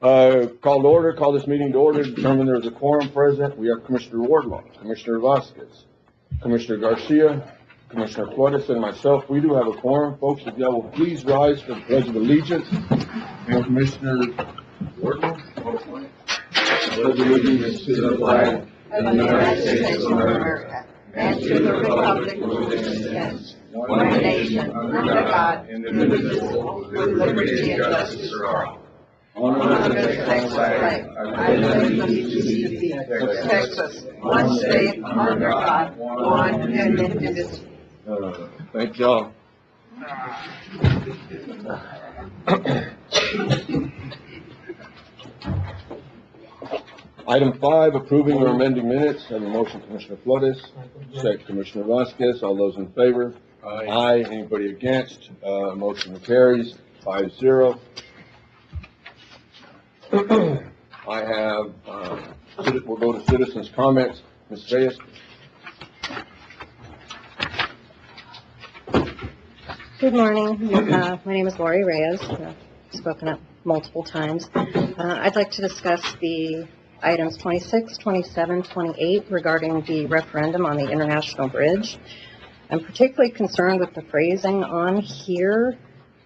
Call to order, call this meeting to order, determine there's a quorum present. We have Commissioner Wardlaw, Commissioner Vasquez, Commissioner Garcia, Commissioner Flores, and myself. We do have a quorum, folks. If y'all will please rise for the Pledge of Allegiance. And Commissioner Wardlaw. Pledge allegiance to the flag of the United States of America and to the republic for which it stands, one nation, under God, indivisible, with liberty and justice for all. Honor the Texas flag. I pledge allegiance to Texas, one state, under God, one and indivisible. Thank y'all. Item 5, approving or amending minutes. Have a motion, Commissioner Flores. Second, Commissioner Vasquez. All those in favor? Aye. Aye. Anybody against? Motion carries 5-0. I have, we'll go to citizens' comments. Ms. Reyes. Good morning. My name is Lori Reyes. I've spoken up multiple times. I'd like to discuss the items 26, 27, 28 regarding the referendum on the International Bridge. I'm particularly concerned with the phrasing on here.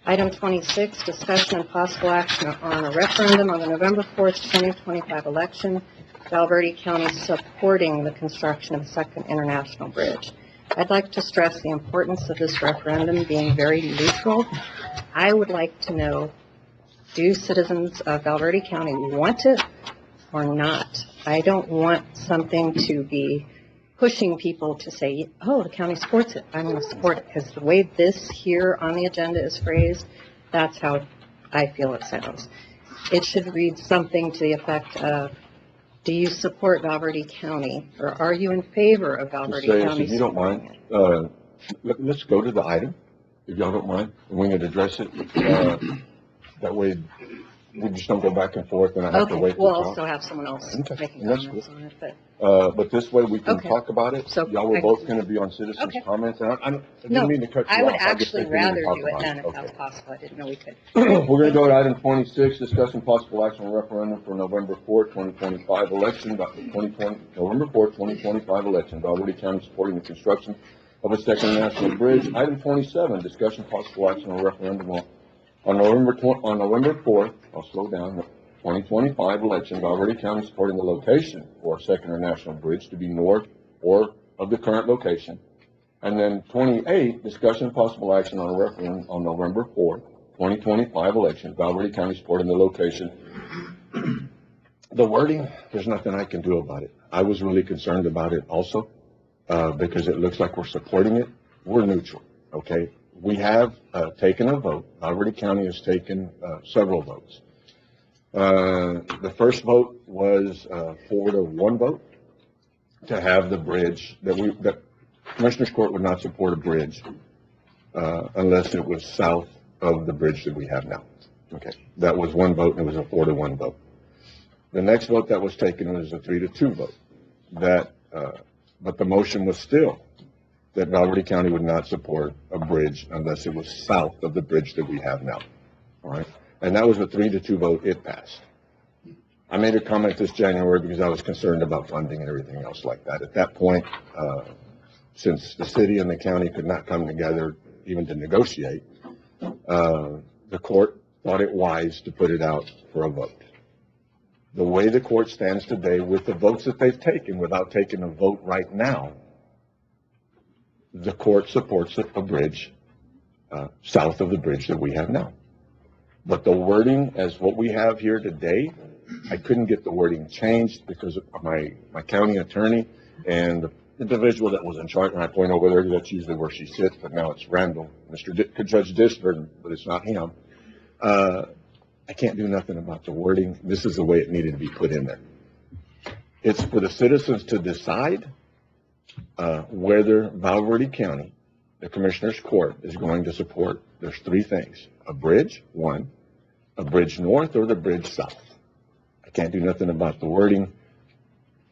Item 26, discussion and possible action on a referendum on the November 4th, 2025 election, Val Verde County supporting the construction of a second international bridge. I'd like to stress the importance of this referendum being very neutral. I would like to know, do citizens of Val Verde County want it or not? I don't want something to be pushing people to say, oh, the county supports it, I'm going to support it, because the way this here on the agenda is phrased, that's how I feel it sounds. It should read something to the effect of, do you support Val Verde County, or are you in favor of Val Verde County? If you don't mind, let's go to the item, if y'all don't mind, and we can address it. That way, we just don't go back and forth, and I have to wait. We'll also have someone else making comments on it. But this way we can talk about it. So y'all were both going to be on citizens' comments, and I didn't mean to cut you off. I would actually rather do it then if that's possible. I didn't know we could. We're going to go to item 26, discussing possible action on referendum for November 4th, 2025 election, November 4th, 2025 election, Val Verde County supporting the construction of a second national bridge. Item 27, discussion possible action on referendum on November 4th, I'll slow down, 2025 election, Val Verde County supporting the location for a second international bridge to be north or of the current location. And then 28, discussion possible action on a referendum on November 4th, 2025 election, Val Verde County supporting the location. The wording, there's nothing I can do about it. I was really concerned about it also, because it looks like we're supporting it. We're neutral, okay? We have taken a vote. Val Verde County has taken several votes. The first vote was 4-1 vote to have the bridge that Commissioner's Court would not support a bridge unless it was south of the bridge that we have now. Okay, that was one vote, and it was a 4-1 vote. The next vote that was taken was a 3-2 vote. But the motion was still that Val Verde County would not support a bridge unless it was south of the bridge that we have now. All right, and that was a 3-2 vote. It passed. I made a comment this January because I was concerned about funding and everything else like that. At that point, since the city and the county could not come together even to negotiate, the court thought it wise to put it out for a vote. The way the court stands today, with the votes that they've taken, without taking a vote right now, the court supports a bridge south of the bridge that we have now. But the wording as what we have here today, I couldn't get the wording changed because of my county attorney and the individual that was in charge. And I point over there, that's usually where she sits, but now it's Randall, Judge Disford, but it's not him. I can't do nothing about the wording. This is the way it needed to be put in there. It's for the citizens to decide whether Val Verde County, the Commissioner's Court, is going to support. There's three things: a bridge, one; a bridge north, or the bridge south. I can't do nothing about the wording.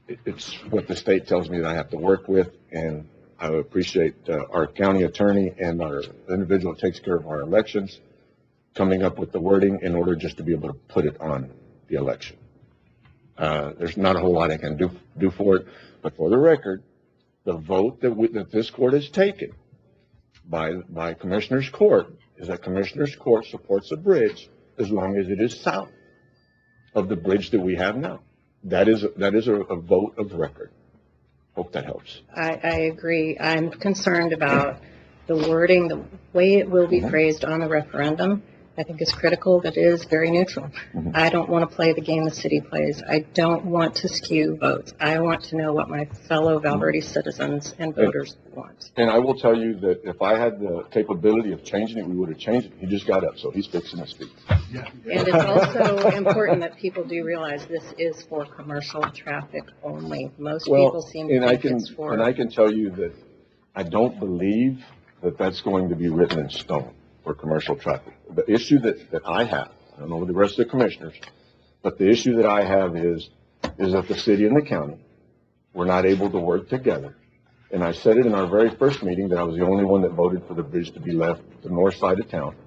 It's what the state tells me that I have to work with, and I appreciate our county attorney and our individual that takes care of our elections coming up with the wording in order just to be able to put it on the election. There's not a whole lot I can do for it, but for the record, the vote that this court has taken by Commissioner's Court is that Commissioner's Court supports a bridge as long as it is south of the bridge that we have now. That is a vote of record. Hope that helps. I agree. I'm concerned about the wording, the way it will be phrased on the referendum. I think is critical, that it is very neutral. I don't want to play the game the city plays. I don't want to skew votes. I want to know what my fellow Val Verde citizens and voters want. And I will tell you that if I had the capability of changing it, we would have changed it. He just got up, so he's fixing his feet. Yeah. And it's also important that people do realize this is for commercial traffic only. Most people seem to think it's for... And I can tell you that I don't believe that that's going to be written in stone for commercial traffic. The issue that I have, I don't know with the rest of the commissioners, but the issue that I have is that the city and the county were not able to work together. And I said it in our very first meeting that I was the only one that voted for the bridge to be left the north side of town.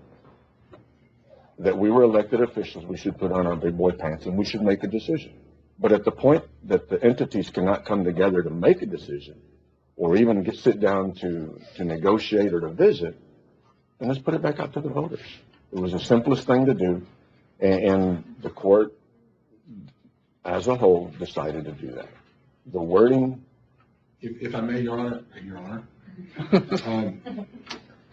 That we were elected officials, we should put on our big boy pants and we should make a decision. But at the point that the entities cannot come together to make a decision, or even sit down to negotiate or to visit, and let's put it back out to the voters. It was the simplest thing to do, and the court, as a whole, decided to do that. The wording... If I may, Your Honor,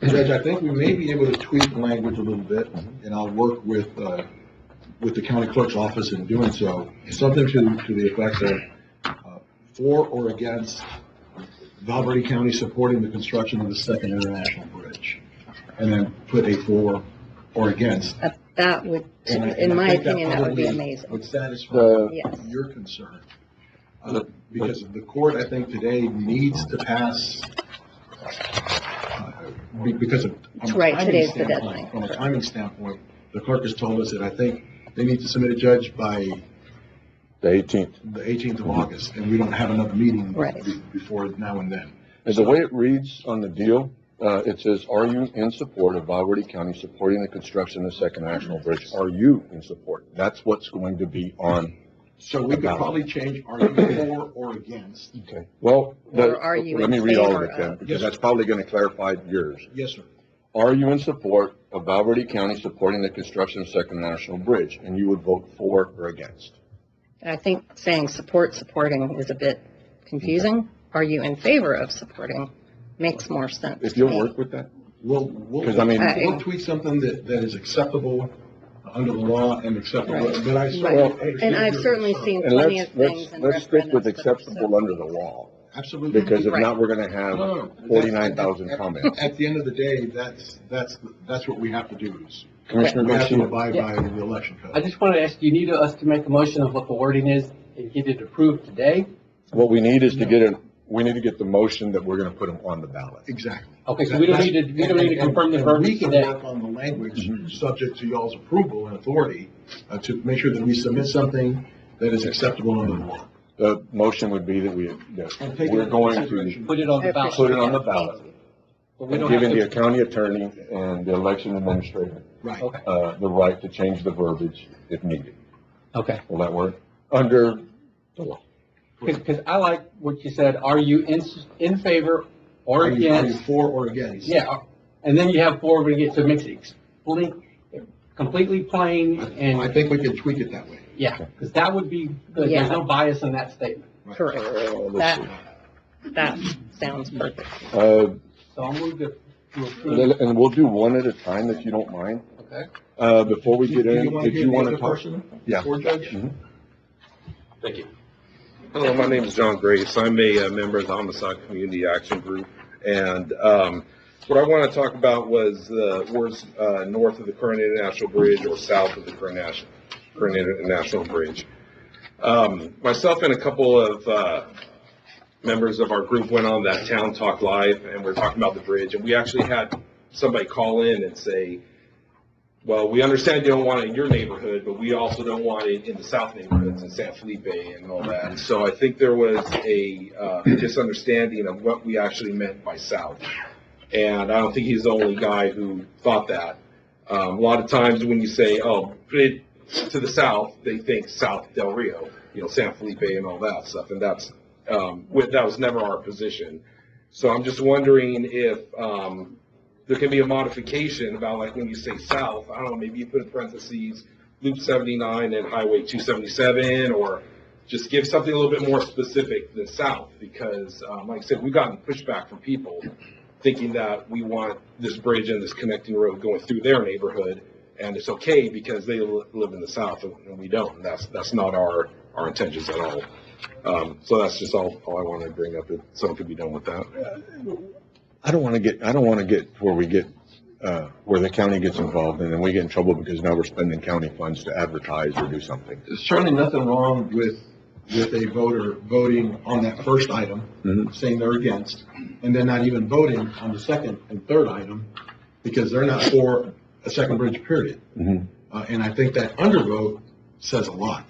Judge, I think we may be able to tweak the language a little bit, and I'll work with the county clerk's office in doing so. Something to the effect of for or against Val Verde County supporting the construction of the Second International Bridge, and then put a for or against. That would, in my opinion, that would be amazing. Would satisfy Yes. your concern. Because the court, I think, today needs to pass, because of, Today's the deadline. From a timing standpoint, the clerk has told us that I think they need to submit a judge by The 18th. the 18th of August, and we don't have another meeting Right. before now and then. And the way it reads on the deal, it says, are you in support of Val Verde County supporting the construction of the Second National Bridge? Are you in support? That's what's going to be on. So we could probably change, are you for or against? Okay. Well, Or are you let in me read all of favor it then, of? because Yes, that's sir. probably going to clarify yours. Yes, sir. Are you in support of Val Verde County supporting the construction of Second National Bridge? And you would vote for or against. I think saying supporting is a bit confusing. Are you in favor of supporting? Makes more sense. If to you'll me. work with that? 'Cause I mean- we'll tweak something that is acceptable under the law and acceptable, Right. but I Right. certainly understand And I've your certainly concern. seen And plenty of things in let's stick with referendums that are acceptable so- under the law, Absolutely. because if Right. not, we're going to have No. 49,000 comments. At the end of the day, that's what we have to do is, Commissioner we have to Garcia? abide by the election I code. just want to ask, do you need us to make a motion of what the wording is and get it approved today? What we need is to get the motion that we're going to put them on the ballot. Exactly. Okay, so we don't need to confirm the And verbiage we can today. work on the language, subject to y'all's approval and authority, to make sure that we submit something that is acceptable under the law. The motion would be that And that take we're into going consideration- to Put it on the ballot. put it on the ballot, But we don't have giving the to, county attorney and the election administrator Right. okay, the right to change the verbiage if needed. okay. Will that work? Under the law. Because I like what you said, are you in favor or Are you against? for or against? Yeah, and then you have for, we get to mix it completely plain I and, think we can tweak it that way. yeah, because that would be, good. Yeah. There's no bias in that statement. Correct. Let's see. That sounds perfect. So I'll move to approve, And we'll do one at a time if you don't mind. okay? Before we get in, did you want to talk? Yeah. Before Judge? Mhm. Thank you. Hello, my name is John Grace. I'm a member of the Homicide Community Action Group. And what I want to talk about was where's north of the current International Bridge or south of the current International Bridge. Myself and a couple of members of our group went on that Town Talk Live, and we're talking about the bridge. And we actually had somebody call in and say, well, we understand you don't want it in your neighborhood, but we also don't want it in the south neighborhoods in San Felipe and all that. And so I think there was a misunderstanding of what we actually meant by south. And I don't think he's the only guy who thought that. A lot of times when you say, oh, to the south, they think South Del Rio, San Felipe and all that stuff. And that was never our position. So I'm just wondering if there can be a modification about, like, when you say south, I don't know, maybe you put in parentheses Loop 79 and Highway 277, or just give something a little bit more specific than south, because like I said, we've gotten pushback from people thinking that we want this bridge and this connecting road going through their neighborhood, and it's okay because they live in the south and we don't. That's not our intentions at all. So that's just all I wanted to bring up. If something could be done with that. I don't want to get where we get, where the county gets involved and then we get in trouble because now we're spending county funds to advertise or do something. There's certainly nothing wrong with a voter voting on that first item, saying they're against, and then not even voting on the second and third item because they're not for a second bridge, period. And I think that undervote says a lot.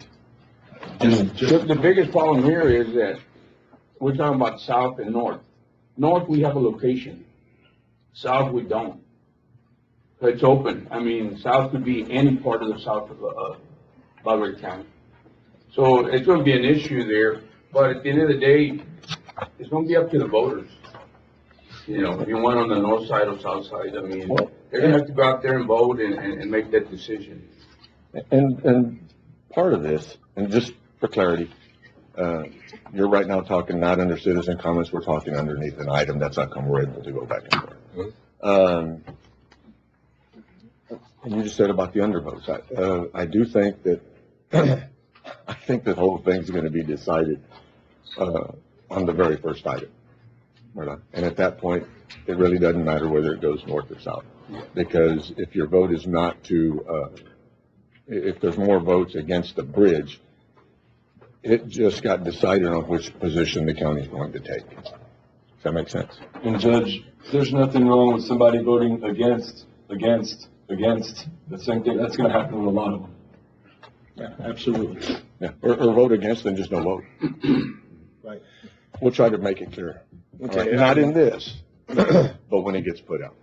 The biggest problem here is that we're talking about south and north. North, we have a location. South, we don't. It's open. I mean, south could be any part of the south of Butler County. So it's going to be an issue there. But at the end of the day, it's going to be up to the voters. If you want on the north side or south side, I mean, they're going to have to go out there and vote and make that decision. And part of this, and just for clarity, you're right now talking not under citizen comments, we're talking underneath an item. That's not come, we're able to go back and forth. And you just said about the undervotes. I do think that, I think the whole thing's going to be decided on the very first item. And at that point, it really doesn't matter whether it goes north or south. Because if your vote is not to, if there's more votes against the bridge, it just got decided on which position the county is going to take. Does that make sense? And Judge, there's nothing wrong with somebody voting against. The same thing, that's going to happen with a lot of them. Yeah, absolutely. Yeah. Or vote against and just no vote. Right. We'll try to make it clear. Okay. All right, not in this, but when it gets put out.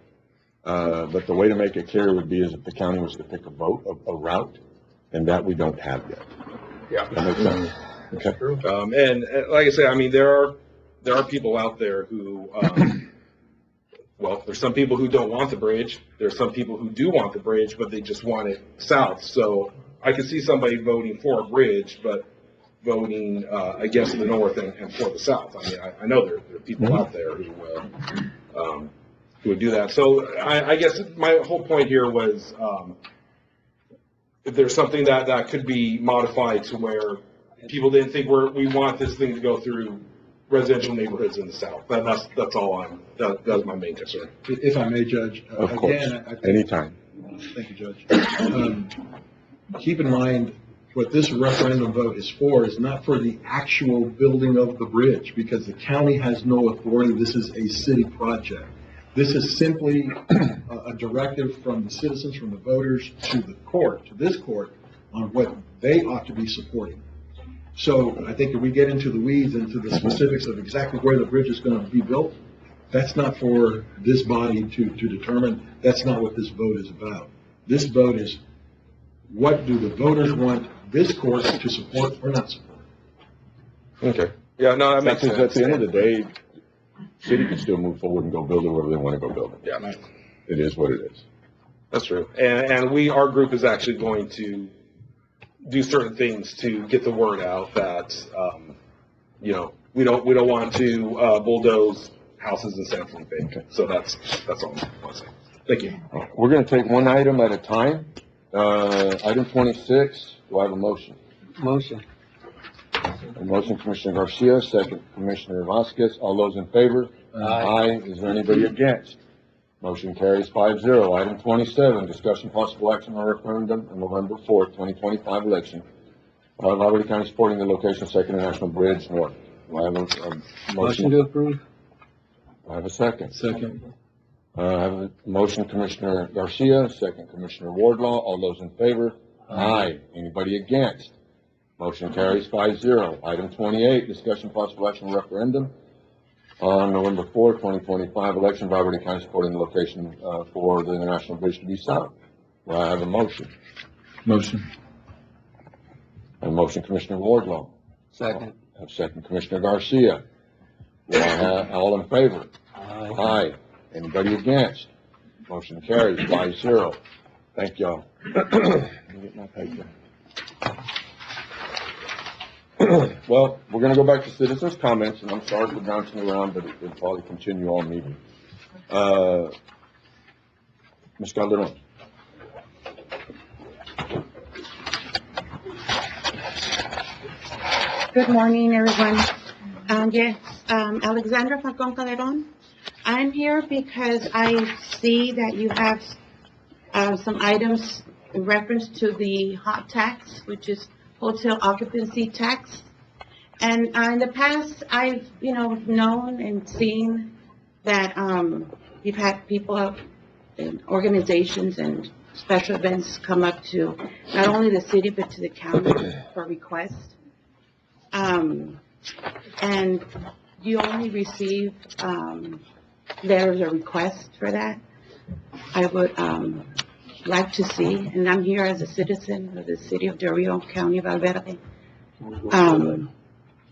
But the way to make it clear would be is if the county was to pick a route, and that we don't have yet. Yeah. That makes sense? Okay. And like I say, I mean, there are people out there who, well, there's some people who don't want the bridge. There's some people who do want the bridge, but they just want it south. So I could see somebody voting for a bridge, but voting against the north and for the south. I mean, I know there are people out there who would do that. So I guess my whole point here was if there's something that could be modified to where people didn't think we want this thing to go through residential neighborhoods in the south. That's all that was my main concern. If I may, Judge. Of course. Again, I think, Anytime. thank you, Judge. Keep in mind, what this referendum vote is for is not for the actual building of the bridge, because the county has no authority. This is a city project. This is simply a directive from the citizens, from the voters, to the court, to this court, on what they ought to be supporting. So I think if we get into the weeds, into the specifics of exactly where the bridge is going to be built, that's not for this body to determine. That's not what this vote is about. This vote is, what do the voters want this court to support or not support? Okay. Yeah, no, that makes Because sense. at the end of the day, city can still move forward and go build it wherever they want to go build it. Yeah, It is what it is. that's true. And our group is actually going to do certain things to get the word out that, we don't want to bulldoze houses in San Felipe. Okay. So that's all I want to say. Thank you. We're going to take one item at a time. Item 26, do I have a motion? Motion. A motion, Commissioner Garcia, second, Commissioner Vasquez. All those in favor? Aye. Is there anybody against? Motion carries 5-0. Item 27, discussion possible action on referendum on November 4th, 2025 election. Valverde County supporting the location of Second and National Bridge North. Do I have a motion? to approve. Do I have a second? Second. I have a motion, Commissioner Garcia, second, Commissioner Wardlaw. All those in favor? Aye. Anybody against? Motion carries 5-0. Item 28, discussion possible action on referendum on November 4th, 2025 election. Valverde County supporting the location for the International Bridge to be south. Do I have a motion? Motion. motion, Commissioner Wardlaw. Second. I have second, Commissioner Garcia. Do I have, all in favor? Aye. Anybody against? Motion carries 5-0. Thank y'all. Let me get my paper. Well, we're gonna go back to citizens' comments, and I'm sorry for bouncing around, but it will probably continue all meeting. Ms. Calderon. Good morning, everyone. Yes, Alexandra Falcon Calderon. I'm here because I see that you have some items in reference to the hot tax, which is hotel occupancy tax. And in the past, I've, known and seen that you've had people and organizations and special events come up to not only the city, but to the county for requests. And you only receive letters or requests for that. I would like to see, and I'm here as a citizen of the city of Del Rio, County of Valverde,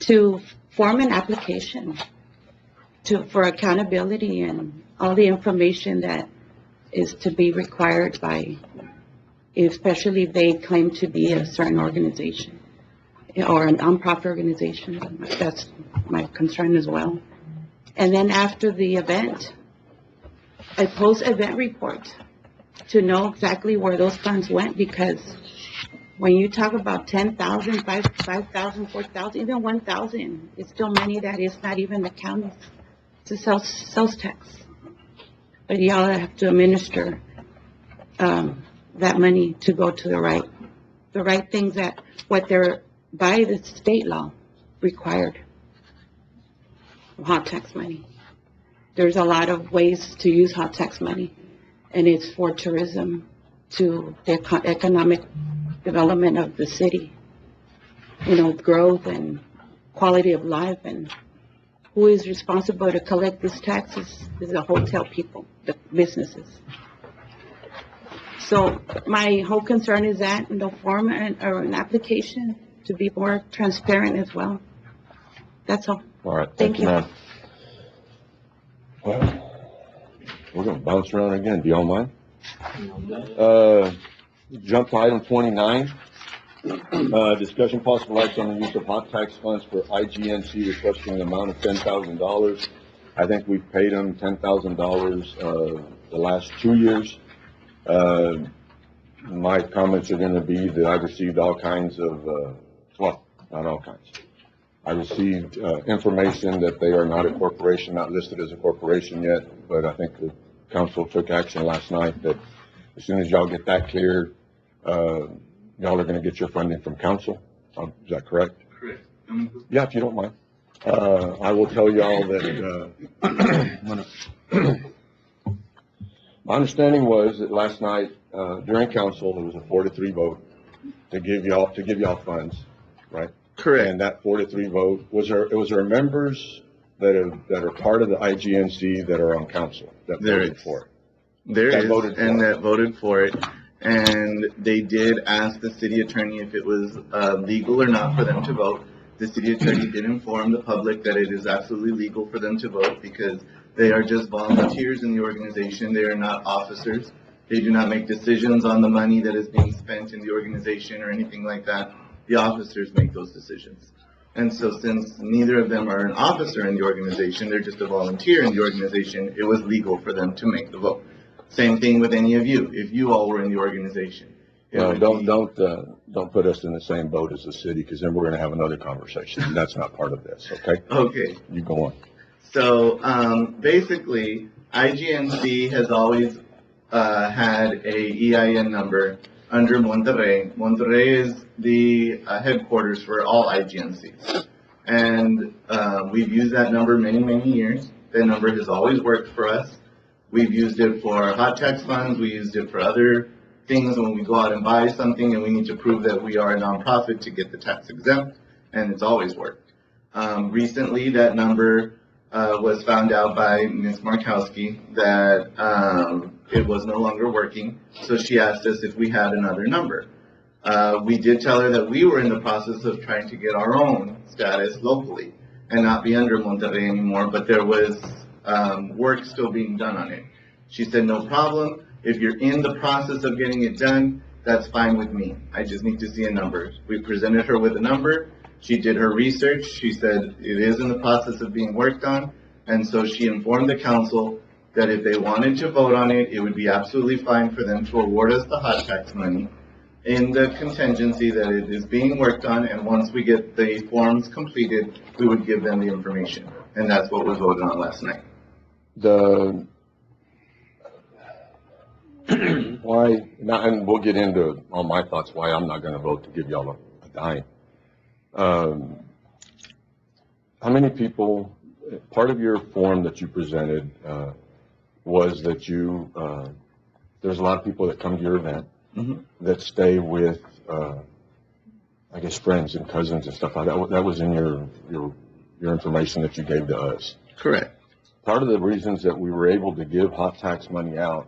to form an application for accountability and all the information that is to be required by, especially if they claim to be a certain organization or a nonprofit organization. That's my concern as well. And then after the event, a post-event report to know exactly where those funds went, because when you talk about 10,000, 5,000, 4,000, even 1,000, it's still money that is not even the county's. It's a sales tax. But y'all have to administer that money to go to the right things, that what they're by the state law required. Hot tax money. There's a lot of ways to use hot tax money, and it's for tourism, to the economic development of the city, growth and quality of life. And who is responsible to collect these taxes is the hotel people, the businesses. So my whole concern is that in the form or an application to be more transparent as well. That's all. All right, Thank thank you, you. ma'am. Well, we're gonna bounce around again, do y'all mind? Jump to item 29. Discussion possible action on the use of hot tax funds for IGNC requesting an amount of $10,000. I think we've paid them $10,000, the last 2 years. My comments are gonna be that I've received all kinds of, well, not all kinds. I received information that they are not a corporation, not listed as a corporation yet, but I think the council took action last night that as soon as y'all get that cleared, y'all are gonna get your funding from council. Is that correct? Correct. Yeah, if you don't mind. I will tell y'all that, my understanding was that last night, during council, there was a 4-3 vote to give y'all funds, right? Correct. And that 4-3 vote, was there members that are part of the IGNC that are on council that There voted is. for it? There That is, voted for and it. that voted for it. And they did ask the city attorney if it was legal or not for them to vote. The city attorney did inform the public that it is absolutely legal for them to vote because they are just volunteers in the organization. They are not officers. They do not make decisions on the money that is being spent in the organization or anything like that. The officers make those decisions. And so since neither of them are an officer in the organization, they're just a volunteer in the organization, it was legal for them to make the vote. Same thing with any of you, if you all were in the organization. It No, would don't put us in the same boat as the city, because then we're gonna have another conversation, and that's not part of this, okay? Okay. You go on. So, basically, IGNC has always, had a EIN number under Monterrey. Monterrey is the headquarters for all IGNCs. And, we've used that number many, many years. That number has always worked for us. We've used it for hot tax funds. We used it for other things when we go out and buy something and we need to prove that we are a nonprofit to get the tax exempt, and it's always worked. Recently, that number was found out by Ms. Markowski that it was no longer working, so she asked us if we had another number. We did tell her that we were in the process of trying to get our own status locally and not be under Monterrey anymore, but there was work still being done on it. She said, no problem. If you're in the process of getting it done, that's fine with me. I just need to see a number. We presented her with a number. She did her research. She said it is in the process of being worked on. And so she informed the council that if they wanted to vote on it, it would be absolutely fine for them to award us the hot tax money in the contingency that it is being worked on. And once we get the forms completed, we would give them the information. And that's what was voted on last night. Why, and we'll get into all my thoughts why I'm not gonna vote to give y'all a dime. How many people, part of your form that you presented, was that you, there's a lot of people that come to your event that stay with, I guess, friends and cousins and stuff like that. That was in your information that you gave to us. Correct. Part of the reasons that we were able to give hot tax money out,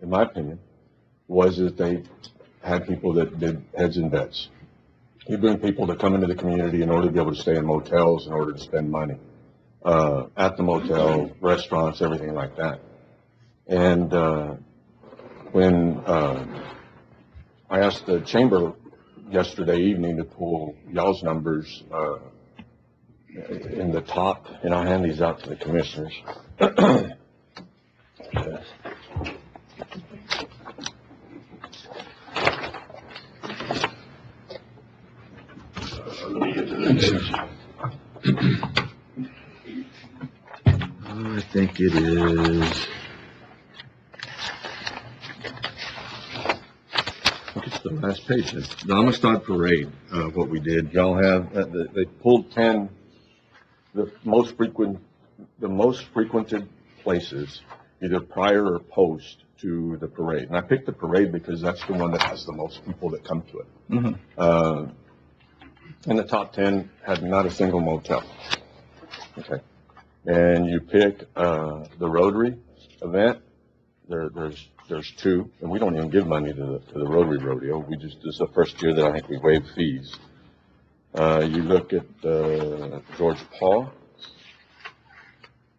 in my opinion, was that they had people that did heads and beds. You bring people to come into the community in order to be able to stay in motels, in order to spend money at the motel, restaurants, everything like that. And when I asked the chamber yesterday evening to pull y'all's numbers in the top, and I'll hand these out to the commissioners. I think it is. I think it's the last page. The Amistad Parade, what we did. Y'all have, they pulled 10, the most frequented places, either prior or post to the parade. And I picked the parade because that's the one that has the most people that come to it. And the top 10 had not a single motel. Okay. And you pick the Rotary event. There's 2, and we don't even give money to the Rotary Rodeo. We just, this is the first year that I think we waived fees. You look at George Paul.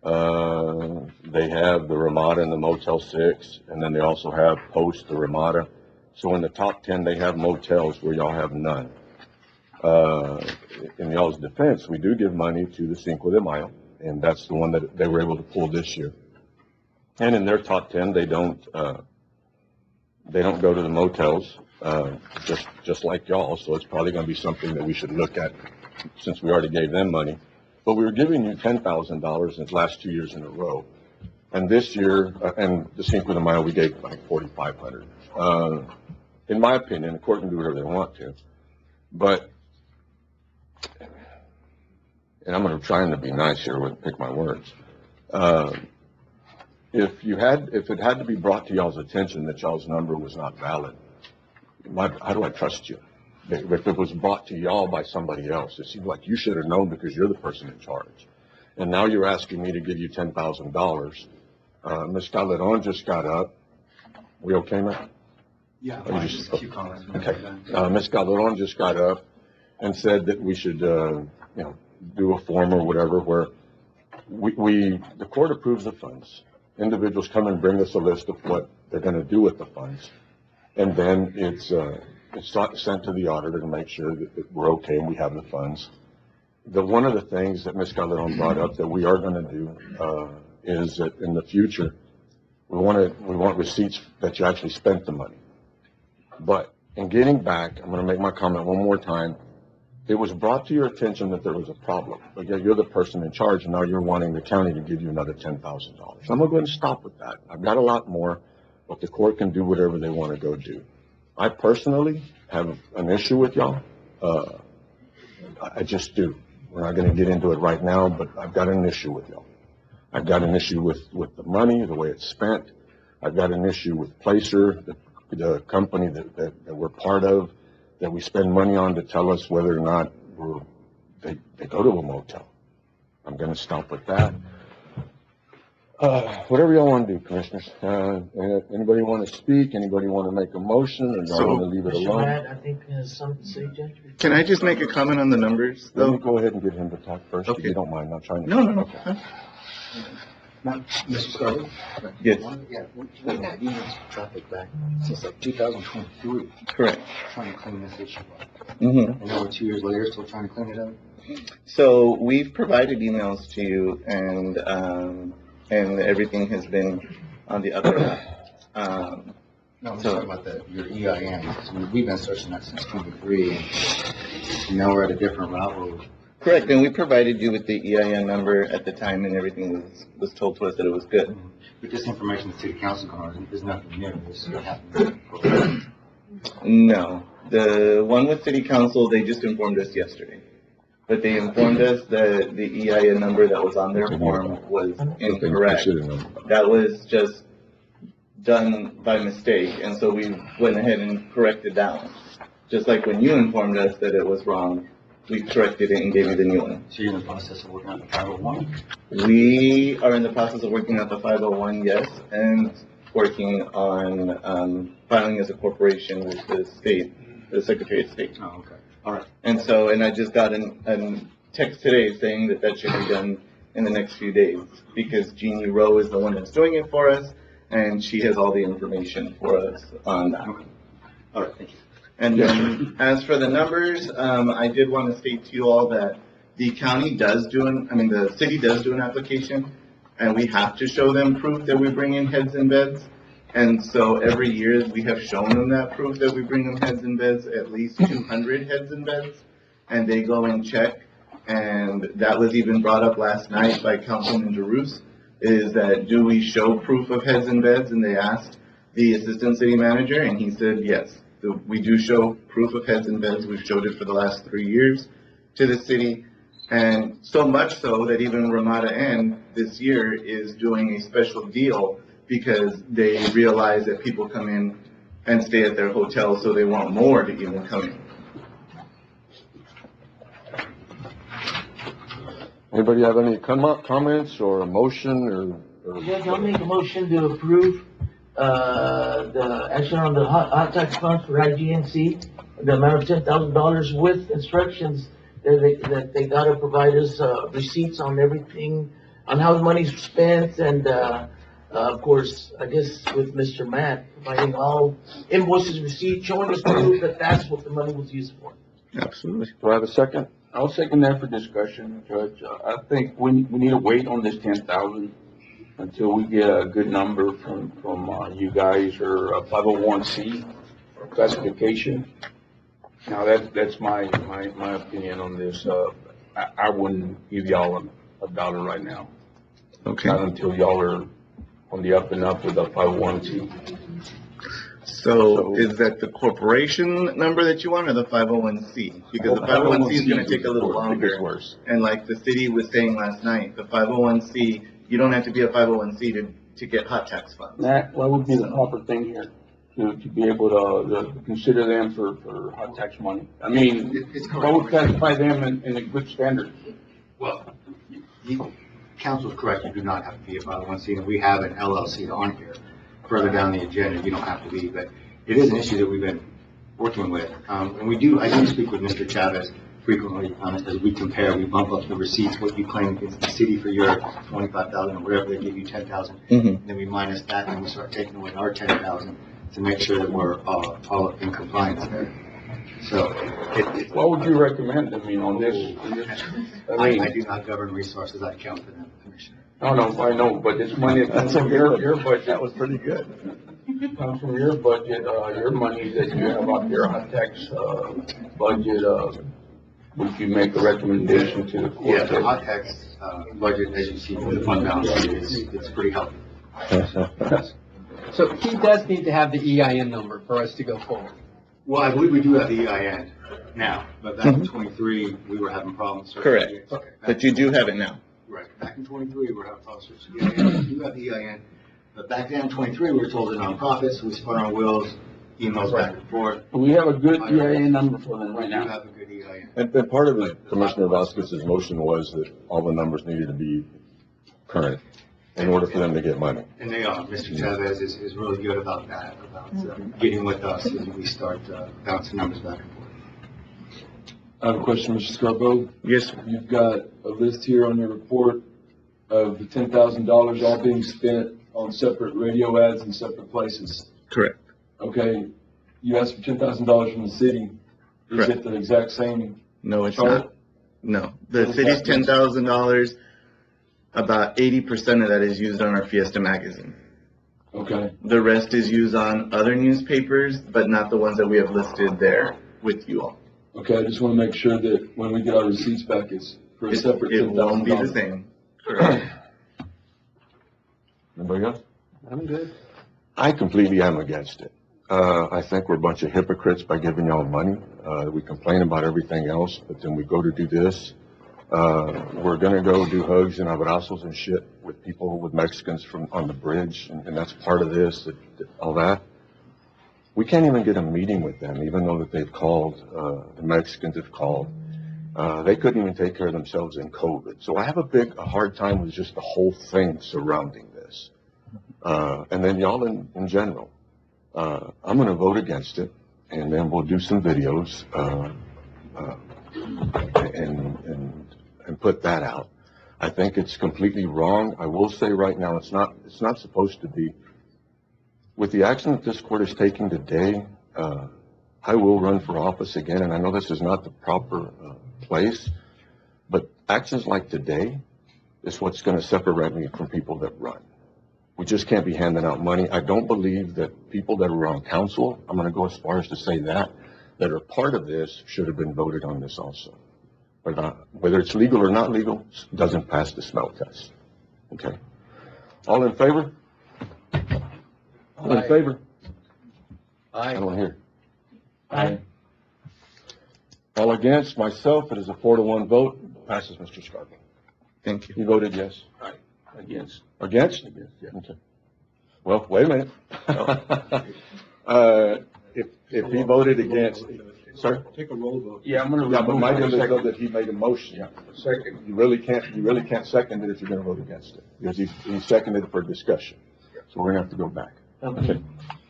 They have the Ramada and the Motel 6, and then they also have post the Ramada. So in the top 10, they have motels where y'all have none. In y'all's defense, we do give money to the Cinco de Mayo, and that's the one that they were able to pull this year. And in their top 10, they don't go to the motels, just like y'all. So it's probably going to be something that we should look at, since we already gave them money. But we were giving you $10,000 in the last 2 years in a row, and this year, and the Cinco de Mayo, we gave like $4,500. In my opinion, the court can do whatever they want to, but. And I'm going to try to be nice here with pick my words. If it had to be brought to y'all's attention that y'all's number was not valid, how do I trust you? If it was brought to y'all by somebody else, it seems like you should have known because you're the person in charge. And now you're asking me to give you $10,000. Ms. Calderon just got up. We okay, man? Yeah, just a few comments. Okay. Ms. Calderon just got up and said that we should, do a form or whatever where the court approves the funds. Individuals come and bring us a list of what they're going to do with the funds. And then it's sent to the auditor to make sure that we're okay and we have the funds. One of the things that Ms. Calderon brought up that we are going to do is that in the future, we want receipts that you actually spent the money. But in getting back, I'm going to make my comment one more time. It was brought to your attention that there was a problem, but yet you're the person in charge, and now you're wanting the county to give you another $10,000. I'm going to go ahead and stop with that. I've got a lot more, but the court can do whatever they want to go do. I personally have an issue with y'all. I just do. We're not going to get into it right now, but I've got an issue with y'all. I've got an issue with the money, the way it's spent. I've got an issue with Placer, the company that we're part of, that we spend money on to tell us whether or not they go to a motel. I'm going to stop with that. Whatever y'all want to do, commissioners. Anybody want to speak? Anybody want to make a motion, or y'all want to leave it Mr. alone? Matt, I think has something to say, Judge. Can I just make a comment on the numbers, Let me though? go ahead and get him to talk first, if Okay. you don't mind. I'm trying to. No. Mr. Scarlett? Yes, Yeah, we've had emails from traffic back since like 2023, correct. trying to clean this issue up. Mm-hmm. And now we're 2 years later, still trying to clean it up. So we've provided emails to you, and everything has been on the up and up. No, I'm just So- talking about your EIN, because we've been searching that since 23, and now we're at a different route where Correct, and we provided you with the EIN number at the time, and everything was told to us that it was good. with this information the city council can, there's nothing new, this is what happened. No, the one with city council, they just informed us yesterday. But they informed us that the EIN number that was on their form was incorrect. That was just done by mistake, and so we went ahead and corrected that one. Just like when you informed us that it was wrong, we corrected it and gave you the new one. So you're in the process of working on the 501? We are in the process of working out the 501, yes, and working on filing as a corporation with the state, the Secretary of State. Oh, okay. All right. And so, and I just got a text today saying that that should be done in the next few days, because Jeannie Rowe is the one that's doing it for us, and she has all the information for us on that. All right, thank you. And then, as for the numbers, I did want to state to you all that the county does do the city does do an application, and we have to show them proof that we bring in heads and beds. And so every year, we have shown them that proof that we bring them heads and beds, at least 200 heads and beds, and they go and check. And that was even brought up last night by Councilman DeRusse, is that do we show proof of heads and beds? And they asked the assistant city manager, and he said, yes, we do show proof of heads and beds. We've showed it for the last 3 years to the city. And so much so that even Ramada Inn this year is doing a special deal because they realize that people come in and stay at their hotel, so they want more to even come in. Anybody have any comments or a motion or? Judge, I'll make a motion to approve, the action on the hot tax funds for IGNC, the amount of $10,000 with instructions that they gotta provide us, receipts on everything, on how the money's spent, and, of course, I guess with Mr. Matt, providing all invoices, receipts, showing us proof that that's what the money was used for. Absolutely. Do I have a second? I'll second that for discussion, Judge. I think we need to wait on this 10,000 until we get a good number from you guys, or a 501c classification. Now, that's my opinion on this. I wouldn't give y'all a dollar right now. Okay. Not until y'all are on the up and up with a 501c. So is that the corporation number that you want, or the 501c? Because the 501c is gonna take a little longer. Worse. And like the city was saying last night, the 501c, you don't have to be a 501c to get hot tax funds. That would be the proper thing here, to be able to consider them for hot tax money. I mean, It's what would correct. classify them in a good standard? Well, council's correct, you do not have to be a 501c, and we have an LLC on here. Further down the agenda, you don't have to be, but it is an issue that we've been working with. And I do speak with Mr. Chavez frequently, as we compare, we bump up the receipts, what you claim against the city for your 25,000 or whatever, they give you 10,000. Mm-hmm. Then we minus that, and we start taking away our 10,000 to make sure that we're all in compliance there. So, What would you recommend, I mean, on this? I do not govern resources, I account for them, Commissioner. No, I know, but it's money that comes from your budget. That was pretty good. Comes from your budget, your money that you have out there, hot tax, budget, would you make a recommendation to the court? Yeah, the hot tax, budget, as you see from the fund balance, it's pretty healthy. So he does need to have the EIN number for us to go forward. Well, I believe we do have the EIN now, but back in 23, we were having problems. Correct. Okay. But you do have it now. Right, back in 23, we were having problems with the EIN, we do have the EIN, but back then in 23, we were told the nonprofits, we spun our wheels, emails back and forth. We have a good EIN number for them right We do now. have a good EIN. And part of Commissioner Vasquez's motion was that all the numbers needed to be current. in order for them to get money. And they are. Mr. Chavez is really good about that, about getting with us as we start bouncing numbers back and forth. I have a question, Mr. Scarborough. Yes, sir. You've got a list here on your report of the $10,000 all being spent on separate radio ads in separate places. Correct. Okay, you asked for $10,000 from the city. Is Correct. it the exact same No, it's chart? not. No, the city's $10,000, about 80% of that is used on our Fiesta magazine. Okay, The rest is used on other newspapers, but not the ones that we have listed there with you all. okay, I just want to make sure that when we get our receipts back, it's for a It separate it won't be the $10,000. same. Correct. Anybody else? I'm good. I completely am against it. I think we're a bunch of hypocrites by giving y'all money. We complain about everything else, but then we go to do this. We're gonna go do hugs and abrazos and shit with people, with Mexicans on the bridge, and that's part of this, all that. We can't even get a meeting with them, even though that they've called, the Mexicans have called. They couldn't even take care of themselves in COVID. So I have a hard time with just the whole thing surrounding this. And then y'all in general. I'm gonna vote against it, and then we'll do some videos, and put that out. I think it's completely wrong. I will say right now, it's not supposed to be. With the action that this court is taking today, I will run for office again, and I know this is not the proper place, but actions like today is what's gonna separate me from people that run. We just can't be handing out money. I don't believe that people that are on council, I'm gonna go as far as to say that are part of this should have been voted on this also. But whether it's legal or not legal, doesn't pass the smell test. Okay? All in favor? All in Aye. favor? I Aye. don't hear. Aye. All against? Myself, it is a 4-1 vote. Passes, Mr. Scarborough. Thank you. You voted yes? Against. Against? Yeah. Okay. Well, wait a minute. If he voted against, sorry? Take a roll vote. Yeah, I'm gonna Yeah, but remove my my deal is though second. that he made a motion. Second. You really can't second it if you're gonna vote against it, because he seconded it for discussion. So we're gonna have to go back. Okay.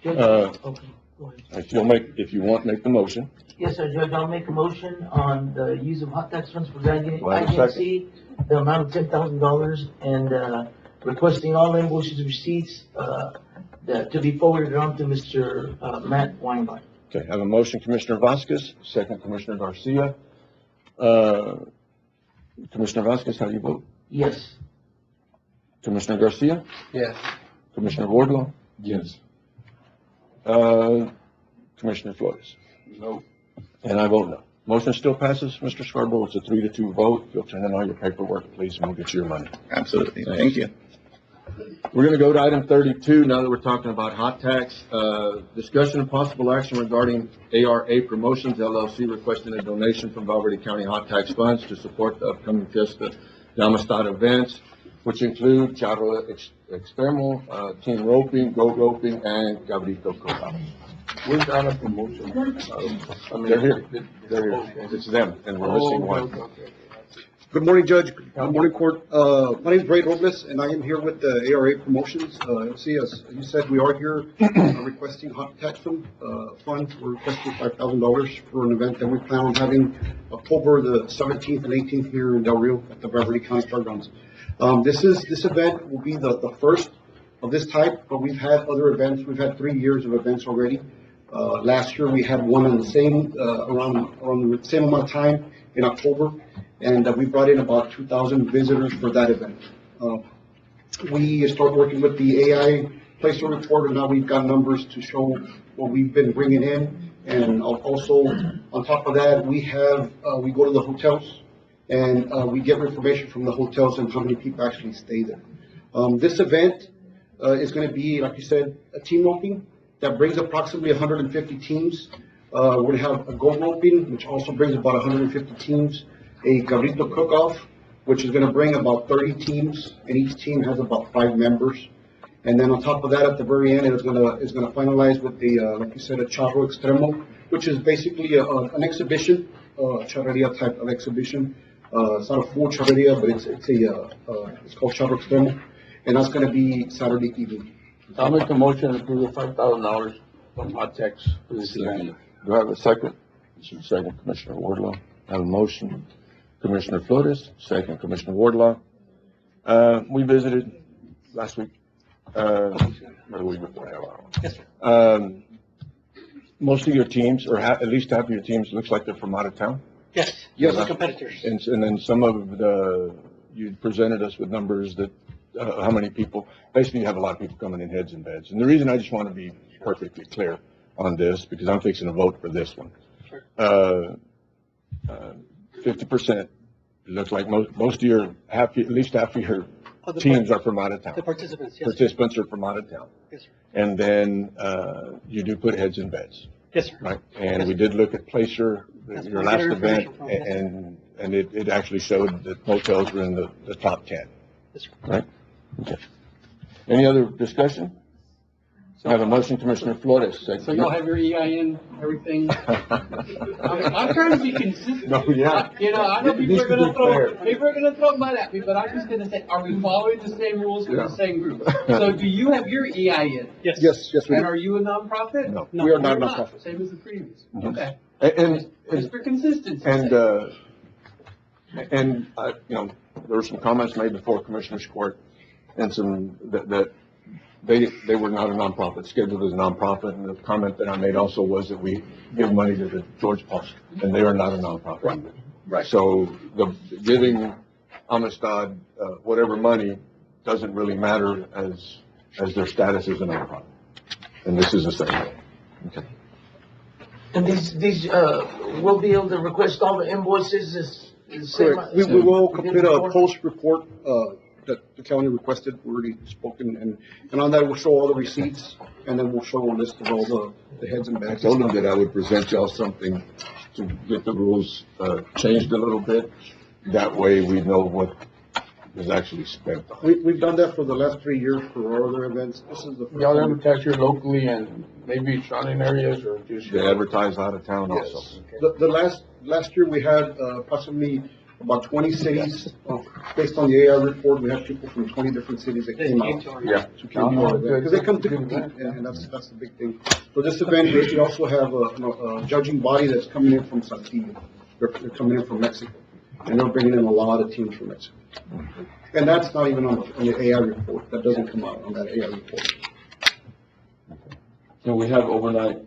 Judge, Uh, okay, go ahead. If you want, make the motion. Yes, sir, Judge, I'll make a motion on the use of hot tax funds for Do I have a second? IGNC, the amount of $10,000, and, requesting all invoices, receipts, to be forwarded on to Mr. Matt Weinberg. Okay, I have a motion, Commissioner Vasquez, second, Commissioner Garcia. Commissioner Vasquez, how do you vote? Yes. Commissioner Garcia? Yes. Commissioner Wardlaw? Yes. Commissioner Flores? No. And I vote no. Motion still passes, Mr. Scarborough. It's a 3-2 vote. If you'll turn in all your paperwork, please, and we'll get you your money. Absolutely. Thank you. We're gonna go to item 32, now that we're talking about hot tax. Discussion and possible action regarding ARA Promotions LLC requesting a donation from Valverde County Hot Tax Funds to support the upcoming Fiesta de Amistad events, which include Charro Extremo, Team Roping, Go Roping, and Cabrito Coca. Where's out of promotion? They're here. They're here. It's them, and we're missing one. Good morning, Judge. Good morning, Court. My name is Ray Robles, and I am here with the ARA Promotions. See, as you said, we are here requesting hot tax fund. We're requesting $5,000 for an event that we plan on having October the 17th and 18th here in Del Rio at the Beverly County Fairgrounds. This event will be the first of this type, but we've had other events. We've had 3 years of events already. Last year, we had one in the same, around the same amount of time in October. And we brought in about 2,000 visitors for that event. We start working with the AI placer report, and now we've got numbers to show what we've been bringing in. And also, on top of that, we go to the hotels, and we get information from the hotels and how many people actually stay there. This event is going to be, like you said, a team roping that brings approximately 150 teams. We're going to have a go roping, which also brings about 150 teams. A Cabrito cook-off, which is going to bring about 30 teams, and each team has about 5 members. And then on top of that, at the very end, it's going to finalize with the, like you said, a Charro Extremo, which is basically an exhibition, charreria type of exhibition. It's not a full charreria, but it's called Charro Extremo. and that's gonna be Saturday evening. I'll make a motion to approve the $5,000 from Hot Tex for this event. Do I have a second? Second, Commissioner Wardlaw. I have a motion. Commissioner Flores, second, Commissioner Wardlaw. We visited last week, or the week before. Yes, sir. Most of your teams, or at least half of your teams, looks like they're from out of town. Yes. Yes. My competitors. And then some of you presented us with numbers that, how many people, basically you have a lot of people coming in heads and beds. And the reason I just want to be perfectly clear on this, because I'm fixing to vote for this one. 50%, it looks like most of your, at least half of your teams are from out of town. The participants, yes. Participants are from out of town. Yes, sir. And then, you do put heads in beds, Yes, sir. right? And we did look at Placer, That's your where I last get our event, information from, yes, sir. and it actually showed that motels were in the top 10, Yes, sir. right? Okay. Any other discussion? I have a motion, Commissioner Flores. So y'all have your EIN, everything? I'm trying to be consistent. No, yeah. You know, I know It people needs are to gonna be throw, fair. people are gonna throw mud at me, but I'm just gonna say, are we following the same rules for Yeah. the same group? So do you have your EIN? Yes, yes, we And do. are you a nonprofit? No. We are not you're nonprofit. Same as the previous. Mhm. Okay. And, Just for consistency. and, you know, there were some comments made before Commissioner's Court and some, that they were not a nonprofit, scheduled as a nonprofit. And the comment that I made also was that we give money to the George Post, and they are not a nonprofit. Right. So the giving Amistad, whatever money doesn't really matter as their status as a nonprofit. And this is the same way. Okay. And these, we'll be able to request all the invoices is same. Correct. We will complete a post report, that the county requested, we already spoken, and on that, we'll show all the receipts, and then we'll show a list of all the heads and I backs. told them that I would present y'all something to get the rules, changed a little bit. That way we know what is actually spent on. We've done that for the last 3 years for our other events. This is the first Y'all time. advertise here locally and maybe surrounding areas or just? They advertise out of town also. Yes. The last year, we had approximately about 20 cities, based on the AI report, we had people from 20 different cities that came out. Yeah. Because they come to compete, and that's the big thing. For this event, we also have a judging body that's coming in from Saltillo. They're coming in from Mexico, and they're bringing in a lot of teams from Mexico. And that's not even on the AI report, that doesn't come out on that AI report. Can we have overnight,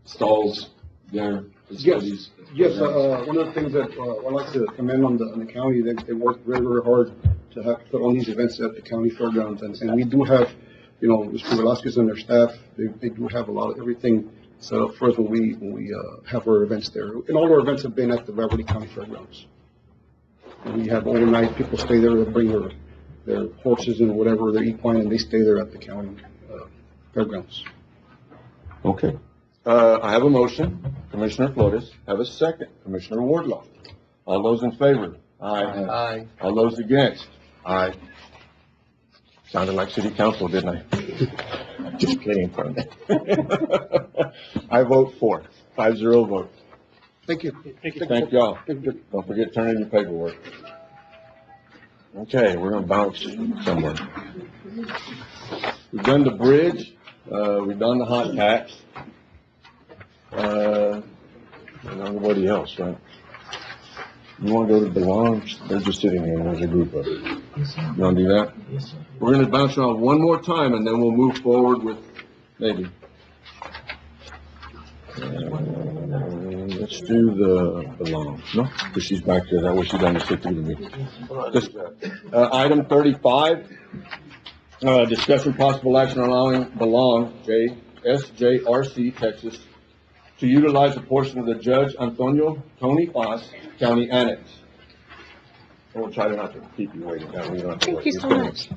stalls there, facilities? Yes, one of the things that I'd like to commend on the county, they worked very, very hard to have put on these events at the county fairgrounds. And we do have, you know, Mr. Velasquez and their staff, they do have a lot of everything set up for us when we have our events there. And all our events have been at the Valverde County Fairgrounds. And we have overnight, people stay there, they bring their horses and whatever, their equine, and they stay there at the county fairgrounds. Okay. I have a motion, Commissioner Flores. Have a second, Commissioner Wardlaw. All those in favor? Aye. Aye. All those against? Aye. Sounded like city council, didn't I? Just kidding, friend. I vote for, 5-0 vote. Thank you. Thank y'all. Don't forget to turn in your paperwork. Okay, we're gonna bounce somewhere. We've done the bridge, we've done the hot packs. And nobody else, right? You wanna go to Belong? They're just sitting here, there's a group of them. You wanna do that? Yes, sir. We're gonna bounce around one more time and then we'll move forward with, maybe. Let's do the Belong. No, because she's back there, that way she doesn't sit through the meeting. Just, item 35, discussion possible action allowing Belong, SJRC, Texas, to utilize a portion of the Judge Antonio Tony Foss County Annex. And we'll try to not to keep you waiting. That way you don't have to Thank wait. you so much.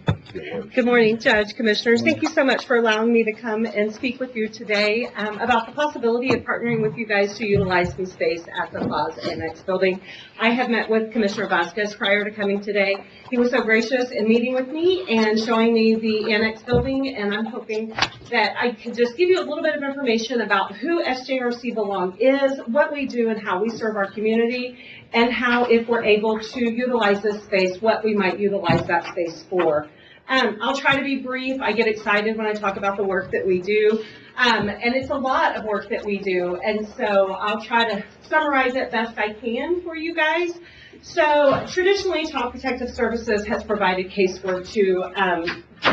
Good morning, Judge, Commissioners. Thank you so much for allowing me to come and speak with you today about the possibility of partnering with you guys to utilize some space at the Plaza Annex building. I have met with Commissioner Vasquez prior to coming today. He was so gracious in meeting with me and showing me the Annex building, and I'm hoping that I could just give you a little bit of information about who SJRC Belong is, what we do, and how we serve our community, and how, if we're able to utilize this space, what we might utilize that space for. I'll try to be brief. I get excited when I talk about the work that we do. And it's a lot of work that we do. And so I'll try to summarize it best I can for you guys. So traditionally, Child Protective Services has provided casework to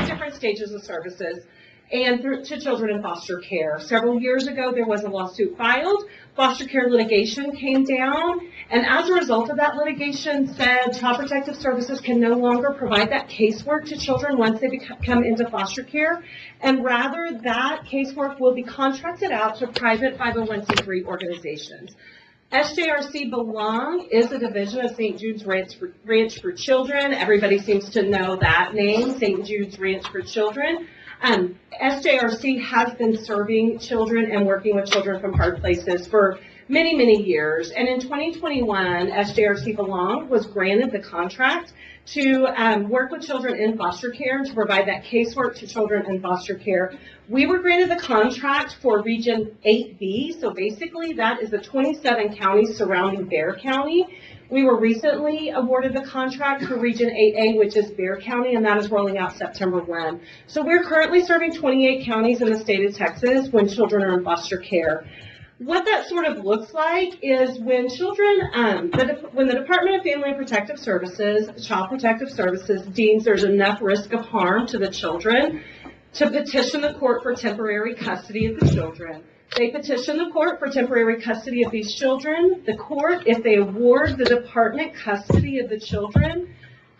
different stages of services and to children in foster care. Several years ago, there was a lawsuit filed. Foster care litigation came down, and as a result of that litigation said Child Protective Services can no longer provide that casework to children once they come into foster care, and rather that casework will be contracted out to private 501c3 organizations. SJRC Belong is a division of St. Jude's Ranch for Children. Everybody seems to know that name, St. Jude's Ranch for Children. SJRC has been serving children and working with children from hard places for many, many years. And in 2021, SJRC Belong was granted the contract to work with children in foster care and to provide that casework to children in foster care. We were granted the contract for Region 8B, so basically that is the 27 counties surrounding Bexar County. We were recently awarded the contract for Region 8A, which is Bexar County, and that is rolling out September 1. So we're currently serving 28 counties in the state of Texas when children are in foster care. What that sort of looks like is when children, when the Department of Family and Protective Services, Child Protective Services, deems there's enough risk of harm to the children to petition the court for temporary custody of the children. They petition the court for temporary custody of these children. The court, if they award the department custody of the children,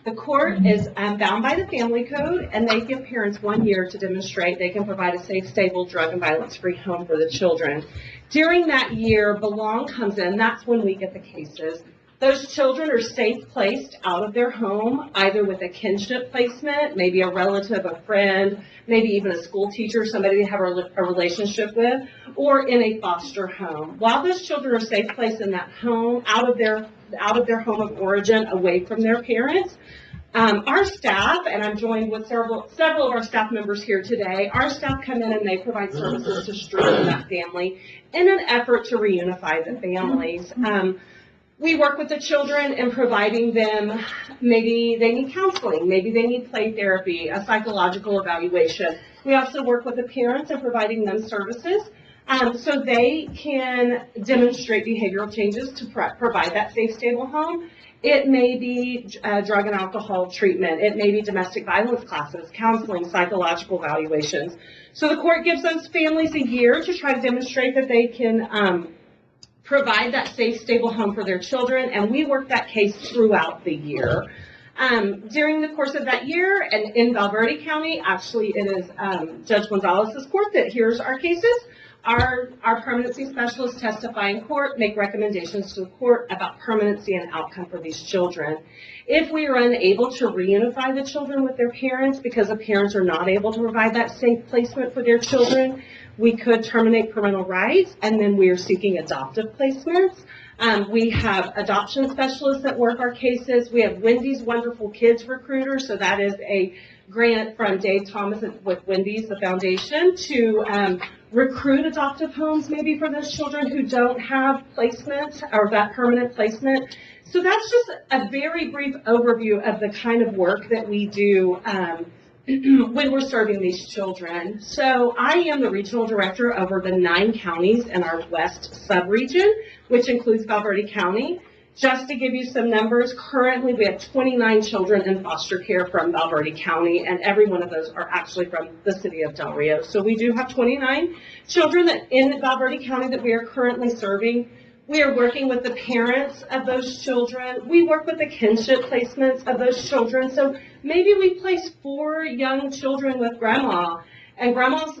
the court is bound by the family code, and they give parents 1 year to demonstrate they can provide a safe, stable, drug and violence-free home for the children. During that year, Belong comes in. That's when we get the cases. Those children are safe placed out of their home, either with a kinship placement, maybe a relative, a friend, maybe even a school teacher, somebody they have a relationship with, or in a foster home. While those children are safe placed in that home, out of their home of origin, away from their parents, our staff, and I'm joined with several of our staff members here today, our staff come in and they provide services to strengthen that family in an effort to reunify the families. We work with the children in providing them, maybe they need counseling, maybe they need play therapy, a psychological evaluation. We also work with the parents in providing them services so they can demonstrate behavioral changes to provide that safe, stable home. It may be drug and alcohol treatment. It may be domestic violence classes, counseling, psychological evaluations. So the court gives those families a year to try to demonstrate that they can provide that safe, stable home for their children, and we work that case throughout the year. During the course of that year, and in Val Verde County, actually it is Judge Gonzalez's court that hears our cases. Our permanency specialists testify in court, make recommendations to the court about permanency and outcome for these children. If we are unable to reunify the children with their parents because the parents are not able to provide that safe placement for their children, we could terminate parental rights, and then we are seeking adoptive placements. We have adoption specialists that work our cases. We have Wendy's Wonderful Kids Recruiter, so that is a grant from Dave Thomas with Wendy's, the foundation, to recruit adoptive homes maybe for those children who don't have placement or that permanent placement. So that's just a very brief overview of the kind of work that we do when we're serving these children. So I am the regional director over the 9 counties in our west subregion, which includes Val Verde County. Just to give you some numbers, currently we have 29 children in foster care from Val Verde County, and every one of those are actually from the city of Del Rio. So we do have 29 children in Val Verde County that we are currently serving. We are working with the parents of those children. We work with the kinship placements of those children. So maybe we place 4 young children with grandma, and grandma's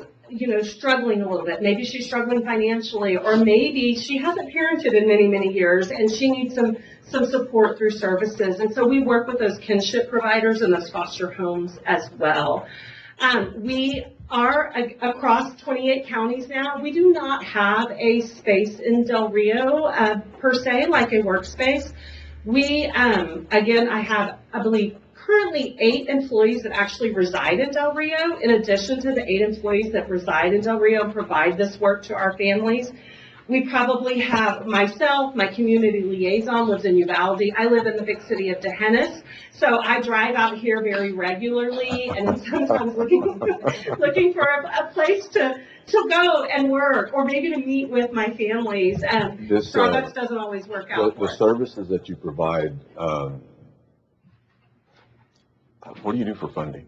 struggling a little bit. Maybe she's struggling financially, or maybe she hasn't parented in many, many years and she needs some support through services. And so we work with those kinship providers and those foster homes as well. We are across 28 counties now. We do not have a space in Del Rio per se, like a workspace. We, again, I have, I believe, currently 8 employees that actually reside in Del Rio, in addition to the 8 employees that reside in Del Rio and provide this work to our families. We probably have myself, my community liaison lives in Uvalde. I live in the big city of D'Hanis. So I drive out here very regularly and I'm sometimes looking for a place to go and work or maybe to meet with my families. Starbucks doesn't always work out. The services that you provide, what do you do for funding?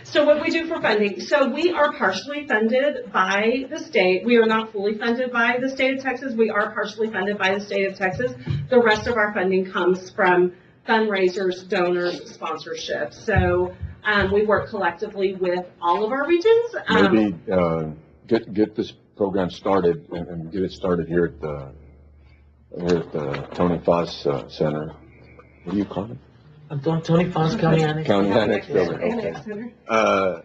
So what we do for funding, so we are partially funded by the state. We are not fully funded by the state of Texas. We are partially funded by the state of Texas. The rest of our funding comes from fundraisers, donors, sponsorships. So we work collectively with all of our regions. Maybe get this program started and get it started here at the Tony Foss Center. What do you call it? Tony Foss County Annex. County Annex Building, okay.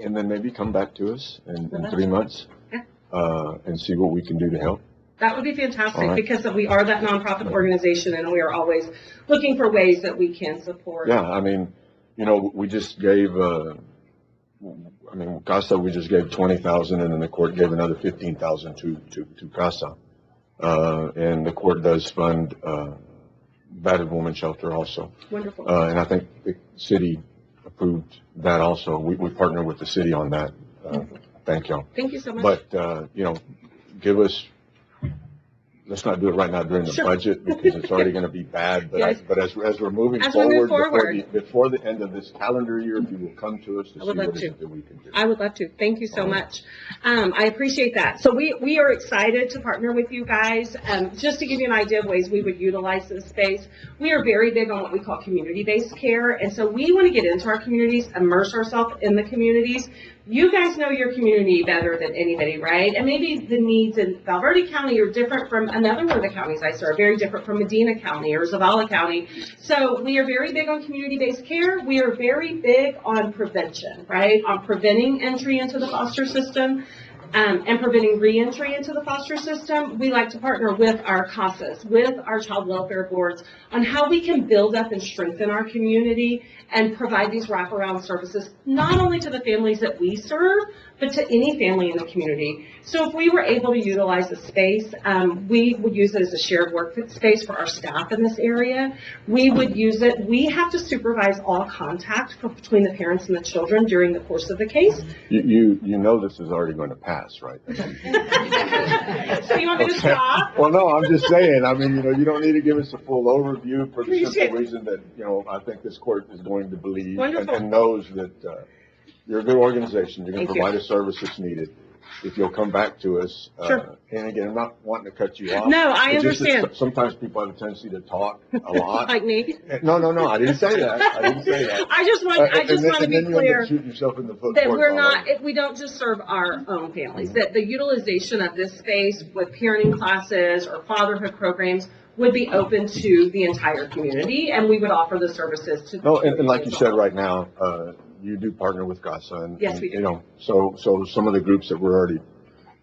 And then maybe come back to us in 3 months and see what we can do to help. That would be fantastic Right. because we are that nonprofit organization and we are always looking for ways that we can support. Yeah, I mean, we just gave, CASA, we just gave 20,000 and then the court gave another 15,000 to CASA. And the court does fund, battered woman shelter also. Wonderful. And I think the city approved that also. We partner with the city on that. Thank y'all. Thank you so much. But, give us, let's not do it right now during the Sure. budget because it's already going to be bad. But, Yes. but as we're moving As we move forward, forward. before the end of this calendar year, if you will come to us to I see would love what it to. is that we can do. I would love to. Thank you so much. I appreciate that. So we are excited to partner with you guys. Just to give you an idea of ways we would utilize this space, we are very big on what we call community-based care. And so we want to get into our communities, immerse ourselves in the communities. You guys know your community better than anybody, right? And maybe the needs in Valverde County are different from another one of the counties I serve, very different from Medina County or Zavala County. So we are very big on community-based care. We are very big on prevention, right? On preventing entry into the foster system. And preventing reentry into the foster system. We like to partner with our CASAs, with our child welfare boards, on how we can build up and strengthen our community and provide these wraparound services, not only to the families that we serve, but to any family in the community. So if we were able to utilize the space, we would use it as a shared work space for our staff in this area. We would use it, we have to supervise all contact between the parents and the children during the course of the case. You know this is already going to pass, right? So you want me to stop? Well, no, I'm just saying, you don't need to give us a full overview for the Appreciate simple reason that, I think this court is going to believe Wonderful. and knows that you're a good organization. You're going to Thank you. provide a service that's needed. If you'll come back to us, Sure. and again, I'm not wanting to cut you off. No, I It's just that understand. sometimes people have a tendency to talk a lot. Like me? No, I didn't say that. I didn't say that. I just want to be And then you end up clear shooting yourself in the foot. that towards we're all not, of it. we don't just serve our own families, that the utilization of this space with parenting classes or fatherhood programs would be open to the entire community, and we would offer the services to. No, and like you said right now, you do partner with CASA and. Yes, we do. So some of the groups that we're already,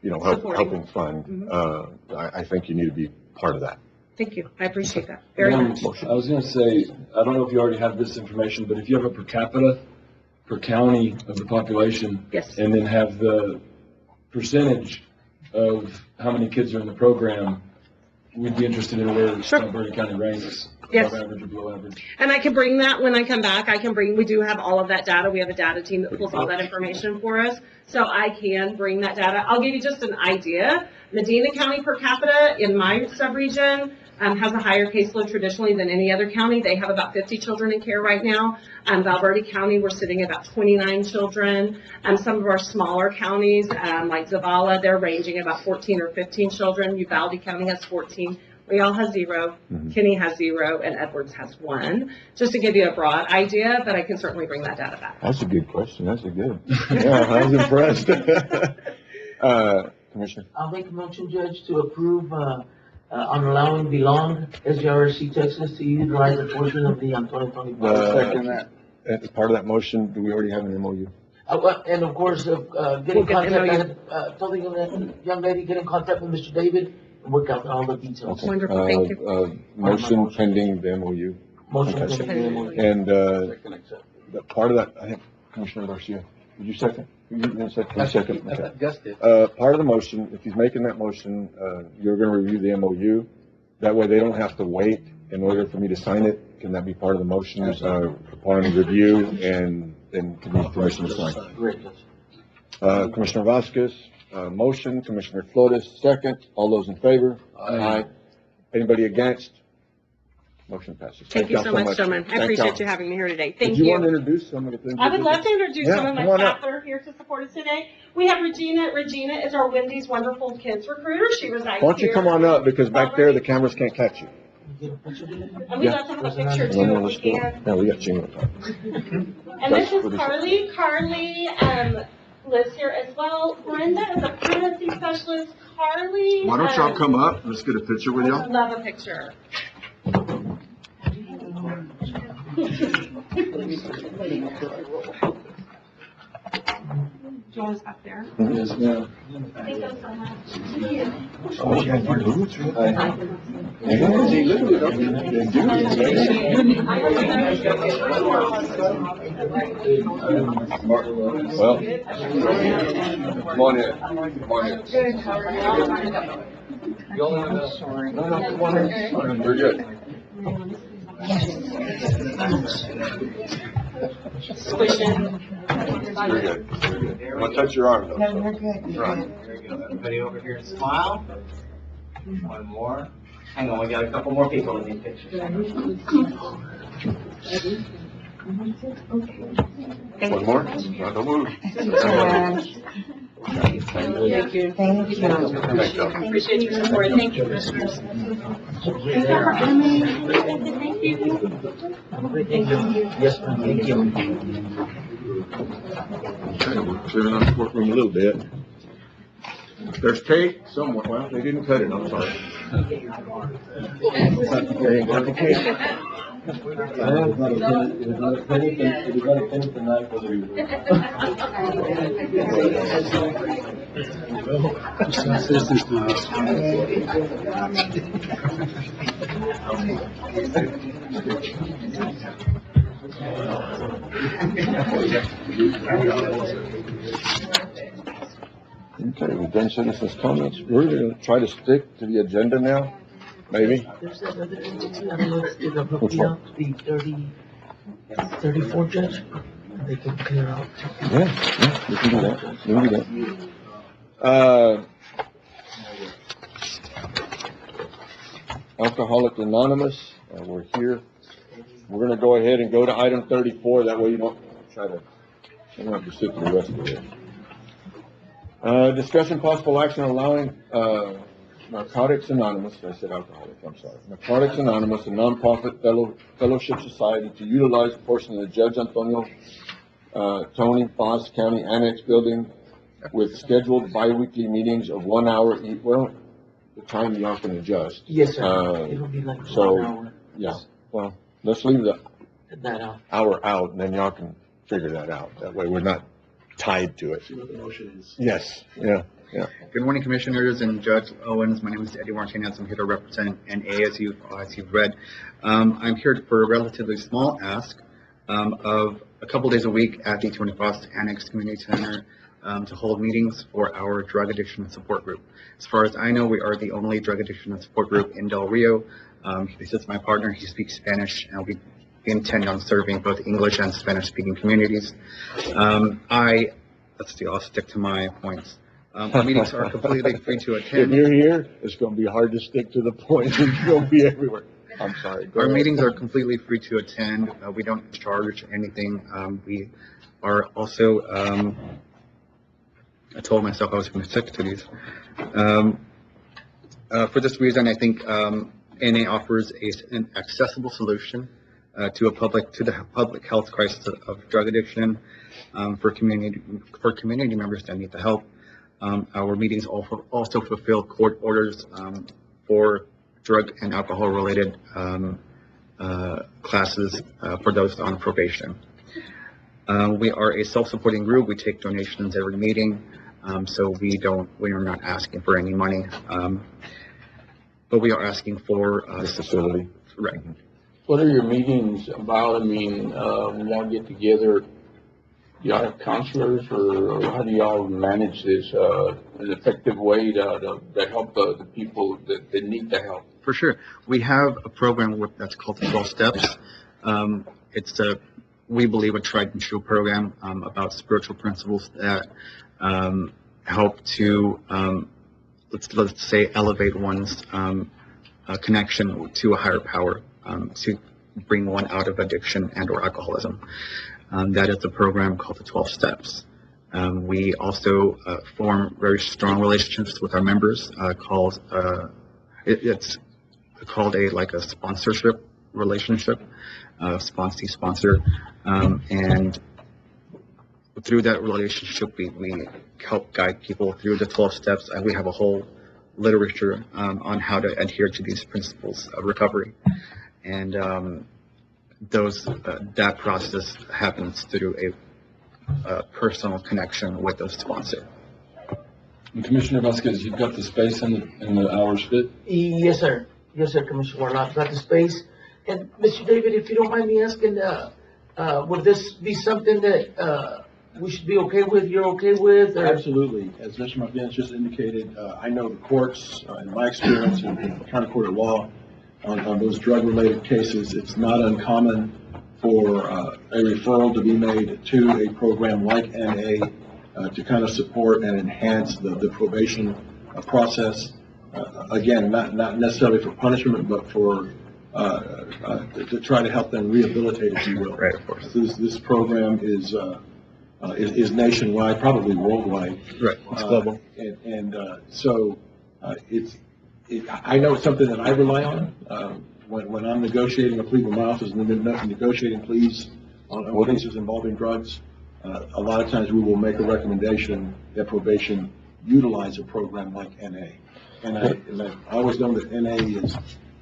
Supporting. helping fund, Mhm. I think you need to be part of that. Thank you. I appreciate that very much. I was gonna say, I don't know if you already have this information, but if you have a per capita, per county of the population. Yes. And then have the percentage of how many kids are in the program, we'd be interested in where Sure. Alberta County ranks, Yes. above average or below average. And I can bring that when I come back. We do have all of that data. We have a data team that pulls all that information for us. So I can bring that data. I'll give you just an idea. Medina County per capita in my subregion has a higher caseload traditionally than any other county. They have about 50 children in care right now. Valverde County, we're sitting at about 29 children. Some of our smaller counties, like Zavala, they're ranging about 14 or 15 children. Uvalde County has 14. Real has 0, Kinney has 0, and Edwards has 1. Just to give you a broad idea, but I can certainly bring that data back. That's a good question. That's a good. Yeah, I was impressed. Commissioner. I'll make a motion, Judge, to approve, on allowing Belong SGRC Texas to utilize a portion of the 2025. Second that. As part of that motion, do we already have an MOU? And of course, get in We'll get the contact, told the young lady, get in contact with Mr. David and work out all the details. Okay. Wonderful, thank you. Motion pending the MOU. Motion Okay. pending the MOU. And, the part of that, I think Commissioner Garcia, did you second? Second. Okay. Gus did. Part of the motion, if he's making that motion, you're gonna review the MOU. That way they don't have to wait in order for me to sign it. Can that be part of the motion, upon review and then can be permission to sign? Great, Judge. Commissioner Vasquez, motion, Commissioner Flores, second. All those in favor? Aye. Anybody against? Motion passes. Thank you so y'all much, gentlemen. I Thank appreciate y'all. you having me here today. Did Thank you you. want to introduce some of the things? I would love to introduce Yeah, some of my come on staff up. that are here to support us today. We have Regina. Regina is our Wendy's Wonderful Kids recruiter. She resides Why don't you here. come on up, because back there, the cameras can't catch you. And we'd Yeah. love to have a picture too, No, if we let's go. can. No, we got Gina. And this is What is it? Carly. Carly lives here as well. Brenda is a pregnancy specialist. Carly. Why don't y'all come up? Let's get a picture with y'all. Love a picture. Joel's back there. Yes, ma'am. Thank you so much. Oh, yeah, you do it, Well, come on in. Come on in. No, come on in. We're good. We're good. I'm gonna touch your arm though. No, we're good. Right. Very good. Everybody over here smile. One more. Hang on, we got a couple more people in these pictures. One more? No, don't move. Thank you. Thank you. Appreciate your support. Thank you, commissioners. Yes, ma'am. Thank you. Okay, we're clearing up the courtroom a little bit. There's tape somewhere. Well, they didn't cut it, I'm sorry. They ain't got the tape. Okay, we've done citizens' comments. We're gonna try to stick to the agenda now, maybe. There's that other entity, I don't know if it's Which one? the 34 judge. They can clear out. Yeah, we can do that. We can do that. Alcoholics Anonymous, we're here. We're gonna go ahead and go to item 34, that way you don't try to, you don't have to sit through the rest of it. Discussion possible action allowing, Narcotics Anonymous, I said alcoholics, I'm sorry. Narcotics Anonymous, a nonprofit fellowship society, to utilize a portion of the Judge Antonio, Tony Foss County Annex Building with scheduled bi-weekly meetings of 1 hour each. Well, the time y'all can adjust. Yes, sir. It'll be like so- 1 hour. Yeah, well, let's leave the That out. hour out, and then y'all can figure that out. That way we're not tied to it. See what the motion is. Yes, yeah. Good morning, Commissioners and Judge Owens. My name is Eddie Martinez. I'm here to represent NA, as you've read. I'm here for a relatively small ask of a couple days a week at the Tony Foss Annex Community Center to hold meetings for our drug addiction support group. As far as I know, we are the only drug addiction and support group in Del Rio. This is my partner. He speaks Spanish, and we intend on serving both English and Spanish-speaking communities. I'll stick to my points. Our meetings are completely free to If attend. you're here, it's gonna be hard to stick to the point. It's gonna be everywhere. I'm sorry. Go Our ahead. meetings are completely free to attend. We don't charge anything. We are also, I told myself I was going to stick to these. For this reason, I think NA offers an accessible solution to the public health crisis of drug addiction for community members that need the help. Our meetings also fulfill court orders for drug and alcohol related classes for those on probation. We are a self-supporting group. We take donations every meeting, so we are not asking for any money, but we are asking for This facility. right. What are your meetings about? I mean, we all get together y'all have counselors, or how do y'all manage this, an effective way to help the people that need the help? For sure. We have a program that's called the 12 Steps. It's we believe, a tried and true program about spiritual principles that help to, let's say, elevate one's connection to a higher power, to bring one out of addiction and or alcoholism. That is the program called the 12 Steps. We also form very strong relationships with our members, it's called a sponsorship relationship, sponsor, and through that relationship, we help guide people through the 12 steps, and we have a whole literature on how to adhere to these principles of recovery. And that process happens through a personal connection with the sponsor. And Commissioner Vasquez, you've got the space and the hours fit? Yes, sir. Yes, sir, Commissioner Warnock, got the space. And Mr. David, if you don't mind me asking, would this be something that we should be okay with, you're okay with? Or? Absolutely. As Mr. Martinez just indicated, I know the courts, in my experience in the county court of law, on those drug-related cases, it's not uncommon for a referral to be made to a program like NA to kind of support and enhance the probation process. Again, not necessarily for punishment, but for to try to help them rehabilitate, if you will. Right, of course. This program is nationwide, probably worldwide. Right, it's global. I know it's something that I rely on when I'm negotiating a plea with my office, and negotiating pleas on cases involving drugs. A lot of times we will make a recommendation that probation utilize a program like NA. And I always know that NA is,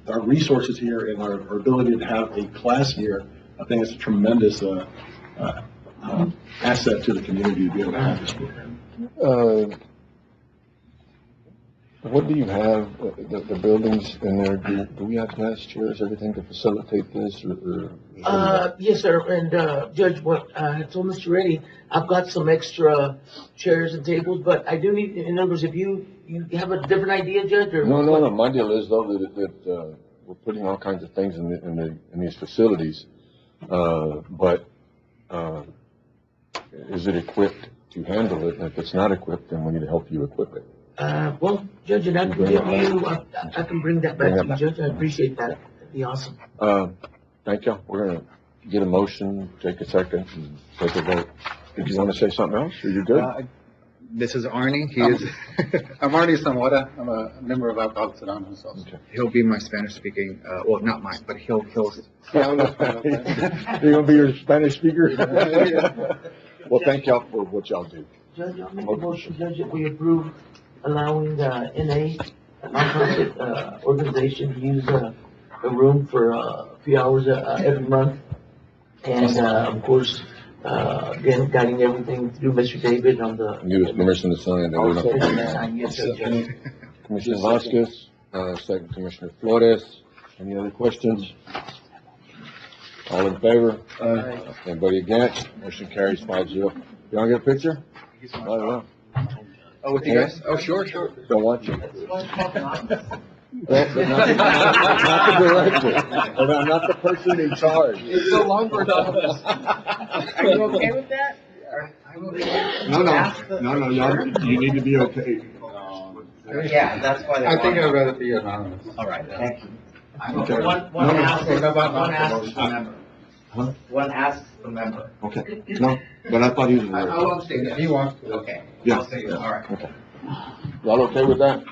our resources here and our ability to have a class here, I think it's a tremendous asset to the community to be able to have this program. What do you have, the buildings in there, do we have glass chairs, everything to facilitate this, or? Yes, sir, and Judge, what I told Mr. Reddy, I've got some extra chairs and tables, but I do need, in other words, if you have a different idea, Judge, or? No, my deal is though that we're putting all kinds of things in these facilities, but is it equipped to handle it? And if it's not equipped, then we need to help you equip it. Well, Judge, and I can give you, I can bring that back to you, Judge, I appreciate that, that'd be awesome. Thank you. We're gonna get a motion, take a second, and take a vote. Did you want to say something else? Are you good? This is Arnie. He is. I'm Arnie Zamora. I'm a member of Alcoholics Anonymous also. Okay. He'll be my Spanish speaking. Well, not mine, but he'll. Yeah, I'm not Spanish. You're gonna be your Spanish speaker? Well, thank y'all for what y'all do. Judge, I'll make a motion, Judge, that we approve allowing NA, a nonprofit organization, to use a room for a few hours every month. And, of course, again, guiding everything through Mr. David on the. Give us permission to sign that. Yes, sir, Judge. Commissioner Vasquez, second Commissioner Flores. Any other questions? All in favor? Anybody against? Motion carries 5-0. You wanna get a picture? I don't know. Oh, with you guys? Oh, sure. Don't want you. Not the director, or not the person in charge. It's so long for us. Are you okay with that? No, y'all, you need to be okay. Yeah, that's why I think I'd rather be anonymous. All right, thank you. Okay. One asks the member. Huh? One asks the member. Okay, no, but I thought he was. I'll stay there. He wants to. Okay. Yeah. I'll stay there, all right. Okay. Y'all okay with that?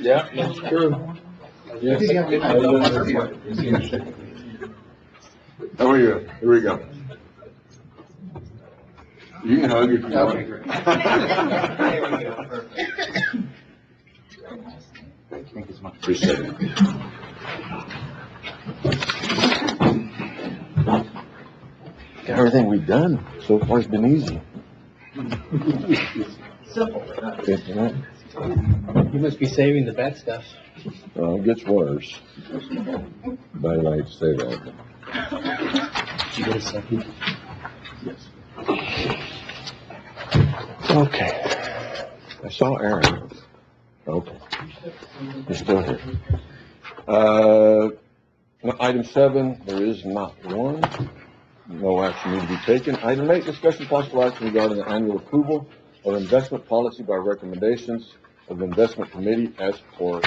Yeah, sure. Yes. How are you? Here we go. You can hug if you want. Thank you so much. Appreciate it. Everything we've done so far has been easy. Simple. You must be saving the bad stuff. Well, it gets worse. But I like to say that. Did you get a second? Yes. Okay. I saw Aaron. Okay. He's still here. Item 7, there is not one. No action need to be taken. Item 8, discussion possible action regarding the annual approval of investment policy by recommendations of the investment committee as per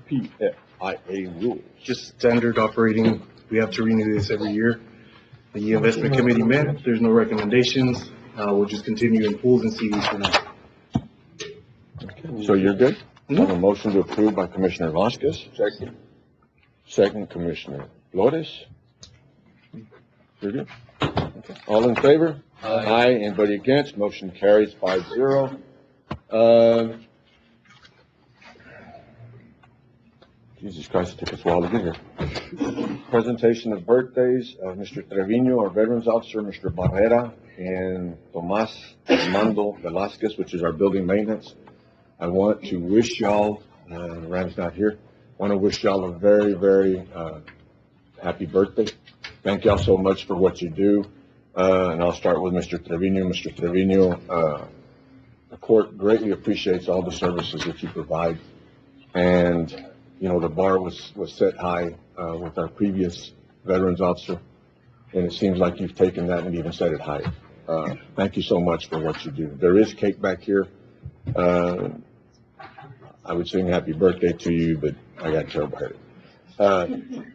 PFIA rules. Just standard operating. We have to renew this every year. The investment committee met. There's no recommendations. We'll just continue in pools and CDs for now. So you're good? I have a motion to approve by Commissioner Vasquez. Second. Second, Commissioner Flores. You're good? Okay. All in favor? Aye. Anybody against? Motion carries 5-0. Jesus Christ, it took us a while to get here. Presentation of birthdays, Mr. Trevino, our Veterans Officer, Mr. Barrera, and Tomas Armando Velasquez, which is our building maintenance. I want to wish y'all, Ram's not here, want to wish y'all a very, very happy birthday. Thank y'all so much for what you do. And I'll start with Mr. Trevino. Mr. Trevino, the court greatly appreciates all the services that you provide. And, you know, the bar was set high with our previous veterans officer. And it seems like you've taken that and even set it higher. Thank you so much for what you do. There is cake back here. I would sing happy birthday to you, but I got terrible headache.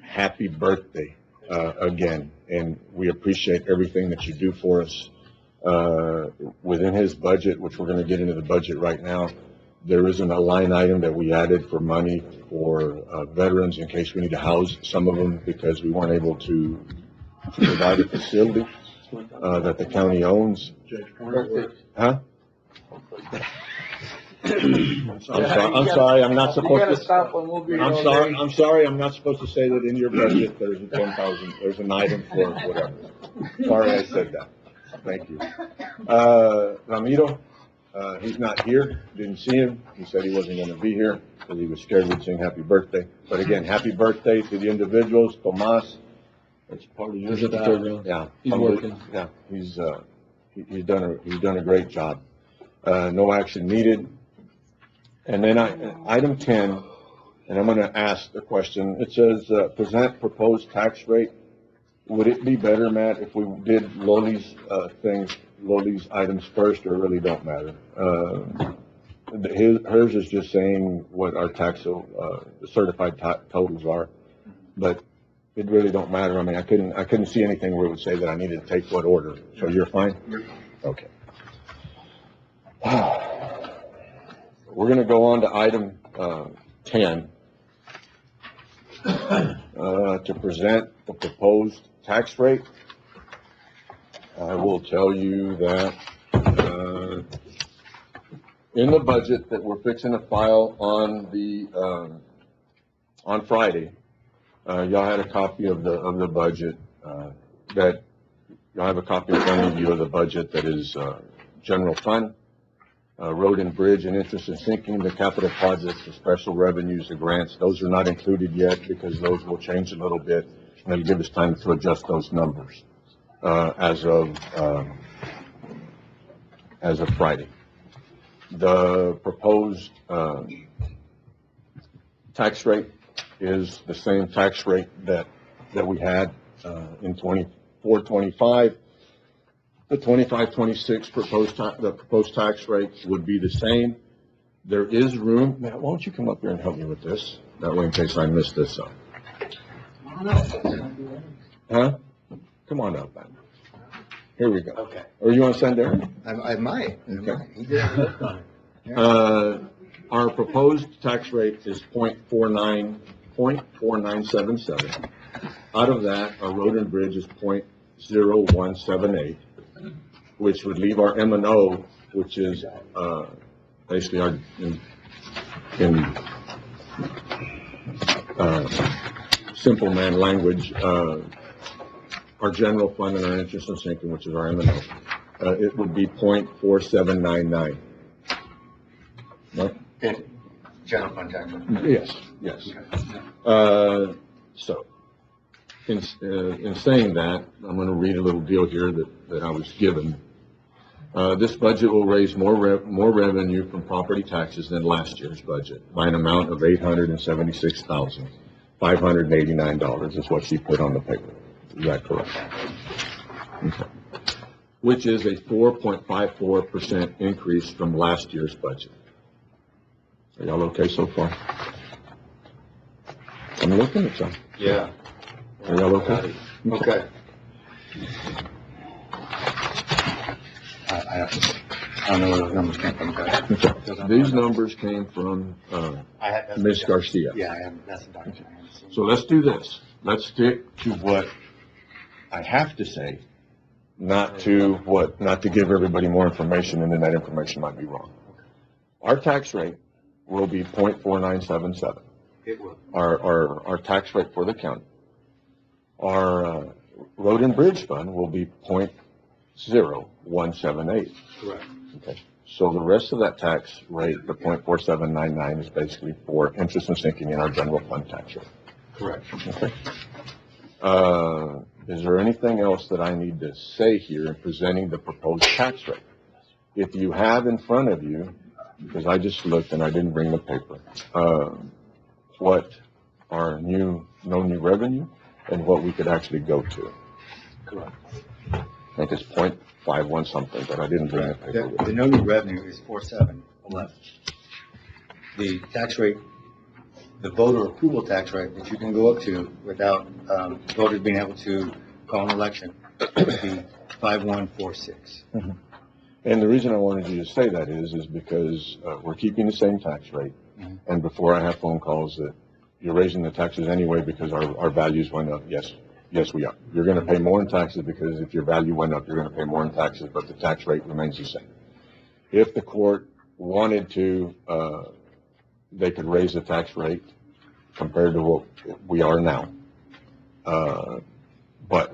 Happy birthday again, and we appreciate everything that you do for us. Within his budget, which we're going to get into the budget right now, there isn't a line item that we added for money for veterans in case we need to house some of them because we weren't able to provide a facility that the county owns. Huh? I'm sorry, I'm not supposed to. I'm sorry, I'm not supposed to say that in your budget, there's a 10,000, there's an item for whatever. Sorry I said that. Thank you. Ramiro, he's not here, didn't see him. He said he wasn't gonna be here because he was scared we'd sing happy birthday. But again, happy birthday to the individuals. Tomas, it's part of your staff. Yeah. He's working. Yeah, he's done a great job. No action needed. And then item 10, and I'm going to ask the question. It says, present proposed tax rate. Would it be better, Matt, if we did Loli's Loli's items first, or it really don't matter? Hers is just saying what our tax, certified totals are, but it really don't matter. I mean, I couldn't see anything where it would say that I needed to take what order. So you're fine? Okay. We're going to go on to item 10 to present the proposed tax rate. I will tell you that in the budget that we're fixing to file on Friday, y'all had a copy of the budget that y'all have a copy in front of you of the budget that is general fund. Road and bridge and interest and sinking, the capital projects, the special revenues, the grants, those are not included yet because those will change a little bit, and it'll give us time to adjust those numbers as of Friday. The proposed tax rate is the same tax rate that we had in 24-25. The 25-26 proposed tax rate would be the same. There is room. Matt, why don't you come up here and help me with this? That way, in case I miss this up. Huh? Come on up, man. Here we go. Okay. Or you want to send Aaron? I might. Okay. Our proposed tax rate is 0.4977. Out of that, our road and bridge is 0.0178. Which would leave our M&O, which is basically our, in simple man language, our general fund and our interest and sinking, which is our M&O. It would be 0.4799. No? General fund tax. Yes. So in saying that, I'm gonna read a little deal here that I was given. This budget will raise more revenue from property taxes than last year's budget by an amount of $876,589 is what she put on the paper. Is that correct? Okay. Which is a 4.54% increase from last year's budget. Are y'all okay so far? I'm looking at y'all. Yeah. Are y'all okay? Okay. I don't know where those numbers came from, guys. These numbers came from, Ms. Garcia. Yeah, I have, that's the document. So let's do this. Let's stick to what I have to say, not to give everybody more information, and then that information might be wrong. Our tax rate will be 0.4977. It will. Our tax rate for the county. Our road and bridge fund will be 0.0178. Correct. Okay. So the rest of that tax rate, the 0.4799, is basically for interest and sinking in our general fund tax rate. Correct. Okay. Is there anything else that I need to say here in presenting the proposed tax rate? If you have in front of you, because I just looked and I didn't bring the paper, what our no new revenue and what we could actually go to. Correct. I think it's 0.51 something, but I didn't bring the paper with The me. no new revenue is 4711. The tax rate, the voter approval tax rate that you can go up to without voters being able to call an election would be 5146. Mhm. And the reason I wanted you to say that is because we're keeping the same tax rate. Mhm. And before I have phone calls that you're raising the taxes anyway because our values went up. Yes, we are. You're going to pay more in taxes because if your value went up, you're going to pay more in taxes, but the tax rate remains the same. If the court wanted to, they could raise the tax rate compared to what we are now. But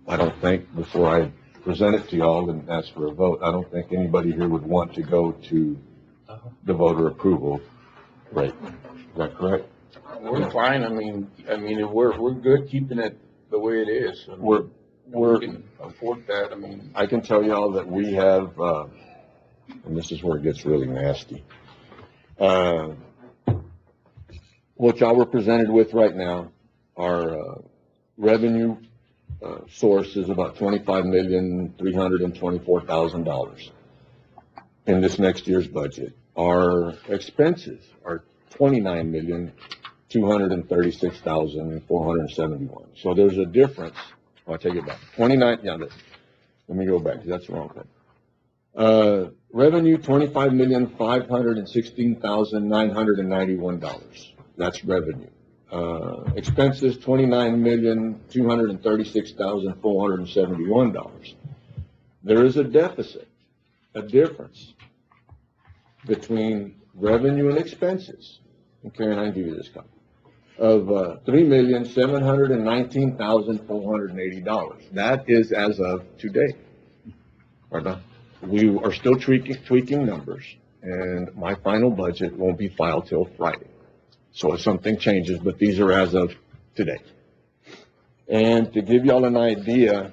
I don't think, before I present it to y'all and ask for a vote, I don't think anybody here would want to go to the voter approval rate. Is that correct? We're fine. I mean, we're good keeping it the way it is. I mean, We're, we can afford that. I mean, I can tell y'all that we have, and this is where it gets really nasty. What y'all were presented with right now, our revenue source is about $25,324,000 in this next year's budget. Our expenses are $29,236,471. So there's a difference. I'll take it back. 29, yeah, let me go back, 'cause that's the wrong thing. Revenue, $25,516,991. That's revenue. Expenses, $29,236,471. There is a deficit, a difference between revenue and expenses. And Karen, I can give you this copy, of $3,719,480. That is as of today. Right. We are still tweaking numbers, and my final budget won't be filed till Friday. So if something changes, but these are as of today. And to give y'all an idea,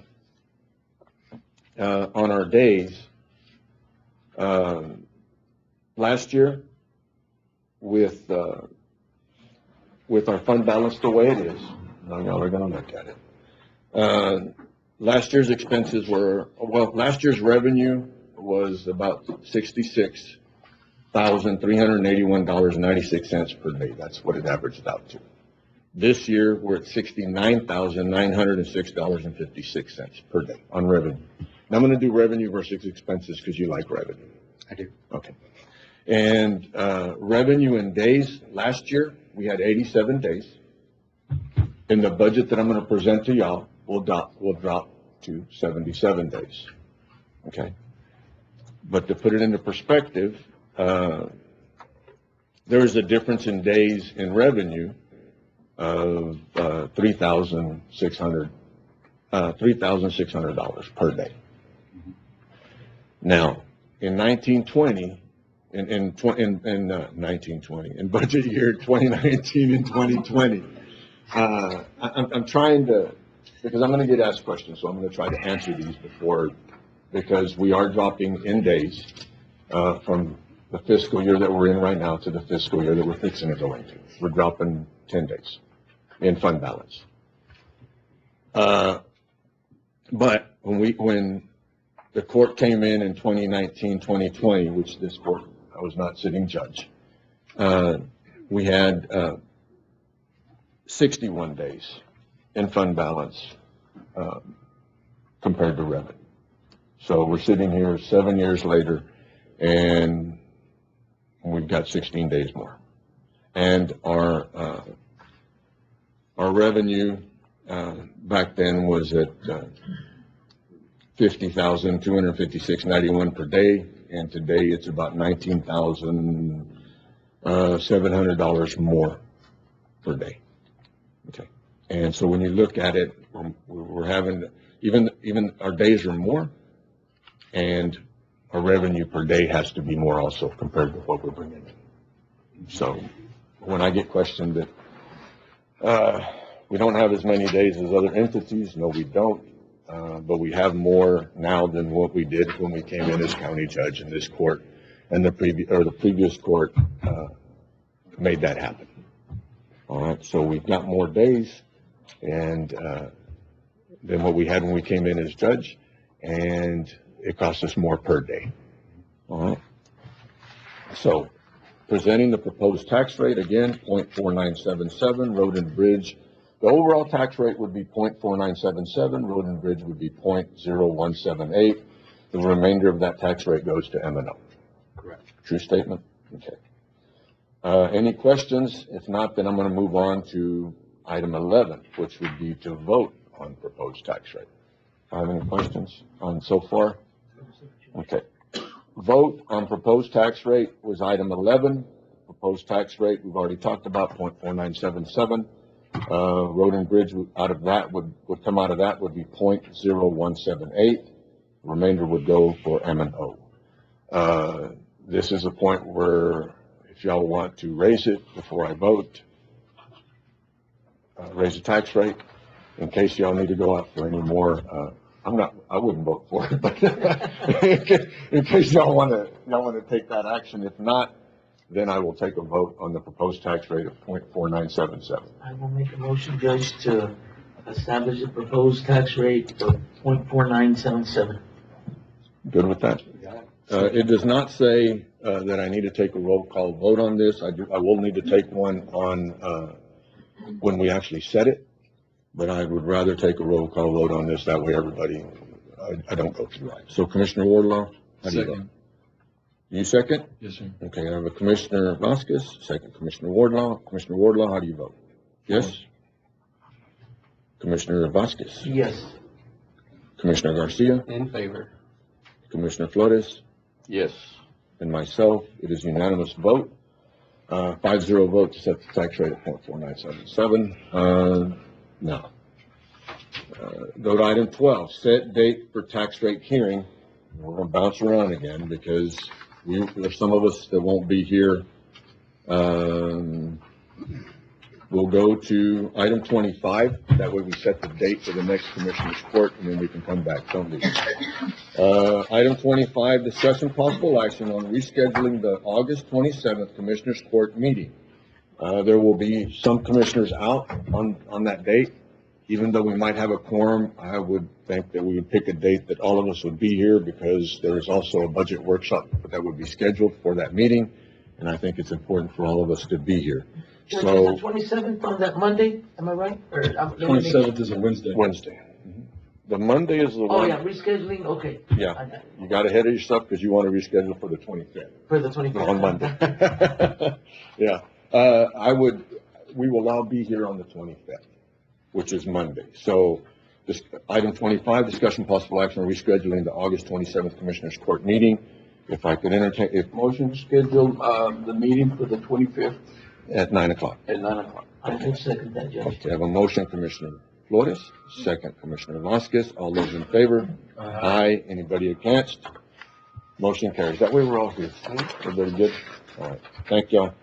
on our days, last year, with our fund balance the way it is, now y'all are gonna look at it. Last year's expenses last year's revenue was about $66,381.96 per day. That's what it averaged out to. This year, we're at $69,906.56 per day on revenue. Now, I'm going to do revenue versus expenses because you like revenue. I do. Okay. And revenue in days, last year, we had 87 days. In the budget that I'm going to present to y'all, we'll drop to 77 days. Okay? But to put it into perspective, there is a difference in days in revenue of $3,600 per day. Now, in 1920, in budget year 2019 and 2020, I'm trying to, because I'm gonna get asked questions, so I'm gonna try to answer these because we are dropping in days, from the fiscal year that we're in right now to the fiscal year that we're fixing to go into. We're dropping 10 days in fund balance. But when the court came in 2019, 2020, which this court, I was not sitting judge, we had 61 days in fund balance compared to revenue. So we're sitting here 7 years later, and we've got 16 days more. And our revenue back then was at $50,256.91 per day, and today it's about $19,700 more per day. Okay, and so when you look at it, we're having even our days are more, and our revenue per day has to be more also compared to what we're bringing in. So when I get questioned that we don't have as many days as other entities, no, we don't. But we have more now than what we did when we came in as county judge in this court, and the previous court made that happen. All right, so we've got more days and than what we had when we came in as judge, and it costs us more per day. All right. So presenting the proposed tax rate again, 0.4977, road and bridge. The overall tax rate would be 0.4977, road and bridge would be 0.0178. The remainder of that tax rate goes to M&O. Correct. True statement? Okay. Any questions? If not, then I'm going to move on to item 11, which would be to vote on proposed tax rate. Have any questions on so far? Okay. Vote on proposed tax rate was item 11. Proposed tax rate, we've already talked about, 0.4977. Road and bridge out of that would come out of that would be 0.0178. Remainder would go for M&O. This is a point where if y'all want to raise it before I vote, raise the tax rate. In case y'all need to go out for any more, I wouldn't vote for it, but in case y'all want to take that action. If not, then I will take a vote on the proposed tax rate of 0.4977. I will make a motion, Judge, to establish a proposed tax rate of 0.4977. Good with that? It does not say that I need to take a roll call vote on this. I will need to take one on when we actually set it, but I would rather take a roll call vote on this. That way everybody, I don't go through it. So Commissioner Wardlaw, how do you vote? You second? Yes, sir. Okay, I have a Commissioner Vasquez, second Commissioner Wardlaw. Commissioner Wardlaw, how do you vote? Yes? Commissioner Vasquez? Yes. Commissioner Garcia? In favor. Commissioner Flores? Yes. And myself, it is unanimous vote. 5-0 vote to set the tax rate at 0.4977. Now, go to item 12, set date for tax rate hearing. We're going to bounce around again because there's some of us that won't be here. We'll go to item 25. That way we set the date for the next Commissioner's Court, and then we can come back. Don't leave. Item 25, discussion possible action on rescheduling the August 27th Commissioner's Court meeting. There will be some commissioners out on that date. Even though we might have a quorum, I would think that we would pick a date that all of us would be here because there is also a budget workshop that would be scheduled for that meeting. And I think it's important for all of us to be here. Judge, So is the 27th on that Monday? Am I right? Or 27th is a Wednesday. Wednesday. The Monday is the Oh, one. yeah, rescheduling, okay. Yeah. You got ahead of yourself because you want to reschedule for the 25th. For the 25th. On Monday. Yeah. We will all be here on the 25th, which is Monday. So this, item 25, discussion possible action on rescheduling the August 27th Commissioners Court meeting. If I could entertain, Motion to schedule, the meeting for the 25th at 9 o'clock. at 9 o'clock. I will second that, Judge. Okay, I have a motion, Commissioner Flores, second, Commissioner Vasquez. All those in favor? Aye. Anybody against? Motion carries. That way we're all here. Everybody good? All right. Thank y'all.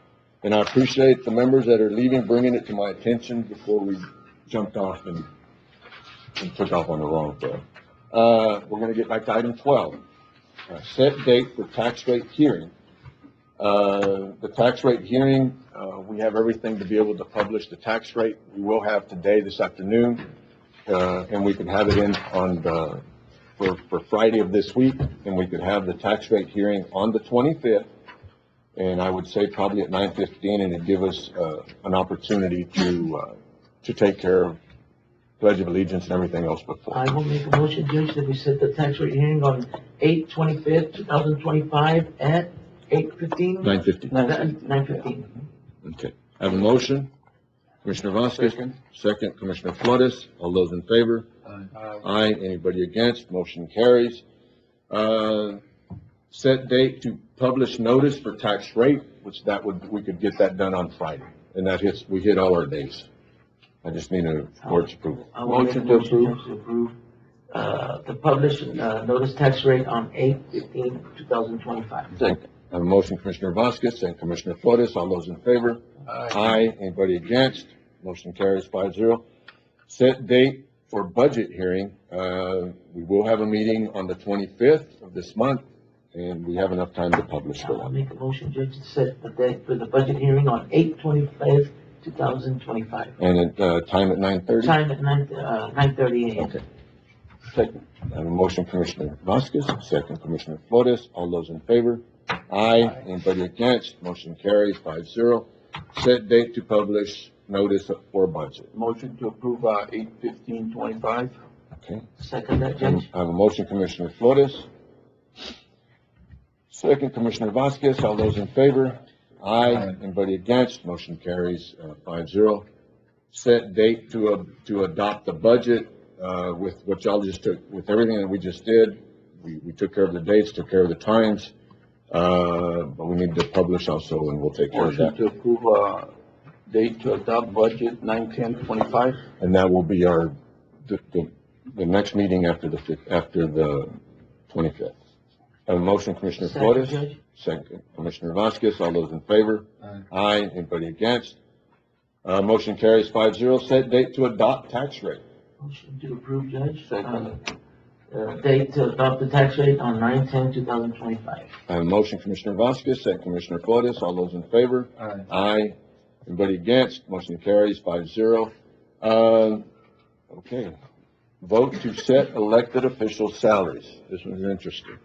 And I appreciate the members that are leaving, bringing it to my attention before we jumped off and took off on the wrong foot. We're gonna get back to item 12. Set date for tax rate hearing. The tax rate hearing, we have everything to be able to publish the tax rate. We will have today, this afternoon, and we can have it in on for Friday of this week, and we could have the tax rate hearing on the 25th. And I would say probably at 9:15, and it'd give us an opportunity to take care of Pledge of Allegiance and everything else before. I will make a motion, Judge, that we set the tax rate hearing on 8/25/2025 at 8:15? 9:15. 9:15. Okay. I have a motion. Commissioner Vasquez. Second, Commissioner Flores. All those in favor? Aye. Anybody against? Motion carries. Set date to publish notice for tax rate, which we could get that done on Friday. And we hit all our days. I just need a board's approval. I will make a motion, Judge, to approve, to publish, notice tax rate on 8/15/2025. Second. I have a motion, Commissioner Vasquez and Commissioner Flores. All those in favor? Aye. Anybody against? Motion carries 5-0. Set date for budget hearing. We will have a meeting on the 25th of this month, and we have enough time to publish for I'll that. make a motion, Judge, to set the date for the budget hearing on 8/25/2025. And time at 9:30? Time at 9:30 a.m. Okay. Second. I have a motion, Commissioner Vasquez, second, Commissioner Flores. All those in favor? Aye. Anybody against? Motion carries 5-0. Set date to publish notice for budget. Motion to approve, 8/15/25. Okay. Second that, Judge. I have a motion, Commissioner Flores. Second, Commissioner Vasquez. All those in favor? Aye. Anybody against? Motion carries 5-0. Set date to adopt the budget, with what y'all just took, with everything that we just did. We took care of the dates, took care of the times, but we need to publish also, and we'll take care of Motion that. to approve, date to adopt budget 9/10/25. And that will be the next meeting after the 25th. I have a motion, Commissioner Second, Flores. Judge. Second, Commissioner Vasquez. All those in favor? Aye. Anybody against? Motion carries 5-0. Set date to adopt tax rate. Motion to approve, Judge. Second. Date to adopt the tax rate on 9/10/2025. I have a motion, Commissioner Vasquez. Second, Commissioner Flores. All those in favor? Aye. Anybody against? Motion carries 5-0. Okay. Vote to set elected official salaries. This one's interesting.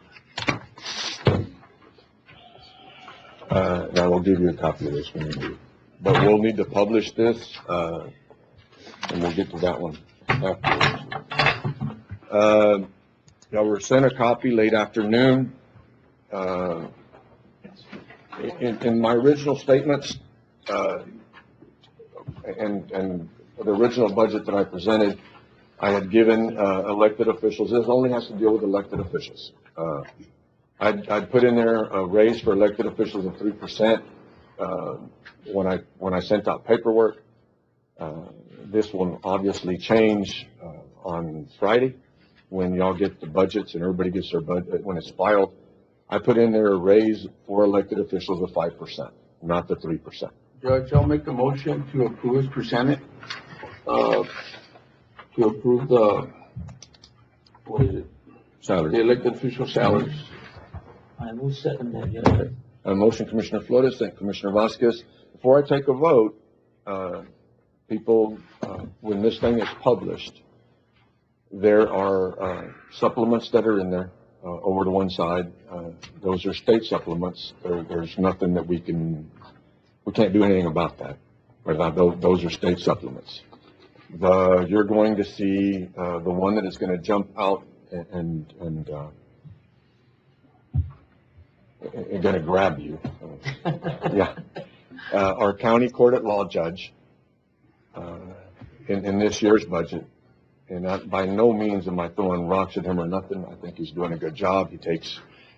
And I will give you a copy of this when you do. But we'll need to publish this, and we'll get to that one afterwards. Y'all were sent a copy late afternoon. In my original statements, and the original budget that I presented, I had given elected officials, this only has to deal with elected officials. I'd put in there a raise for elected officials of 3%. When I sent out paperwork, this will obviously change on Friday when y'all get the budgets and everybody gets their budget when it's filed. I put in there a raise for elected officials of 5%, not the 3%. Judge, I'll make a motion to approve as presented, to approve the, what is it? Salary. The elected official salaries. I will second that, Judge. A motion, Commissioner Flores and Commissioner Vasquez. Before I take a vote, people, when this thing is published, there are supplements that are in there over to one side. Those are state supplements. There's nothing that we can't do anything about that. Right? Those are state supplements. You're going to see the one that is going to jump out and going to grab you. Yeah. Our county court at law judge in this year's budget. And by no means am I throwing rocks at him or nothing. I think he's doing a good job.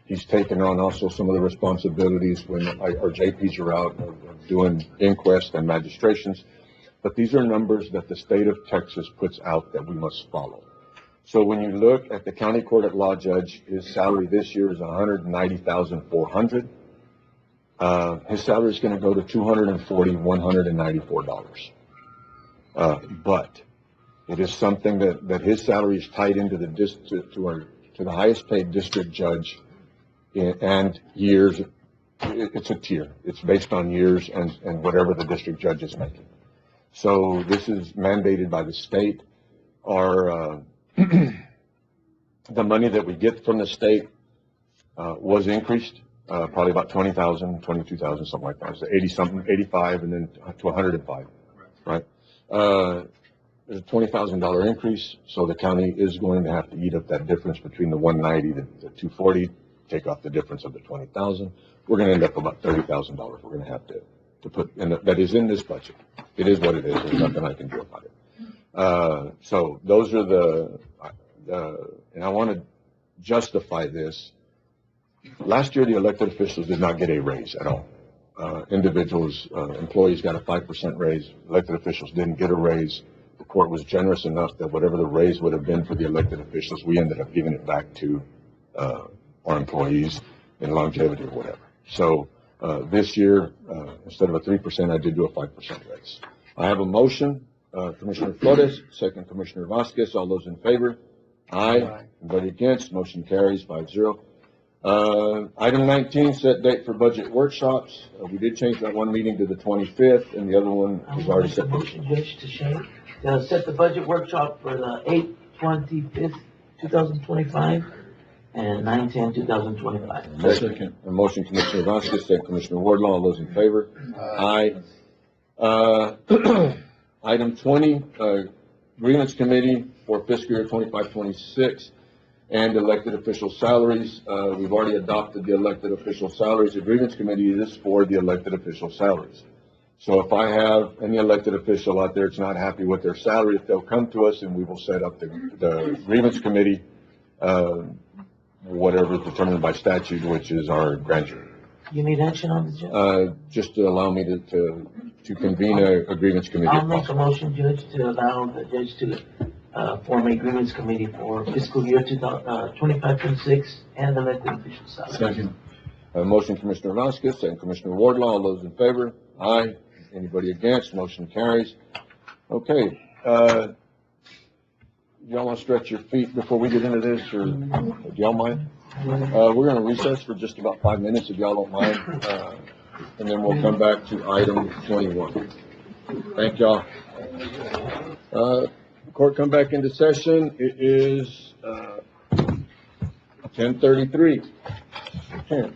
He's taken on also some of the responsibilities when our JPs are out of doing inquests and magistrations. But these are numbers that the state of Texas puts out that we must follow. So when you look at the county court at law judge, his salary this year is $190,400. His salary is gonna go to $240,194. But it is something that his salary is tied into the to the highest paid district judge and years. It's a tier. It's based on years and whatever the district judge is making. So this is mandated by the state. Our, the money that we get from the state, was increased, probably about 20,000, 22,000, something like that. So 80 something, 85 and then to 105, right? There's a $20,000 increase, so the county is going to have to eat up that difference between the 190, the 240, take off the difference of the 20,000. We're gonna end up about $30,000 we're gonna have to put in, that is in this budget. It is what it is, there's nothing I can do about it. So those are and I wanna justify this. Last year, the elected officials did not get a raise at all. Individuals, employees got a 5% raise, elected officials didn't get a raise. The court was generous enough that whatever the raise would have been for the elected officials, we ended up giving it back to, our employees in longevity or whatever. So, this year, instead of a 3%, I did do a 5% raise. I have a motion, Commissioner Flores, second Commissioner Vasquez. All those in favor? Aye. Anybody against? Motion carries 5-0. Item 19, set date for budget workshops. We did change that one meeting to the 25th, and the other one is already set. Motion, Judge, to change, set the budget workshop for the 8/25, 2025, and 9/10/2025. Second. A motion, Commissioner Vasquez, second Commissioner Wardlaw. All those in favor? Aye. Item 20, Grievance Committee for fiscal year 25-26 and elected official salaries. We've already adopted the elected official salaries. The Grievance Committee is for the elected official salaries. So if I have any elected official out there that's not happy with their salary, if they'll come to us and we will set up the Grievance Committee, whatever is determined by statute, which is our grand jury. You need action on this, Judge? Just to allow me to convene a grievance committee. I'll make a motion, Judge, to allow the judge to form a grievance committee for fiscal year 25-26 and elected official salaries. Second. Motion, Commissioner Vasquez, second Commissioner Wardlaw. All those in favor? Aye. Anybody against? Motion carries. Okay, y'all want to stretch your feet before we get into this, or do y'all mind? We're going to recess for just about 5 minutes, if y'all don't mind, and then we'll come back to item 21. Thank y'all. Court come back into session. It is 10:33. Here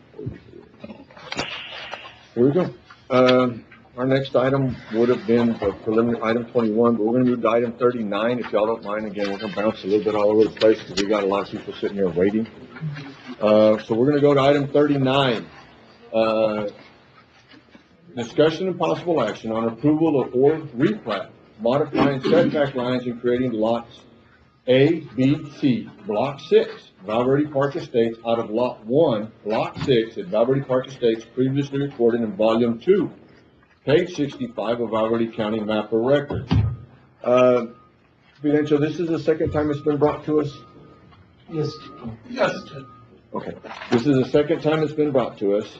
we go. Our next item would have been the preliminary item 21, but we're going to move to item 39, if y'all don't mind. Again, we're going to bounce a little bit all over the place because we got a lot of people sitting here waiting. So we're going to go to item 39. Discussion and possible action on approval of or replat, modifying setback lines and creating lots A, B, C, Block 6, Valverde Park Estates, out of Lot 1, Block 6 at Valverde Park Estates, previously recorded in Volume 2, page 65 of Valverde County Map of Records. Fidencio, this is the second time it's been brought to us? Yes. Yes. Okay. This is the second time it's been brought to us.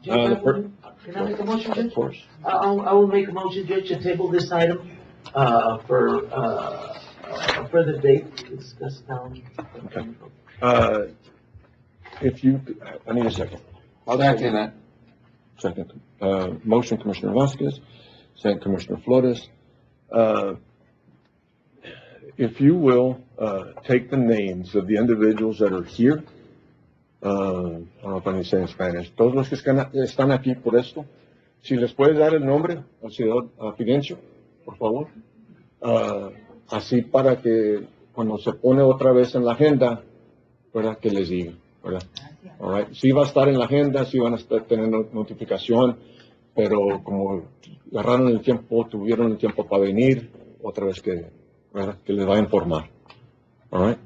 Can I make a motion, Judge? Of course. I will make a motion, Judge, to table this item, for, a further date to discuss now. Okay. If you, I need a second. I'll second that. Second. Motion, Commissioner Vasquez, second Commissioner Flores. If you will, take the names of the individuals that are here. I don't know if I need to say in Spanish. Todos los que están aquí por esto. Si les puedes dar el nombre al señor Fidencio, por favor. Así para que cuando se pone otra vez en la agenda, ¿verdad? Que les diga, ¿verdad? All right. Sí va a estar en la agenda, sí van a estar teniendo notificación, pero como agarraron el tiempo, tuvieron el tiempo para venir, otra vez que, ¿verdad? Que les va a informar. All right.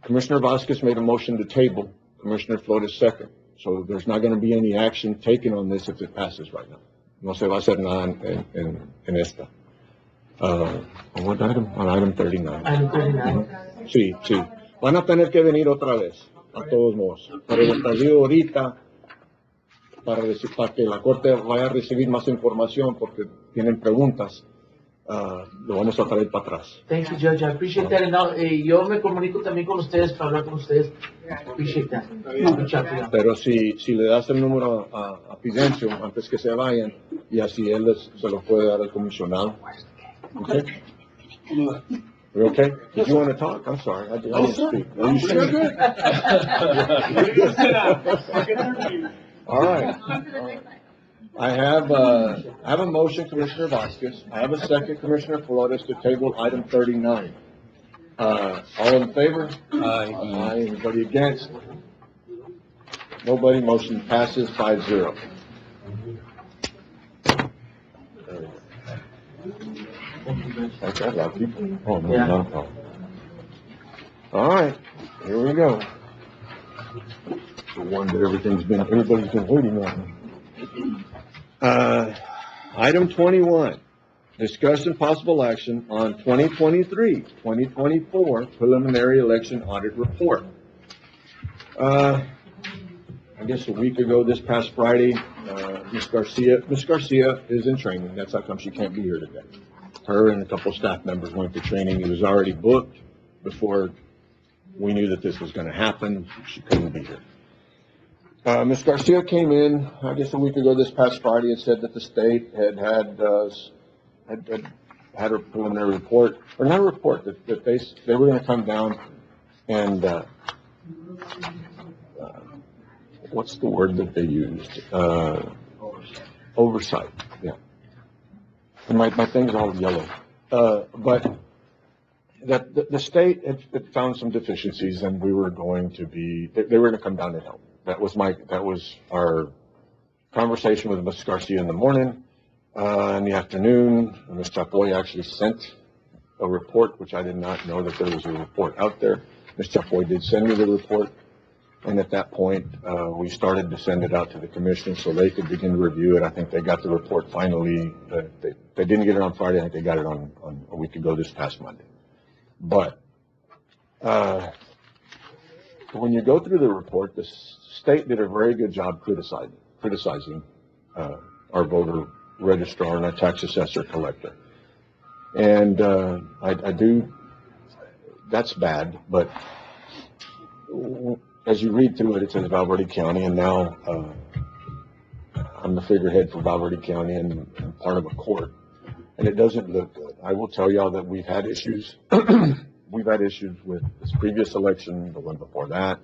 Commissioner Vasquez made a motion to table. Commissioner Flores second. So there's not going to be any action taken on this if it passes right now. No se va a hacer nada en esta. On what item? On item 39. Item 39. Sí, sí. Van a tener que venir otra vez. a todos modos. Pero lo perdido ahorita, para que la Corte vaya a recibir más información porque tienen preguntas, lo vamos a traer para atrás. Thank you, Judge. I appreciate that. And now, yo me comunico también con ustedes para hablar con ustedes. Appreciate that. Good job, yeah. Pero si le das el número a Fidencio antes que se vayan, y así él se lo puede dar al comisionado. Okay? You okay? Did you want to talk? I'm sorry. I didn't speak. Are you sure? All right. I have a motion, Commissioner Vasquez. I have a second, Commissioner Flores, to table item 39. All in favor? Aye. Aye. Anybody against? Nobody. Motion passes 5-0. That's a lot of people. Oh, no, Yeah. not a problem. All right, here we go. The one that everybody's been waiting on. Item 21, discuss and possible action on 2023-2024 preliminary election audit report. I guess a week ago, this past Friday, Ms. Garcia is in training. That's how come she can't be here today. Her and a couple of staff members went to training. It was already booked before we knew that this was going to happen. She couldn't be here. Ms. Garcia came in, I guess a week ago this past Friday, and said that the state had her preliminary report, or not a report, that they were going to come down and, what's the word that they used? Oversight, yeah. And my thing's all yellow. But that the state had found some deficiencies, and they were going to come down and help. That was our conversation with Ms. Garcia in the morning. In the afternoon, Ms. Chapoy actually sent a report, which I did not know that there was a report out there. Ms. Chapoy did send me the report, and at that point, we started to send it out to the commission so they could begin to review it. I think they got the report finally. They didn't get it on Friday. I think they got it on a week ago this past Monday. But when you go through the report, the state did a very good job criticizing our voter registrar and our tax assessor collector. And I do, that's bad, but as you read through it, it says Valverde County, and now I'm the figurehead for Valverde County and part of a court, and it doesn't look good. I will tell y'all that we've had issues. We've had issues with this previous election, the one before that.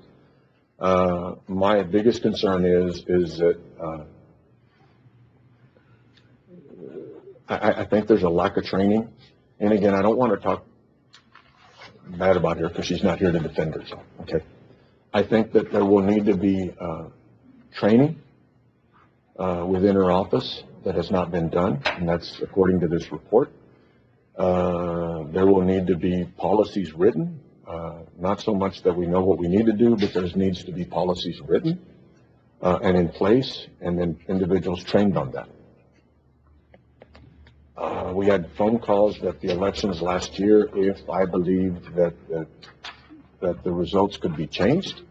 My biggest concern is that I think there's a lack of training. And again, I don't want to talk bad about her because she's not here to defend herself, okay? I think that there will need to be training within her office that has not been done, and that's according to this report. There will need to be policies written, not so much that we know what we need to do, but there needs to be policies written and in place, and then individuals trained on that. We had phone calls that the elections last year, if I believed that the results could be changed.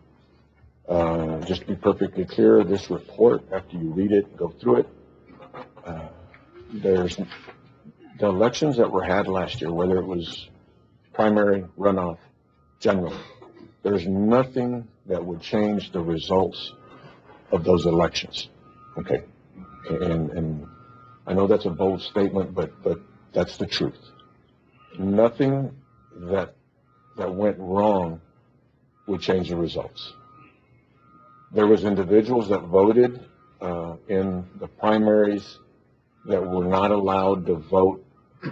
Just to be perfectly clear, this report, after you read it, go through it, there's the elections that were had last year, whether it was primary, runoff, general, there's nothing that would change the results of those elections. Okay. And I know that's a bold statement, but that's the truth. Nothing that went wrong would change the results. There was individuals that voted in the primaries that were not allowed to vote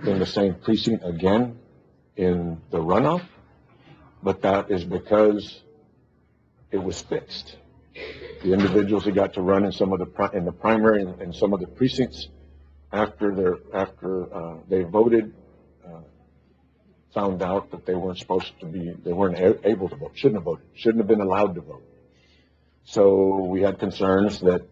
in the same precinct again in the runoff, but that is because it was fixed. The individuals who got to run in in the primary and some of the precincts after they voted found out that they weren't able to vote, shouldn't have voted, shouldn't have been allowed to vote. So we had concerns that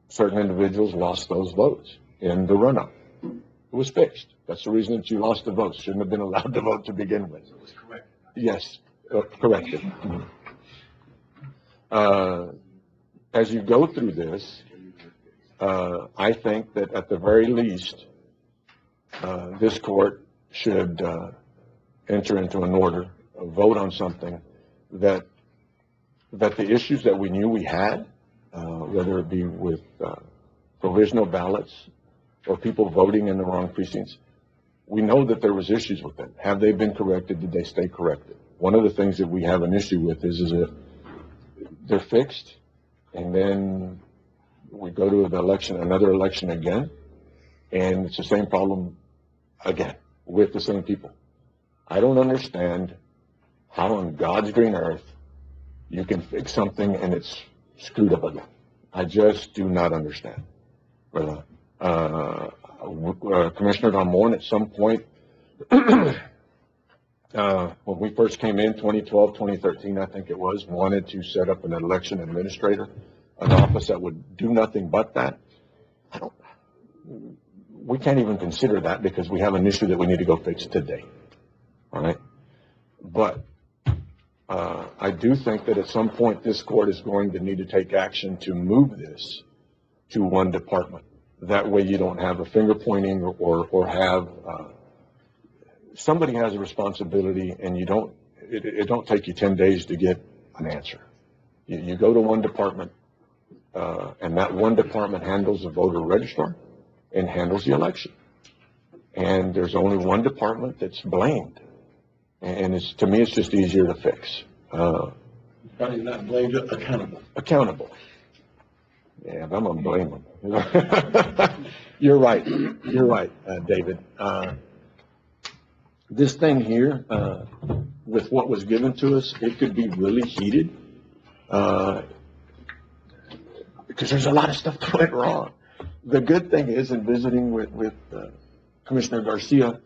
certain individuals lost those votes in the runoff. It was fixed. That's the reason that you lost the votes. Shouldn't have been allowed to vote to begin with. It was corrected. Yes, corrected. As you go through this, I think that at the very least, this court should enter into an order, vote on something that the issues that we knew we had, whether it be with provisional ballots or people voting in the wrong precincts, we know that there was issues with them. Have they been corrected? Did they stay corrected? One of the things that we have an issue with is that they're fixed, and then we go to the election, another election again, and it's the same problem again with the same people. I don't understand how on God's green earth you can fix something and it's screwed up again. I just do not understand. Commissioner Don Moore, at some point, when we first came in, 2012, 2013, I think it was, wanted to set up an election administrator, an office that would do nothing but that. We can't even consider that because we have an issue that we need to go fix today. All right? But I do think that at some point this court is going to need to take action to move this to one department. That way you don't have a finger pointing or have somebody has a responsibility and it don't take you 10 days to get an answer. You go to one department and that one department handles the voter registrar and handles the election. And there's only one department that's blamed. And to me, it's just easier to fix. Probably not blamed, accountable. Accountable. Yeah, but I'm gonna blame them. You're right. You're right, David. This thing here, with what was given to us, it could be really heated because there's a lot of stuff that went wrong. The good thing is, in visiting with Commissioner Garcia,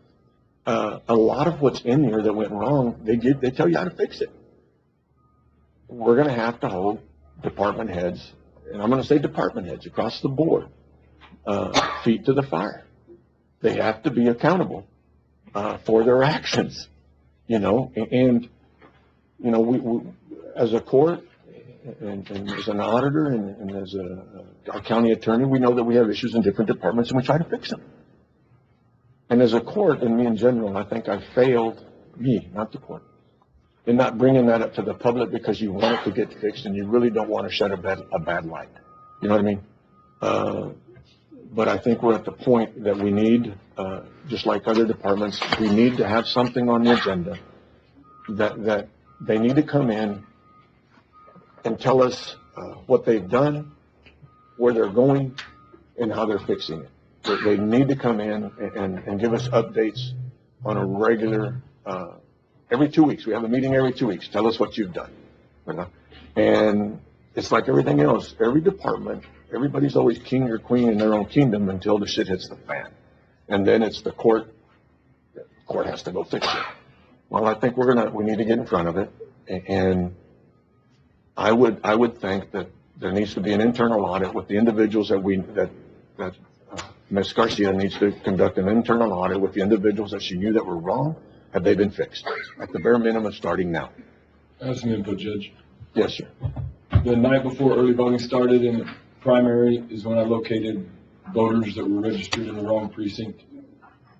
a lot of what's in here that went wrong, they tell you how to fix it. We're going to have to hold department heads, and I'm going to say department heads across the board, feet to the fire. They have to be accountable for their actions, and we as a court and as an auditor and as our county attorney, we know that we have issues in different departments and we try to fix them. And as a court, and me in general, I think I failed, not the court, in not bringing that up to the public because you want it to get fixed and you really don't want to shed a bad light. You know what I mean? But I think we're at the point that we need, just like other departments, we need to have something on the agenda that they need to come in and tell us what they've done, where they're going, and how they're fixing it. They need to come in and give us updates on a regular, every 2 weeks. We have a meeting every 2 weeks. Tell us what you've done. And it's like everything else. Every department, everybody's always king or queen in their own kingdom until the shit hits the fan. And then it's the court. The court has to go fix it. Well, I think we need to get in front of it. And I would think that there needs to be an internal audit with the individuals that Ms. Garcia needs to conduct an internal audit with the individuals that she knew that were wrong. Have they been fixed? At the bare minimum, starting now. As an input, Judge. Yes, sir. The night before early voting started in the primary is when I located voters that were registered in the wrong precinct.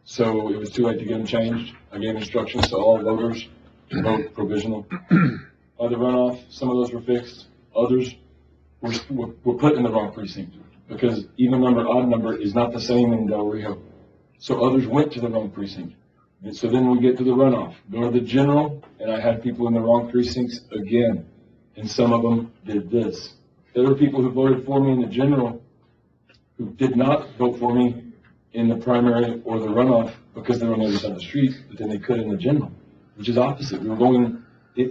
So it was too late to get them changed. I gave instructions to all voters to vote provisional. The runoff, some of those were fixed. Others were put in the wrong precinct because even number, odd number is not the same in Del Rio. So others went to the wrong precinct. And so then we get to the runoff, go to the general, and I had people in the wrong precincts again. And some of them did this. There were people who voted for me in the general who did not vote for me in the primary or the runoff because they were on the other side of the street, but then they could in the general, which is opposite. We were going,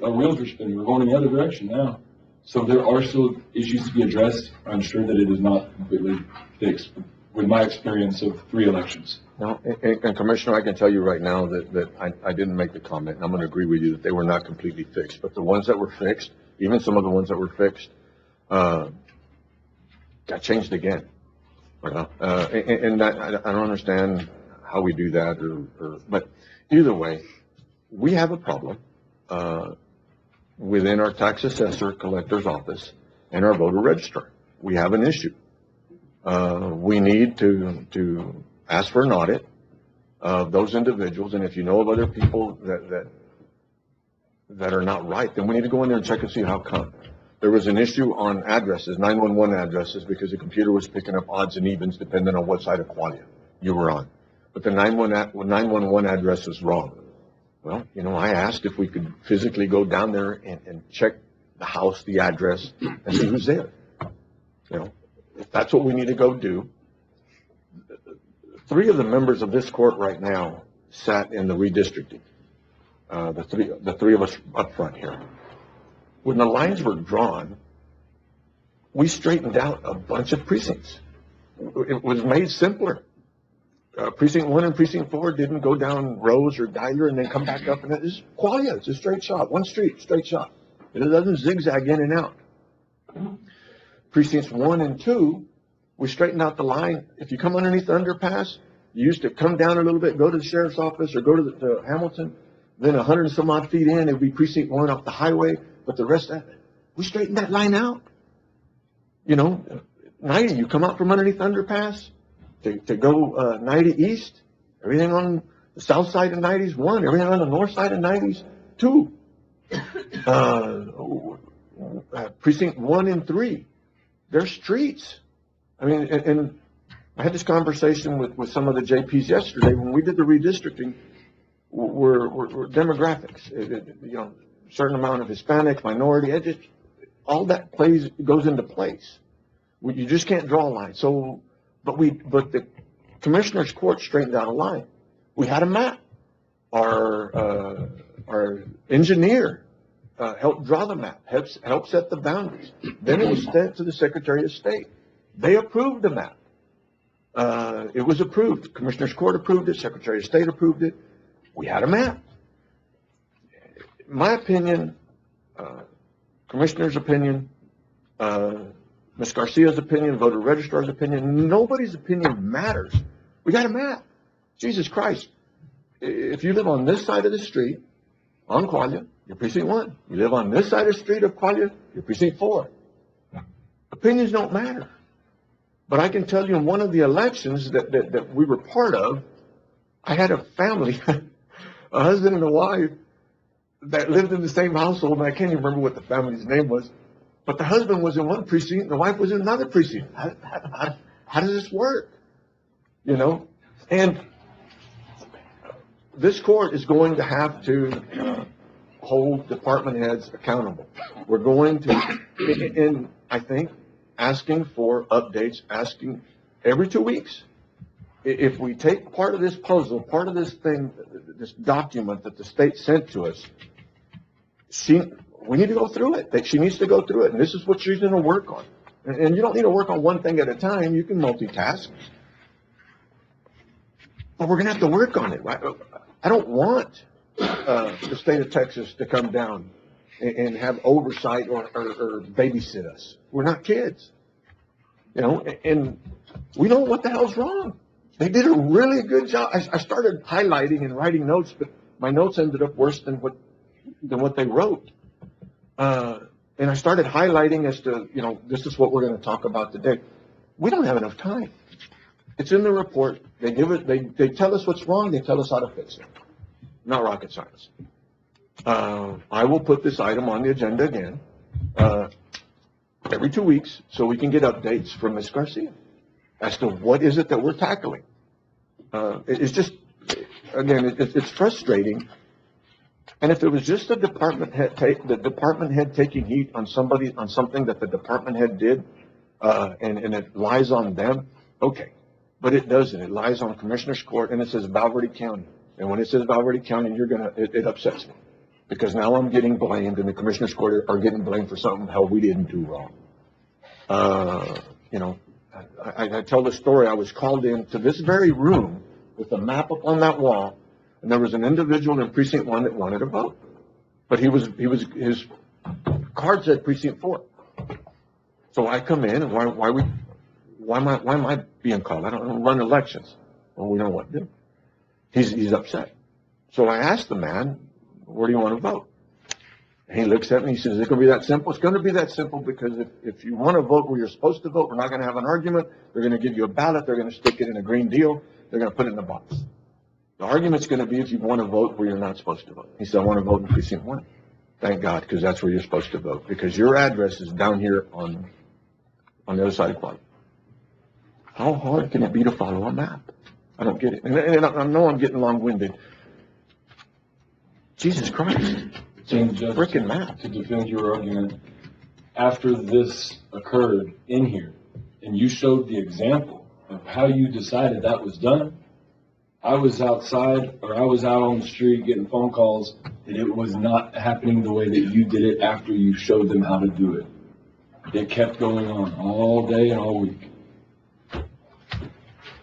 our wheels were spinning. We're going in the other direction now. So there are still issues to be addressed. I'm sure that it is not completely fixed with my experience of 3 elections. No, and Commissioner, I can tell you right now that I didn't make the comment, and I'm going to agree with you that they were not completely fixed. But the ones that were fixed, even some of the ones that were fixed, got changed again. And I don't understand how we do that, but either way, we have a problem within our tax assessor collector's office and our voter registrar. We have an issue. We need to ask for an audit of those individuals, and if you know of other people that are not right, then we need to go in there and check and see how come. There was an issue on addresses, 911 addresses, because the computer was picking up odds and evens depending on what side of Qualia you were on. But the 911 address was wrong. Well, I asked if we could physically go down there and check the house, the address, and see who's there. If that's what we need to go do. 3 of the members of this court right now sat in the redistricting. The three of us up front here. When the lines were drawn, we straightened out a bunch of precincts. It was made simpler. Precinct 1 and Precinct 4 didn't go down Rose or Geiger and then come back up, and it's Qualia. It's a straight shot, one street, straight shot. It doesn't zigzag in and out. Precincts 1 and 2, we straightened out the line. If you come underneath the underpass, you used to come down a little bit, go to the sheriff's office or go to Hamilton, then 100 and some odd feet in, it would be Precinct 1 off the highway. But the rest of it, we straightened that line out. 90, you come out from underneath the underpass to go 90 east, everything on the south side of 90s, 1, everything on the north side of 90s, 2. Precinct 1 and 3, they're streets. I mean, and I had this conversation with some of the JPs yesterday. When we did the redistricting, we're demographics, certain amount of Hispanic, minority, all that goes into place. You just can't draw a line. So, but the Commissioner's Court straightened out a line. We had a map. Our engineer helped draw the map, helped set the boundaries. Then it was sent to the Secretary of State. They approved the map. It was approved. Commissioner's Court approved it. Secretary of State approved it. We had a map. My opinion, Commissioner's opinion, Ms. Garcia's opinion, voter registrar's opinion, nobody's opinion matters. We got a map. Jesus Christ. If you live on this side of the street, on Qualia, you're Precinct 1. You live on this side of the street of Qualia, you're Precinct 4. Opinions don't matter. But I can tell you in one of the elections that we were part of, I had a family, a husband and a wife, that lived in the same household, and I can't even remember what the family's name was, but the husband was in one precinct and the wife was in another precinct. How does this work? And this court is going to have to hold department heads accountable. We're going to, and I think, asking for updates, asking every 2 weeks. If we take part of this puzzle, part of this thing, this document that the state sent to us, we need to go through it. She needs to go through it, and this is what she's going to work on. And you don't need to work on one thing at a time. You can multitask. But we're going to have to work on it, right? I don't want the state of Texas to come down and have oversight or babysit us. We're not kids. And we know what the hell's wrong. They did a really good job. I started highlighting and writing notes, but my notes ended up worse than what they wrote. And I started highlighting as to, this is what we're going to talk about today. We don't have enough time. It's in the report. They tell us what's wrong. They tell us how to fix it. Not rocket science. I will put this item on the agenda again every 2 weeks so we can get updates from Ms. Garcia as to what is it that we're tackling. It's just, again, it's frustrating. And if it was just the department head taking heat on something that the department head did, and it lies on them, okay. But it doesn't. It lies on Commissioner's Court, and it says Valverde County. And when it says Valverde County, it upsets me. Because now I'm getting blamed, and the Commissioner's Court are getting blamed for something hell we didn't do wrong. I tell the story. I was called into this very room with a map up on that wall, and there was an individual in Precinct 1 that wanted to vote. But his card said Precinct 4. So I come in, and why am I being called? I don't run elections. Well, we know what to do. He's upset. So I asked the man, where do you want to vote? He looks at me, he says, is it gonna be that simple? It's gonna be that simple because if you wanna vote where you're supposed to vote, we're not gonna have an argument. They're gonna give you a ballot, they're gonna stick it in a green deal, they're gonna put it in a box. The argument's gonna be if you wanna vote where you're not supposed to vote. He said, I wanna vote in precinct 1. Thank God, because that's where you're supposed to vote, because your address is down here on the other side of Quad. How hard can it be to follow a map? I don't get it. And I know I'm getting long-winded. Jesus Christ. And Judge, Frickin' map. to defend your argument, after this occurred in here, and you showed the example of how you decided that was done, I was outside, or I was out on the street getting phone calls that it was not happening the way that you did it after you showed them how to do it. It kept going on all day and all week.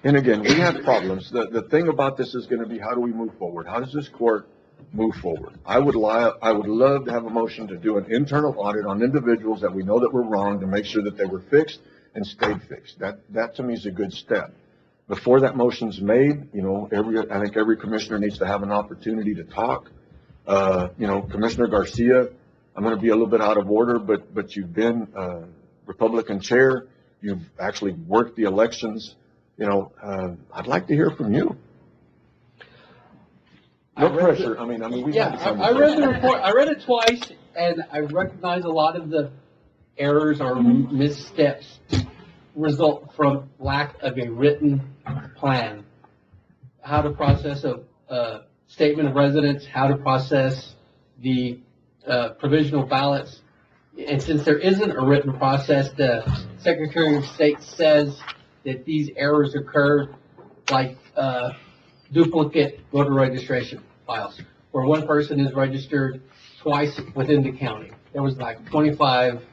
And again, we have problems. The thing about this is gonna be, how do we move forward? How does this court move forward? I would love to have a motion to do an internal audit on individuals that we know that were wrong, to make sure that they were fixed and stayed fixed. That to me is a good step. Before that motion's made, I think every commissioner needs to have an opportunity to talk. Commissioner Garcia, I'm gonna be a little bit out of order, but you've been Republican chair. You've actually worked the elections. I'd like to hear from you. No pressure. I mean, we Yeah, I read the report, I read it twice, and I recognize a lot of the errors or missteps result from lack of a written plan. How to process a statement of residence, how to process the provisional ballots. And since there isn't a written process, the Secretary of State says that these errors occurred, like duplicate voter registration files, where one person is registered twice within the county. There was like 25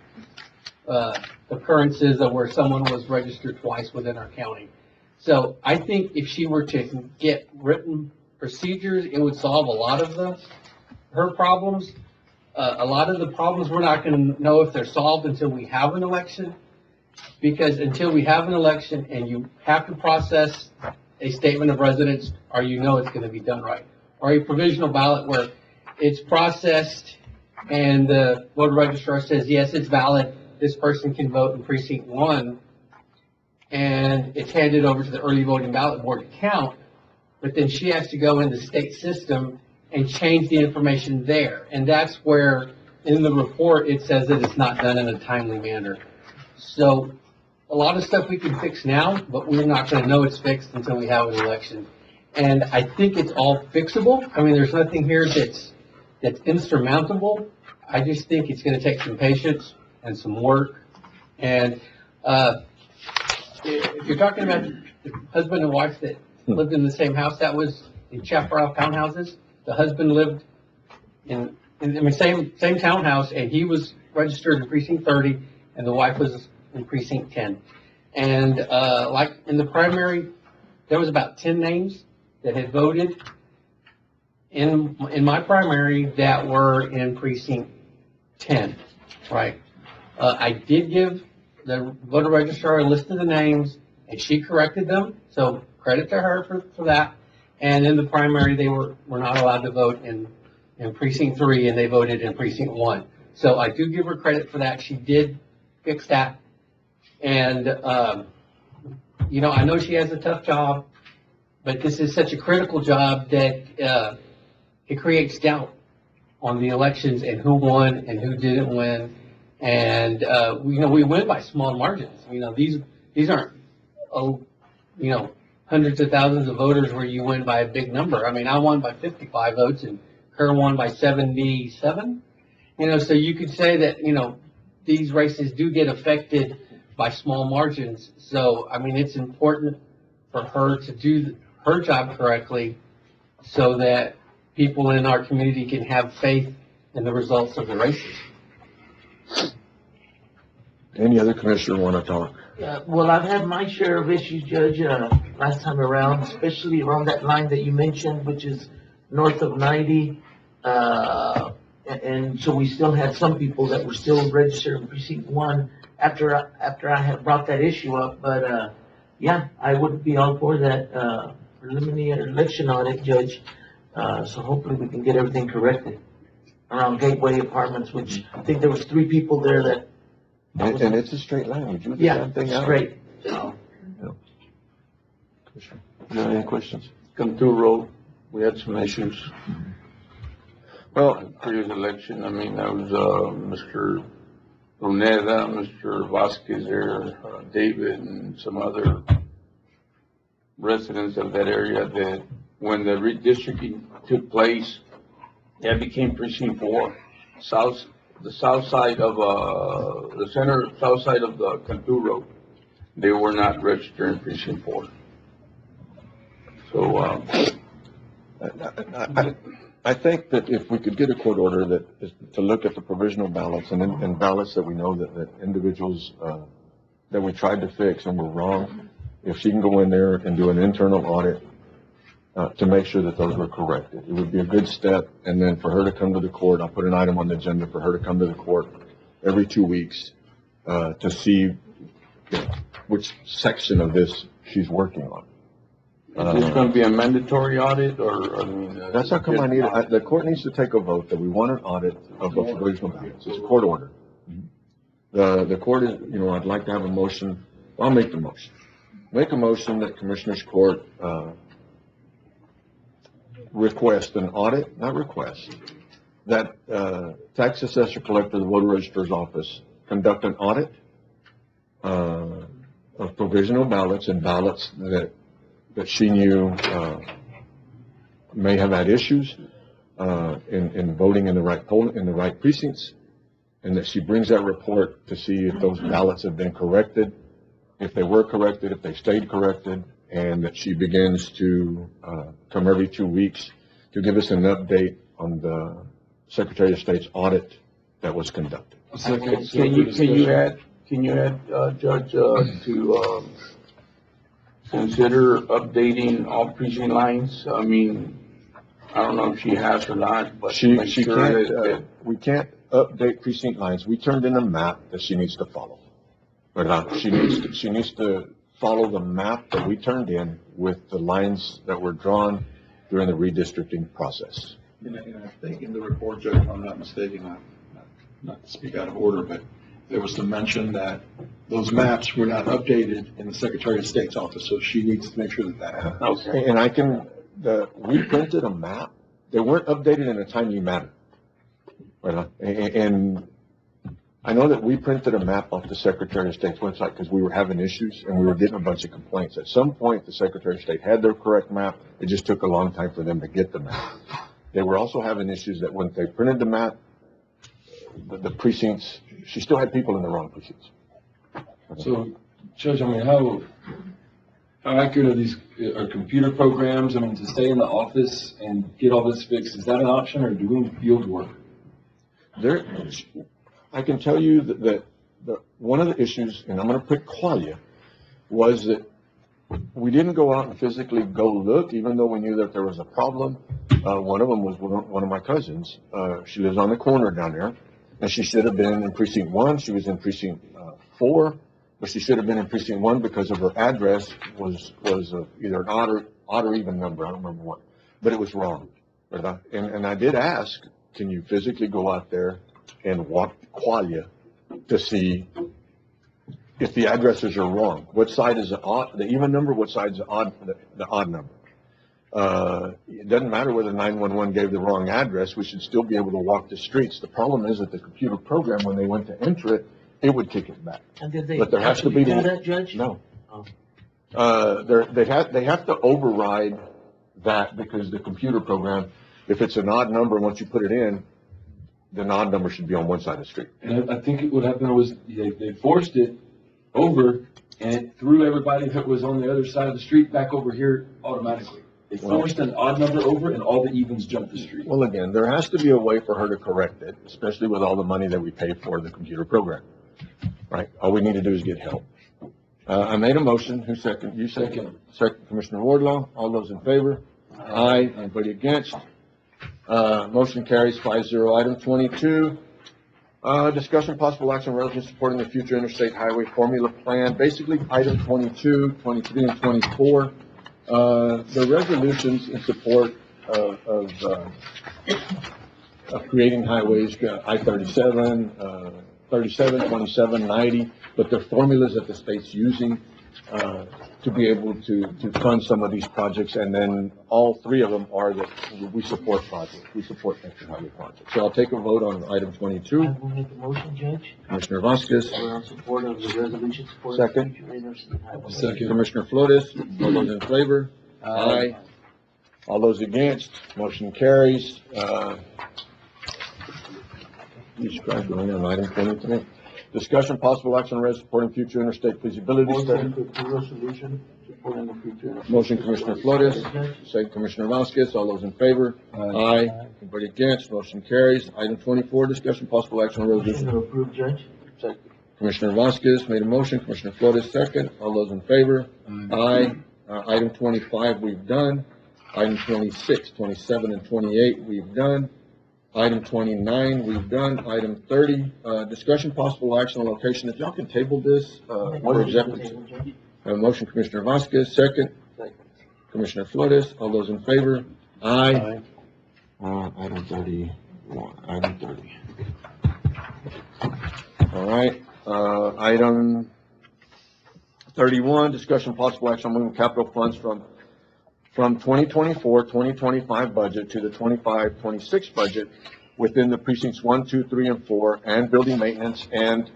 occurrences of where someone was registered twice within our county. So I think if she were to get written procedures, it would solve a lot of her problems. A lot of the problems, we're not going to know if they're solved until we have an election, because until we have an election and you have to process a statement of residence, or it's going to be done right, or a provisional ballot where it's processed and the voter registrar says, yes, it's valid, this person can vote in precinct 1, and it's handed over to the early voting ballot board to count, but then she has to go in the state system and change the information there. And that's where, in the report, it says that it's not done in a timely manner. So a lot of stuff we can fix now, but we're not going to know it's fixed until we have an election. And I think it's all fixable. I mean, there's nothing here that's insurmountable. I just think it's going to take some patience and some work. And if you're talking about the husband and wife that lived in the same house, that was in Chaparral townhouses. The husband lived in the same townhouse, and he was registered in precinct 30, and the wife was in precinct 10. And like in the primary, there was about 10 names that had voted in my primary that were in precinct 10, right? I did give the voter registrar a list of the names, and she corrected them, so credit to her for that. And in the primary, they were not allowed to vote in precinct 3, and they voted in precinct 1. So I do give her credit for that. She did fix that. And, I know she has a tough job, but this is such a critical job that it creates doubt on the elections and who won and who didn't win. And, we win by small margins. These aren't, hundreds of thousands of voters where you win by a big number. I mean, I won by 55 votes and her won by 77. So you could say that, these races do get affected by small margins. So, I mean, it's important for her to do her job correctly so that people in our community can have faith in the results of the races. Any other commissioner want to talk? Yeah, well, I've had my share of issues, Judge, last time around, especially around that line that you mentioned, which is north of 90. And so we still had some people that were still registered in precinct 1 after I had brought that issue up. But, yeah, I would be all for that preliminary election audit, Judge. So hopefully we can get everything corrected. around Gateway Apartments, which I think there was 3 people there that. And it's a straight line, would you do the Yeah, damn thing out? straight. Any questions? Cantu Road, we had some issues. Well, Previous election, I mean, that was, Mr. Luneda, Mr. Vasquez there, David, and some other residents of that area that when the redistricting took place, that became precinct 4, the south side of, the south side of the Cantu Road. They were not registered in precinct 4. So, I think that if we could get a court order that is to look at the provisional ballots and ballots that we know that individuals, that we tried to fix and were wrong, if she can go in there and do an internal audit, to make sure that those were corrected, it would be a good step. And then for her to come to the court, I'll put an item on the agenda for her to come to the court every 2 weeks, to see which section of this she's working on. is this gonna be a mandatory audit or, I mean? That's how come the court needs to take a vote that we want an audit of the provisional ballots. It's a court order. The court is, I'd like to have a motion. I'll make the motion. Make a motion that Commissioners Court, request an audit, not request, that, tax assessor collector, the voter registrar's office, conduct an audit, of provisional ballots and ballots that she knew, may have had issues, in voting in the right in the right precincts, and that she brings that report to see if those ballots have been corrected, if they were corrected, if they stayed corrected, and that she begins to, come every 2 weeks to give us an update on the Secretary of State's audit that was conducted. Can you add, Judge, to, consider updating all precinct lines? I mean, I don't know if she has or not, but She make sure can't, that, we can't update precinct lines. We turned in a map that she needs to follow. But she needs to follow the map that we turned in with the lines that were drawn during the redistricting process. And I think in the report, Judge, if I'm not mistaken, not to speak out of order, but there was some mention that those maps were not updated in the Secretary of State's office, so she needs to make sure that that happens. Okay. And we printed a map. They weren't updated in a timely manner. And I know that we printed a map off the Secretary of State's website because we were having issues and we were getting a bunch of complaints. At some point, the Secretary of State had their correct map. It just took a long time for them to get the map. They were also having issues that when they printed the map, the precincts, she still had people in the wrong precincts. So, Judge, I mean, how accurate are these, are computer programs? I mean, to stay in the office and get all this fixed, is that an option or doing field work? I can tell you that one of the issues, and I'm going to pick Qualia, was that we didn't go out and physically go look, even though we knew that there was a problem. One of them was one of my cousins. She lives on the corner down there, and she should have been in precinct 1. She was in precinct 4, but she should have been in precinct 1 because of her address was either an odd or even number. I don't remember what, but it was wrong. And I did ask, can you physically go out there and walk Qualia to see if the addresses are wrong? What side is the even number? What side is the odd number? It doesn't matter whether 911 gave the wrong address. We should still be able to walk the streets. The problem is that the computer program, when they went to enter it, it would kick it back. And did they But there has to be do that, Judge? No. Oh. They have to override that because the computer program, if it's an odd number, once you put it in, the odd number should be on one side of the street. And I think what happened was they forced it over and it threw everybody that was on the other side of the street back over here automatically. They forced an odd number over and all the evens jumped the street. Well, again, there has to be a way for her to correct it, especially with all the money that we pay for the computer program. Right? All we need to do is get help. I made a motion. Who seconded? You second. Second, Commissioner Wardlaw. All those in favor? Aye. Anybody against? Motion carries 5-0. Item 22, discussion possible action relative to supporting the future interstate highway formula plan. Basically, item 22, 23, and 24. The resolutions in support of creating highways, I-37, 37, 27, 90, but they're formulas that the state's using, to be able to fund some of these projects, and then all three of them are that we support projects, we support extra highway projects. So I'll take a vote on item I 22. will make a motion, Judge. Commissioner Vasquez, We're in support of the resolution supporting. Second. future interstate highway. Second. Commissioner Flores, all those in favor? Aye. All those against, motion carries. Describe going on item 23. Discussion possible action on res supporting future interstate feasibility study. Motion to approve resolution supporting the future. Motion Commissioner Flores, second Commissioner Vasquez, all those in favor? Aye. Anybody against, motion carries. Item 24, discussion possible action on Motion resolution. to approve, Judge. Second. Commissioner Vasquez made a motion, Commissioner Flores second, all those in favor? Aye. Item 25, we've done. Item 26, 27, and 28, we've done. Item 29, we've done. Item 30, discussion possible action on location. If y'all can table this, for executive. I have a motion, Commissioner Vasquez, second. Commissioner Flores, all those in favor? Aye. Item 31, item 30. All right, item 31, discussion possible action on moving capital funds from 2024, 2025 budget to the 25, 26 budget within the precincts 1, 2, 3, and 4, and building maintenance. And,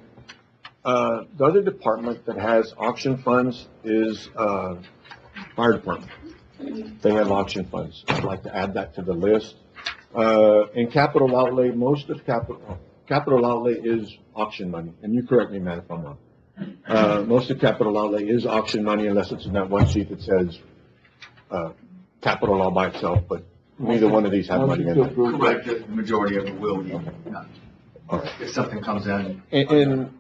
the other department that has auction funds is, fire department. They have auction funds. I'd like to add that to the list. In capital outlay, most of capital outlay is auction money, and you correct me, Matt, if I'm wrong. Most of capital outlay is auction money unless it's in that one sheet that says, capital all by itself, but neither one of these have money in it. Correct, the majority of it will be done. All right. If something comes in. And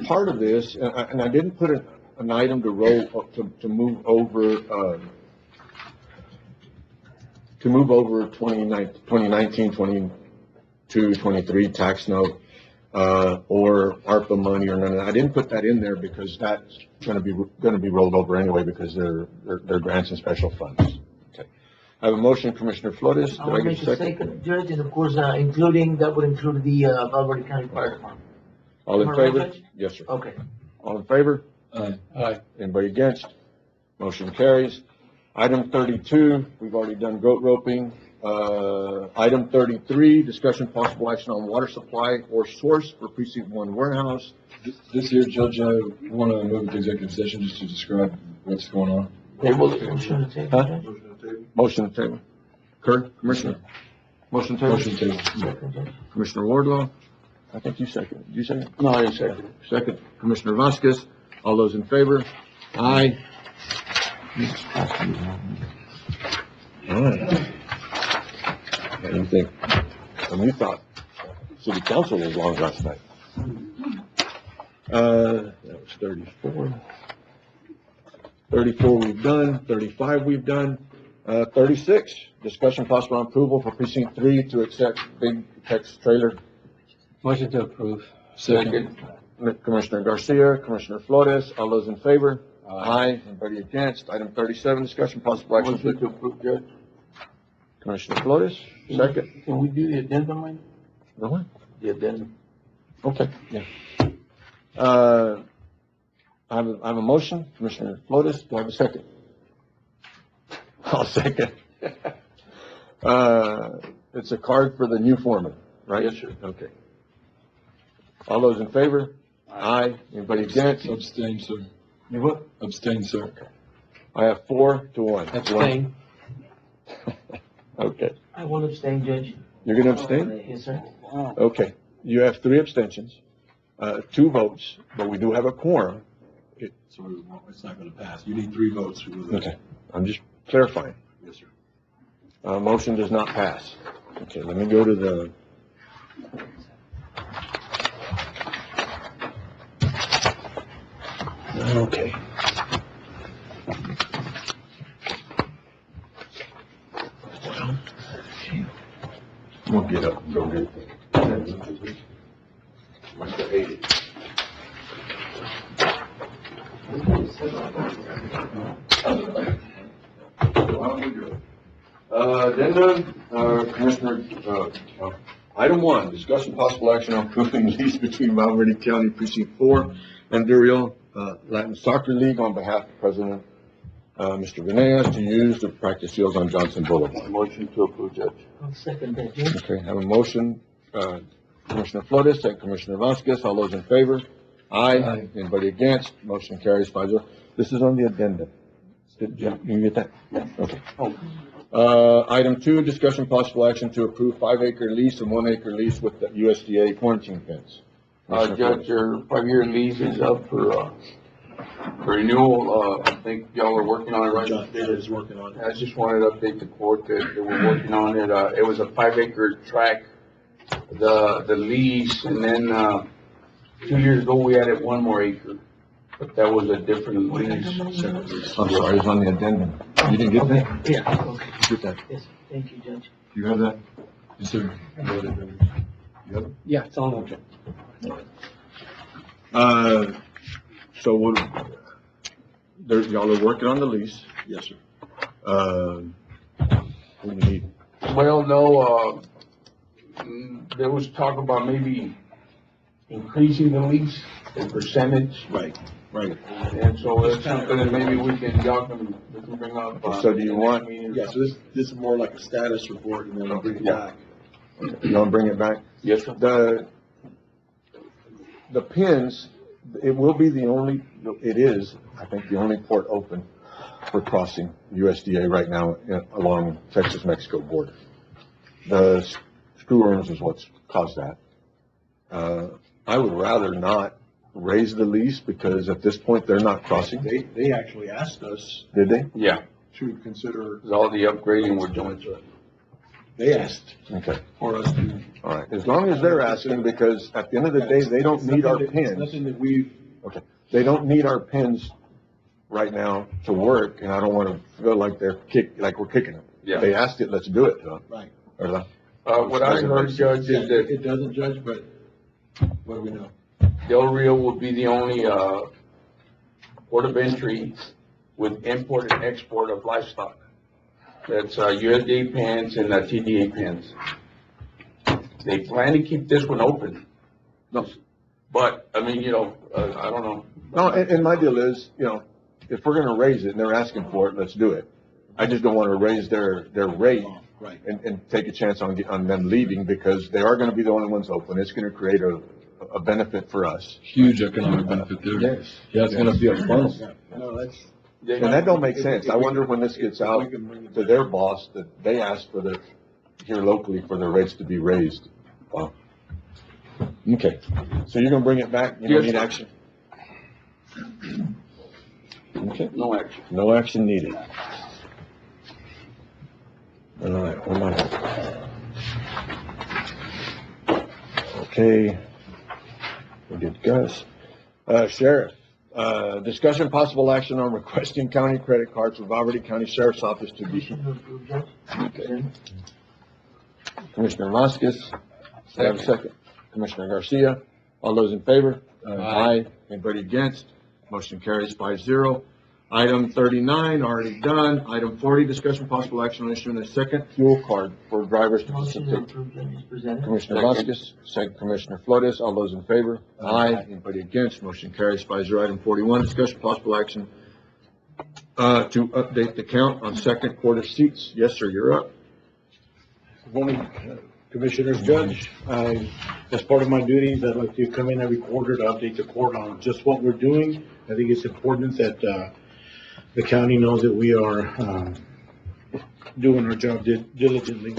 part of this, and I didn't put an item to roll, to move over 2019, 22, 23 tax note, or ARPA money or none of that. I didn't put that in there because that's gonna be rolled over anyway because they're grants and special funds. Okay. I have a motion, Commissioner Flores. Did I I will get a make a second? second, Judge, and of course, that would include the, Valverde County Fire Department. All in Am I right, favor? Judge? Yes, sir. Okay. All in favor? Aye. Anybody against? Motion carries. Item 32, we've already done goat roping. Item 33, discussion possible action on water supply or source for precinct 1 warehouse. This year, Judge, I want to move to executive session just to describe what's going on. Table, motion to table, Huh? Judge. Motion to table. Kurt, Commissioner? Motion to table? Motion table. Second, Judge. Commissioner Wardlaw? I think you second. Did you second? No, I didn't second. Second. Commissioner Vasquez? All those in favor? Aye. All right. What do you think? And you thought city council was long last night. That was 34. 34 we've done, 35 we've done. 36, discussion possible approval for precinct 3 to accept Big Tex trailer. Motion to approve. Second. Commissioner Garcia, Commissioner Flores, all those in favor? Aye. Anybody against? Item 37, discussion possible action. Motion to approve, Judge. Commissioner Flores, second. Can we do the addendum, man? The what? The addendum. Okay, yeah. I have a motion, Commissioner Flores, do I have a second? I'll second. It's a card for the new foreman, right? Yes, sir. Okay. All those in favor? Aye. Anybody against? Abstain, sir. You what? Abstain, sir. I have 4-1. Abstain. Okay. I will abstain, Judge. You're gonna abstain? Yes, sir. Okay. You have 3 abstentions, 2 votes, but we do have a quorum. So it's not gonna pass. You need 3 votes. Okay. I'm just clarifying. Yes, sir. Motion does not pass. Okay, let me go to the. Okay. We'll get up and go get it. What's the 80? Why don't we do it? Addenda, Commissioner, item one, discussion possible action on approving lease between Valverde County Precinct 4 and Durio Latin Soccer League on behalf of President, Mr. Venegas to use the practice fields on Johnson Boulevard. Motion to approve, Judge. I'll second that, Judge. Okay, have a motion, Commissioner Flores, second Commissioner Vasquez, all those in favor? Aye. Anybody against? Motion carries 5-0. This is on the addenda. Did you get that? Okay. Item two, discussion possible action to approve 5-acre lease and 1-acre lease with the USDA quarantine fence. Judge, your 5-year lease is up for renewal. I think y'all are working on it right now. John is working on it. I just wanted to update the court that we're working on it. It was a 5-acre tract, the lease, and then, 2 years ago, we added 1 more acre. But that was a different lease. I'm sorry, it's on the addendum. You didn't get that? Yeah, okay. Get that? Yes, thank you, Judge. You have that? Yes, sir. You have it? Yeah, it's on. Okay. So y'all are working on the lease? Yes, sir. What do you need? Well, no, there was talk about maybe increasing the lease, the percentage. Right. And so it's something that maybe we can bring up. So do you want? Yeah, so this is more like a status report, and then we'll bring it back. You want to bring it back? Yes, sir. The pins, it will be it is, I think, the only port open for crossing USDA right now along Texas-Mexico border. The screw worms is what's caused that. I would rather not raise the lease because at this point they're not crossing. They actually asked us Did they? Yeah, to consider, all the upgrading we're doing to it. they asked Okay, for us to. all right. As long as they're asking, because at the end of the day, they don't need our It's pins. nothing that we've, Okay, they don't need our pins right now to work, and I don't want to feel like we're kicking them. Yeah. They asked it, let's do it to them. right. What I heard, Judge, is that It doesn't, Judge, but what do we know? Del Rio will be the only, port of entry with import and export of livestock. That's, USDA pens and TDA pens. They plan to keep this one open. No. But, I mean, I don't know. No, and my deal is, if we're gonna raise it and they're asking for it, let's do it. I just don't want to raise their rate Right. and take a chance on them leaving because they are gonna be the only ones open. It's gonna create a benefit for us. Huge economic benefit there. Yes. Yeah, it's gonna be a bonus. No, that's. And that don't make sense. I wonder when this gets out to their boss that they asked for here locally for their rates to be raised. Wow. Okay, so you're gonna bring it back? You don't need action? Okay, No action. no action needed. All right, one more. Okay, we did Gus. Sheriff, discussion possible action on requesting county credit cards for Valverde County Sheriff's Office to be. Motion to approve, Judge. Okay. Commissioner Vasquez, I have a second. Commissioner Garcia, all those in favor? Aye. Anybody against? Motion carries 5-0. Item 39, already done. Item 40, discussion possible action on issuing a second fuel card for drivers to Motion to participate. approve, Judge, is presented. Commissioner Vasquez, second Commissioner Flores, all those in favor? Aye. Anybody against? Motion carries 5-0. Item 41, discussion possible action to update the count on second quarter seats. Yes, sir, you're up. Good morning, Commissioners, Judge. As part of my duties, I'd like to come in every quarter to update the court on just what we're doing. I think it's important that the county knows that we are doing our job diligently.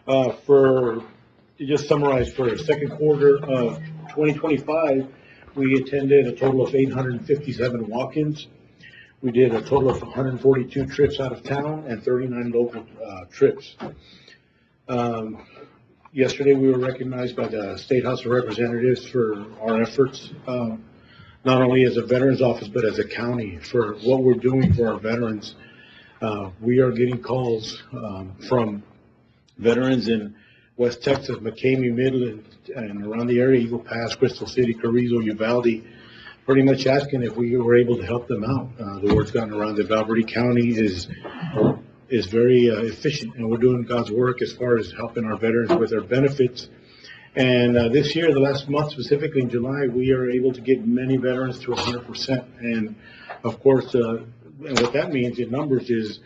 To just summarize, for second quarter of 2025, we attended a total of 857 walk-ins. We did a total of 142 trips out of town and 39 local trips. Yesterday, we were recognized by the State House of Representatives for our efforts, not only as a veterans office, but as a county for what we're doing for our veterans. We are getting calls from veterans in West Texas, McCamey, Midland, and around the area, Eagle Pass, Crystal City, Carrizo, Uvalde, pretty much asking if we were able to help them out. The word's gotten around that Valverde County is is very efficient, and we're doing God's work as far as helping our veterans with their benefits. And this year, the last month, specifically in July, we are able to get many veterans to 100%. And of course, and what that means in numbers is,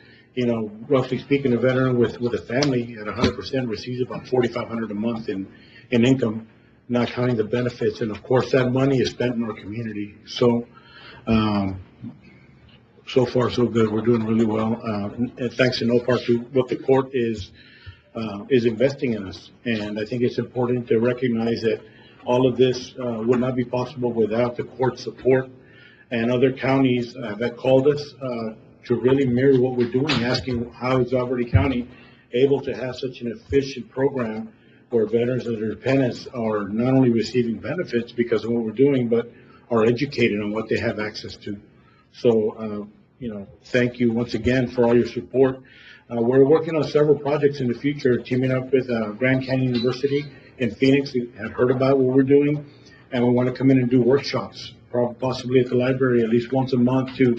roughly speaking, a veteran with a family at 100% receives about $4,500 a month in income, not counting the benefits. And of course, that money is spent in our community. So, so far, so good. We're doing really well. And thanks in no part to what the court is investing in us. And I think it's important to recognize that all of this would not be possible without the court support. And other counties that called us to really mirror what we're doing, asking how is Valverde County able to have such an efficient program where veterans and their dependents are not only receiving benefits because of what we're doing, but are educated on what they have access to. So, thank you once again for all your support. We're working on several projects in the future, teaming up with Grand Canyon University in Phoenix. They have heard about what we're doing, and we want to come in and do workshops, possibly at the library at least once a month, to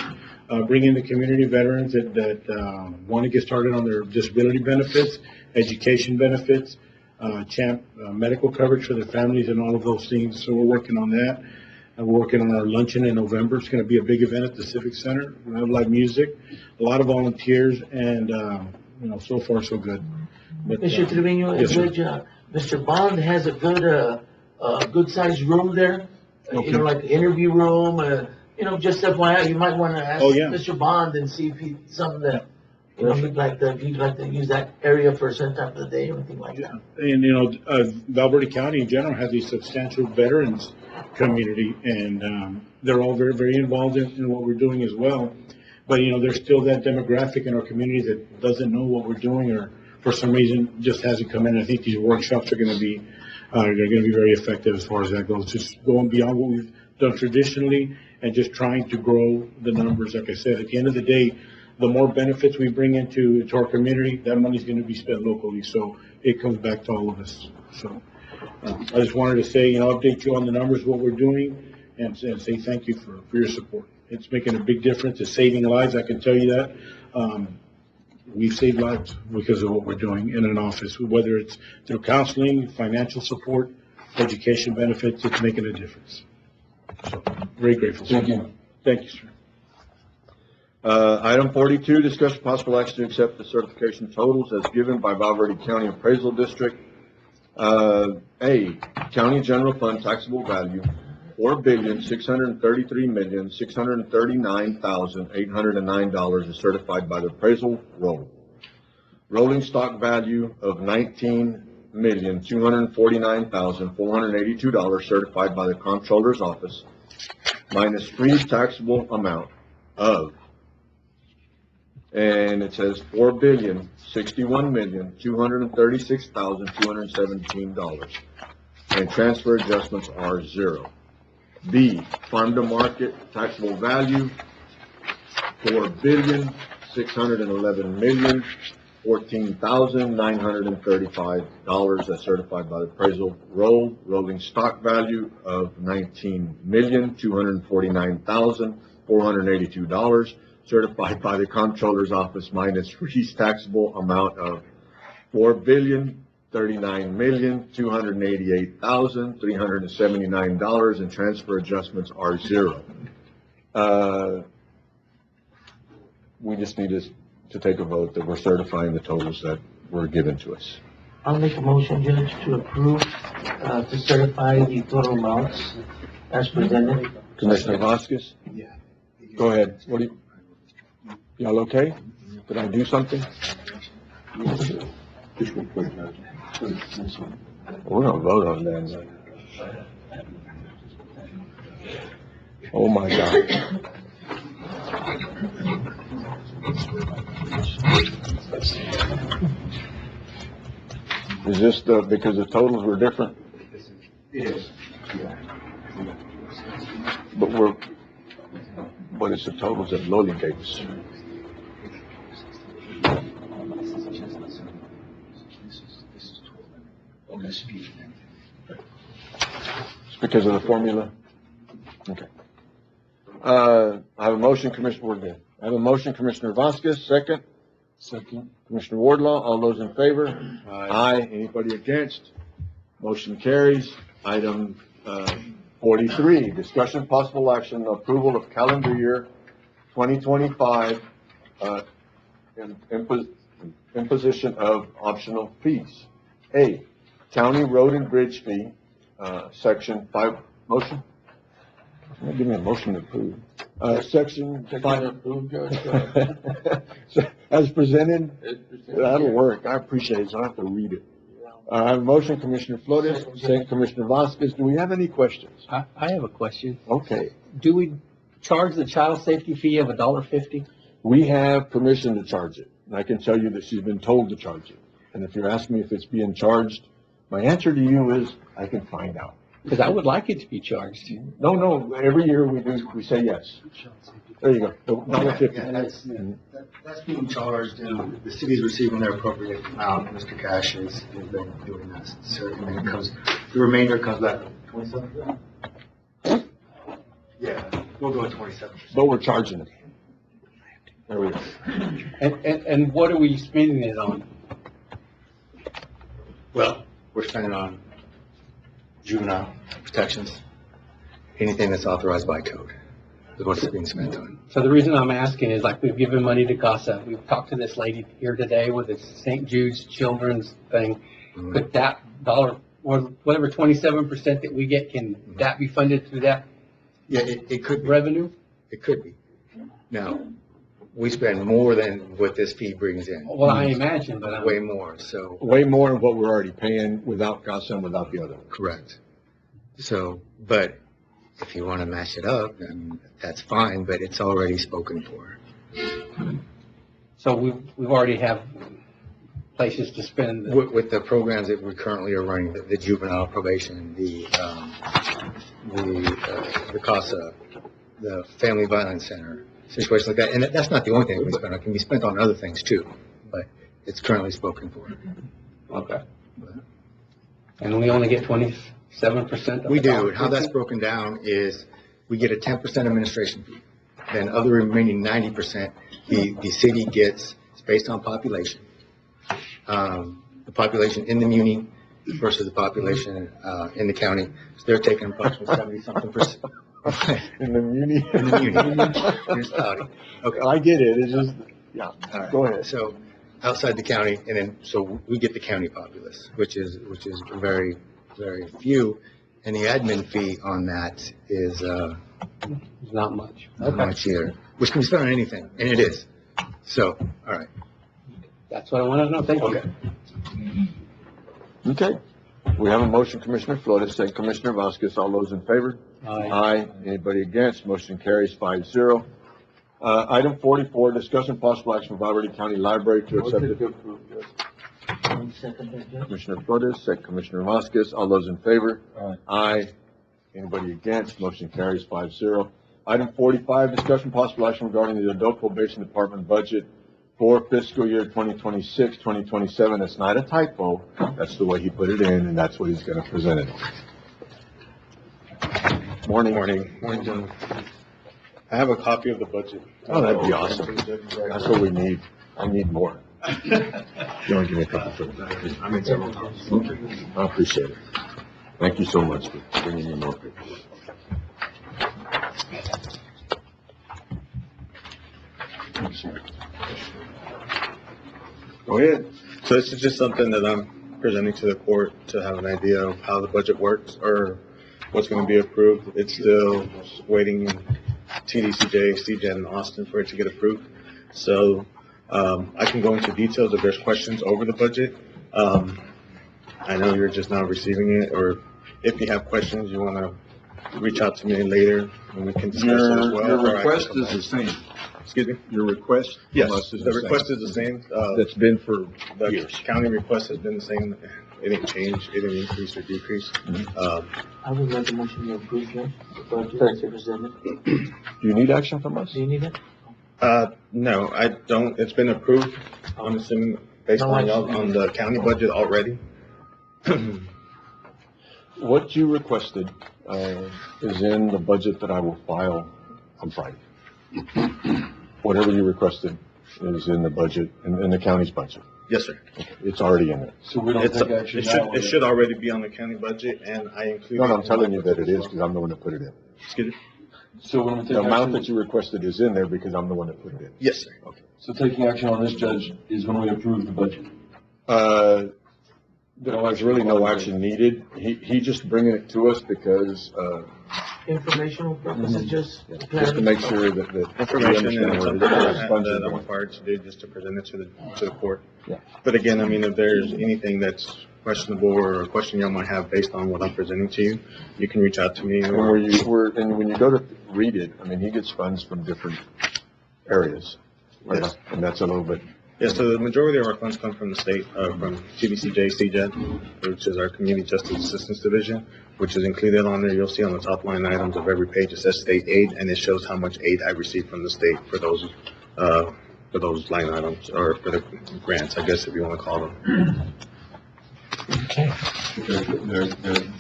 bring in the community veterans that want to get started on their disability benefits, education benefits, medical coverage for their families, and all of those things. So we're working on that. And we're working on our luncheon in November. It's going to be a big event at the Civic Center. We're going to have live music, a lot of volunteers, and, so far so good. But, Mr. Trevino, yes, sir. Mr. Bond has a good sized room there, Okay. like an interview room, just FYI, you might want to ask Oh, yeah. Mr. Bond and see if he's something that, he'd like to use that area for a certain time of the day or anything like that. And, Valverde County in general has a substantial veterans community, and they're all very, very involved in what we're doing as well. But, there's still that demographic in our community that doesn't know what we're doing, or for some reason just hasn't come in. I think these workshops are going to be very effective as far as that goes, just going beyond what we've done traditionally and just trying to grow the numbers. Like I said, at the end of the day, the more benefits we bring into our community, that money's going to be spent locally. So it comes back to all of us. So I just wanted to say, update you on the numbers, what we're doing, and say thank you for your support. It's making a big difference. It's saving lives. I can tell you that. We've saved lives because of what we're doing in an office, whether it's through counseling, financial support, education benefits. It's making a difference. So very grateful. Thank you. Thank you, sir. Item 42, discussion possible action to accept the certification totals as given by Valverde County Appraisal District. A, County General Fund taxable value, $4,633,639,809 is certified by the appraisal roll. Rolling stock value of $19,249,482 certified by the Comptroller's Office, minus free taxable amount of, and it says $4,061,236,217, and transfer adjustments are zero. B, farm to market taxable value, $4,611,014,935 as certified by the appraisal roll. Rolling stock value of $19,249,482 certified by the Comptroller's Office, minus free taxable amount of $4,039,288,379, and transfer adjustments are zero. We just need to take a vote that we're certifying the totals that were given to us. I'll make a motion, Judge, to approve, to certify the total amounts as presented. Commissioner Vasquez? Yeah. Go ahead. Y'all okay? Did I do something? Just real quick, We're gonna vote on that. Oh my God. Is this because the totals were different? It is. But it's the totals that Loli gave us. It's because of the formula? Okay. I have a motion, Commissioner, we're good. I have a motion, Commissioner Vasquez, second. Second. Commissioner Wardlaw, all those in favor? Aye. Anybody against? Motion carries. Item 43, discussion possible action, approval of calendar year 2025 imposition of optional fees. A, county road and bridge fee, section 5, motion? Give me a motion to approve. Section 5. As presented, that'll work. I appreciate it, so I don't have to read it. I have a motion, Commissioner Flores, second Commissioner Vasquez. Do we have any questions? I have a question. Okay. Do we charge the child safety fee of $1.50? We have permission to charge it. And I can tell you that she's been told to charge it. And if you're asking me if it's being charged, my answer to you is I can find out. Because I would like it to be charged. No, every year we say yes. There you go. $1.50. That's being charged, and the city's receiving their appropriate amount. Mr. Cash has been doing that, so, and then the remainder comes back. 27%? Yeah, we'll go with 27%. But we're charging it. There we go. And what are we spending it on? Well, we're spending on juvenile protections, anything that's authorized by code is what it's being spent on. So the reason I'm asking is, like, we've given money to CASA. We've talked to this lady here today with the St. Jude's Children's thing. Could that dollar, or whatever 27% that we get, can that be funded through that? Yeah, it could be. Revenue? It could be. Now, we spend more than what this fee brings in. Well, I imagine, but way more, so. Way more than what we're already paying without CASA and without the other. Correct. So, but if you want to match it up, then that's fine, but it's already spoken for. So we've already have places to spend. With the programs that we currently are running, the juvenile probation, the CASA, the Family Violence Center, situations like that. And that's not the only thing we spend on. It can be spent on other things too, but it's currently spoken for. Okay. And we only get 27%? We do. And how that's broken down is we get a 10% administration fee. Then of the remaining 90%, the city gets, it's based on population. The population in the muni versus the population in the county. So they're taking approximately 70-something%. In the muni? In the muni. Municipality. Okay. I get it. It's just, yeah. All right. Go ahead. So outside the county, and then, so we get the county populace, which is very, very few. And the admin fee on that is, not much. Not much either, which can be spent on anything, and it is. So, all right. That's what I want to know. Thank you. Okay. We have a motion, Commissioner Flores, second Commissioner Vasquez. All those in favor? Aye. Anybody against? Motion carries 5-0. Item 44, discussion possible action of Valverde County Library to accept it. Commissioner Flores, second Commissioner Vasquez. All those in favor? Aye. Anybody against? Motion carries 5-0. Item 45, discussion possible action regarding the Adult Probation Department budget for fiscal year 2026, 2027. It's not a typo. That's the way he put it in, and that's what he's going to present it. Morning. Morning, gentlemen. I have a copy of the budget. Oh, that'd be awesome. That's what we need. I need more. You want to give me a couple of things? I made several copies. I appreciate it. Thank you so much for bringing me more paper. Go ahead. So this is just something that I'm presenting to the court to have an idea of how the budget works or what's going to be approved. It's still waiting in TDCJ, CJET, and Austin for it to get approved. So I can go into details if there's questions over the budget. I know you're just now receiving it, or if you have questions, you want to reach out to me later and we can discuss it as well. Your request is the same. Excuse me? Your request Yes, from us is the request is the same. That's been for The years. county request has been the same. It didn't change, it didn't increase or decrease. I would make a motion to approve, Judge, the budget as presented. Do you need action from us? Do you need it? No, I don't. It's been approved, I'm assuming, based on y'all, on the county budget already. What you requested is in the budget that I will file on Friday. Whatever you requested is in the budget, in the county's budget. Yes, sir. It's already in there. So we don't It's, take action it now. should, it should already be on the county budget, and I included. No, I'm telling you that it is, because I'm the one that put it in. Excuse me? So when we take The amount action, that you requested is in there because I'm the one that put it in. Yes, sir. so taking action on this, Judge, is when we approve the budget. There's really no action needed. He just bringing it to us because, Informational purposes, just. just to make sure that we Information understand and where something the funds are that I'm going. required to do just to present it to the court. Yeah. But again, I mean, if there's anything that's questionable or a question y'all might have based on what I'm presenting to you, you can reach out to me. And where you, and when you go to read it, I mean, he gets funds from different areas. Yes. And that's a little bit, Yeah, so the majority of our funds come from the state, from TDCJ, CJED, which is our Community Justice Assistance Division, which is included on there. You'll see on the top line items of every page, it says state aid, and it shows how much aid I received from the state for those line items, or for the grants, I guess, if you want to call them.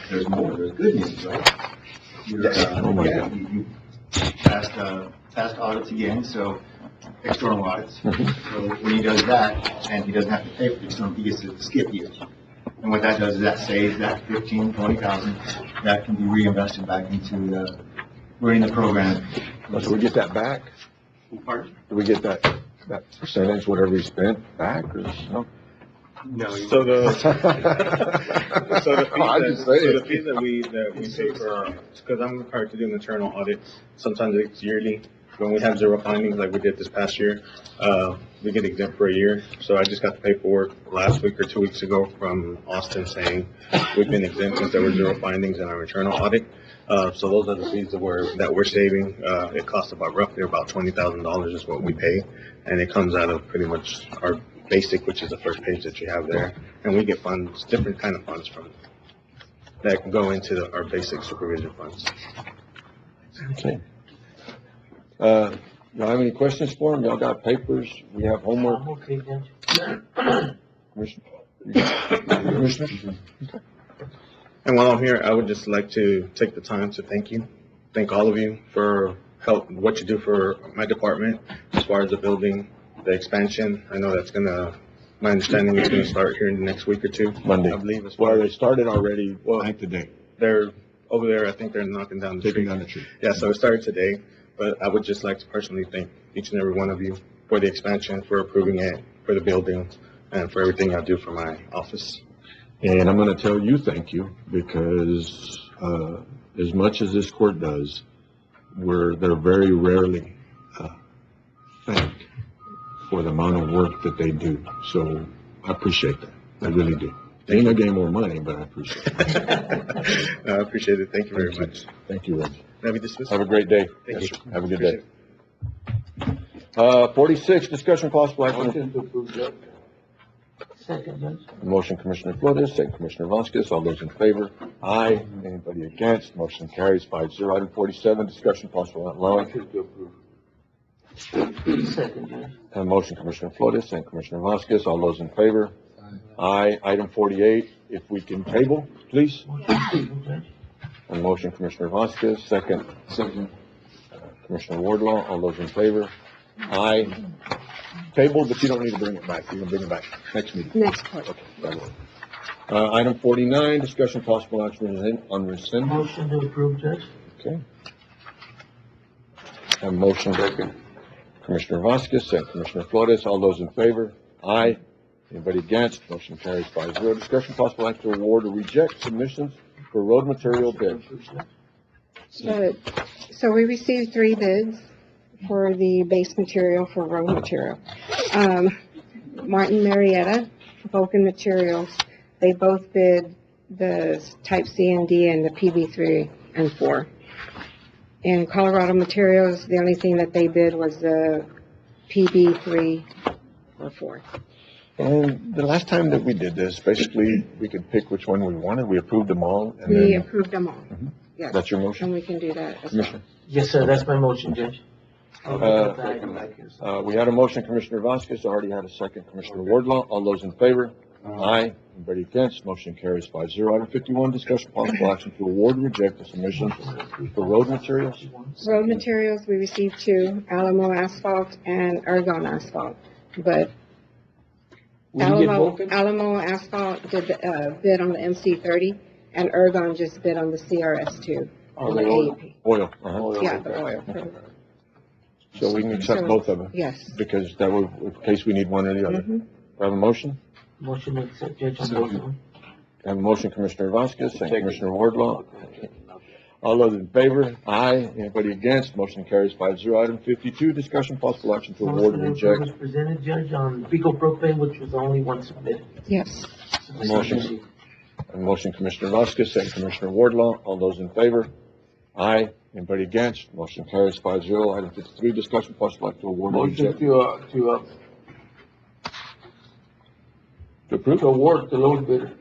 There's more, there's good news, right? Oh my God. You passed audits again, so external audits. So when he does that, and he doesn't have to pay for it, he gets to skip years. And what that does is that saves that 15, 20,000, that can be reinvested back into, running the program. so we get that back? Pardon? Do we get that percentage, whatever he spent, back or no? No. So the I'm just saying. fees that we pay for, because I'm required to do an internal audit, sometimes it's yearly. When we have zero findings, like we did this past year, we get exempt for a year. So I just got the paperwork last week or 2 weeks ago from Austin saying we've been exempt since there were zero findings in our internal audit. So those are the fees that we're saving. It costs roughly about $20,000 is what we pay, and it comes out of pretty much our basic, which is the first page that you have there. And we get funds, different kind of funds from that can go into our basic supervision funds. Okay. Y'all have any questions for him? Y'all got papers? We have homework? I'm okay, Judge. Commissioner? And while I'm here, I would just like to take the time to thank all of you for what you do for my department as far as the building, the expansion. I know my understanding is gonna start here in the next week or two. Monday. I believe. Well, they started already, like today, They're over there, I think they're knocking down the taking tree. down the tree. Yeah, so it started today, but I would just like to personally thank each and every one of you for the expansion, for approving it, for the building, and for everything I do for my office. And I'm gonna tell you thank you, because, as much as this court does, they're very rarely, thanked for the amount of work that they do. So I appreciate that. I really do. They ain't gonna gain more money, but I appreciate it. I appreciate it. Thank you very much. Thank you, Reggie. Have a dismissal. Have a great day. Thank you. Have a good day. 46, discussion possible action. Motion to approve, Judge. Second, Judge. Motion Commissioner Flores, second Commissioner Vasquez. All those in favor? Aye. Anybody against? Motion carries 5-0. Item 47, discussion possible allowing. Motion to approve. Second, Judge. Motion Commissioner Flores, second Commissioner Vasquez. All those in favor? Aye. Item 48, if we can table, please. Motion to table, Judge. And motion Commissioner Vasquez, second Commissioner Wardlaw. All those in favor? Aye. Table, but you don't need to bring it back. You can bring it back next meeting. Next part. Okay, that'll work. Item 49, discussion possible action on rescind. Motion to approve, Judge. Okay. And motion, Commissioner Vasquez, second Commissioner Flores. All those in favor? Aye. Anybody against? Motion carries 5-0. Discussion possible action to award or reject submissions for road material bid. So we received 3 bids for the base material for road material. Martin Marietta, Vulcan Materials, they both bid the type C and D and the PB3 and 4. And Colorado Materials, the only thing that they bid was the PB3 or 4. And the last time that we did this, basically, we could pick which one we wanted. We approved them all. And We then, approved them all. Yes. That's your motion? And we can do that as well. Commissioner? Yes, sir, that's my motion, Judge. I'll look at the item back here, sir. We had a motion, Commissioner Vasquez. Already had a second, Commissioner Wardlaw. All those in favor? Aye. Anybody against? Motion carries 5-0. Item 51, discussion possible action to award or reject the submission for road materials. Road materials, we received two, Alamo Asphalt and Ergon Asphalt. But Will you get both? Alamo Asphalt did the bid on the MC30, and Ergon just bid on the CRS2. Oh, on the oil. AEP. Oil. Uh-huh. Yeah, the oil. So we can accept both of them? Yes. Because that would, in case we need one or the other. Mhm. Have a motion? Motion to accept, Judge, on both of them. Have a motion, Commissioner Vasquez, second Commissioner Wardlaw. All those in favor? Aye. Anybody against? Motion carries 5-0. Item 52, discussion possible action to award or Motion to approve reject. is presented, Judge, on Pico Propane, which was the only one submitted. Yes. Motion. A motion, Commissioner Vasquez, second Commissioner Wardlaw. All those in favor? Aye. Anybody against? Motion carries 5-0. Item 53, discussion possible action to award or Motion reject. to approve, award the lowest bidder.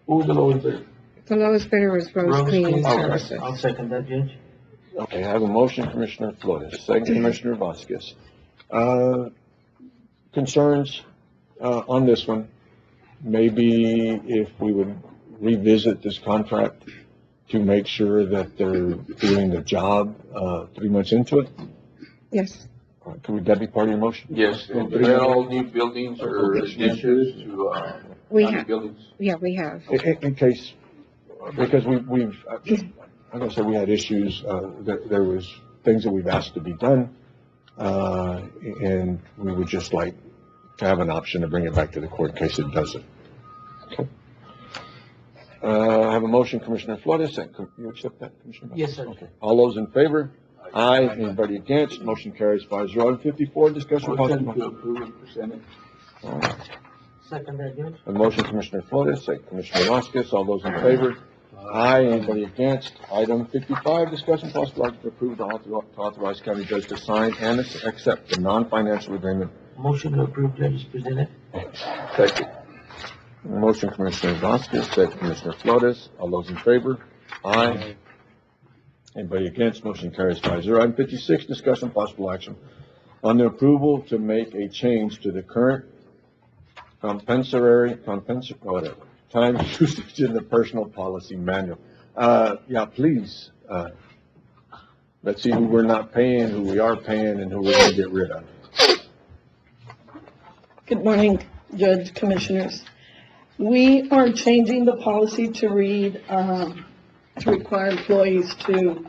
Who was the lowest bidder? The lowest bidder was Rose Cleaning Services. I'll second that, Judge. Okay, I have a motion, Commissioner Flores, second Commissioner Vasquez. Concerns, on this one, maybe if we would revisit this contract to make sure that they're doing the job, 3 months into it? Yes. Would that be part of your motion? Yes, and they're all new buildings or additions to, We county have, buildings. yeah, we have. In case, because we've, like I said, we had issues, there was things that we've asked to be done, and we would just like to have an option to bring it back to the court in case it doesn't. Okay. I have a motion, Commissioner Flores, you accept that, Commissioner? Yes, sir. Okay. All those in favor? Aye. Anybody against? Motion carries 5-0. Item 54, discussion Motion to possible. approve and present it. All right. Second that, Judge. A motion, Commissioner Flores, second Commissioner Vasquez, all those in favor? Aye. Anybody against? Item 55, discussion possible action to approve to authorize county judge to sign and accept the non-financial agreement. Motion to approve, Judge, is presented. Second. Motion, Commissioner Vasquez, second Commissioner Flores, all those in favor? Aye. Anybody against? Motion carries 5-0. Item 56, discussion possible action on the approval to make a change to the current compensatory, whatever, time usage in the personal policy manual. Yeah, please, let's see who we're not paying, who we are paying, and who we're gonna get rid of. Good morning, Judge, Commissioners. We are changing the policy to read, to require employees to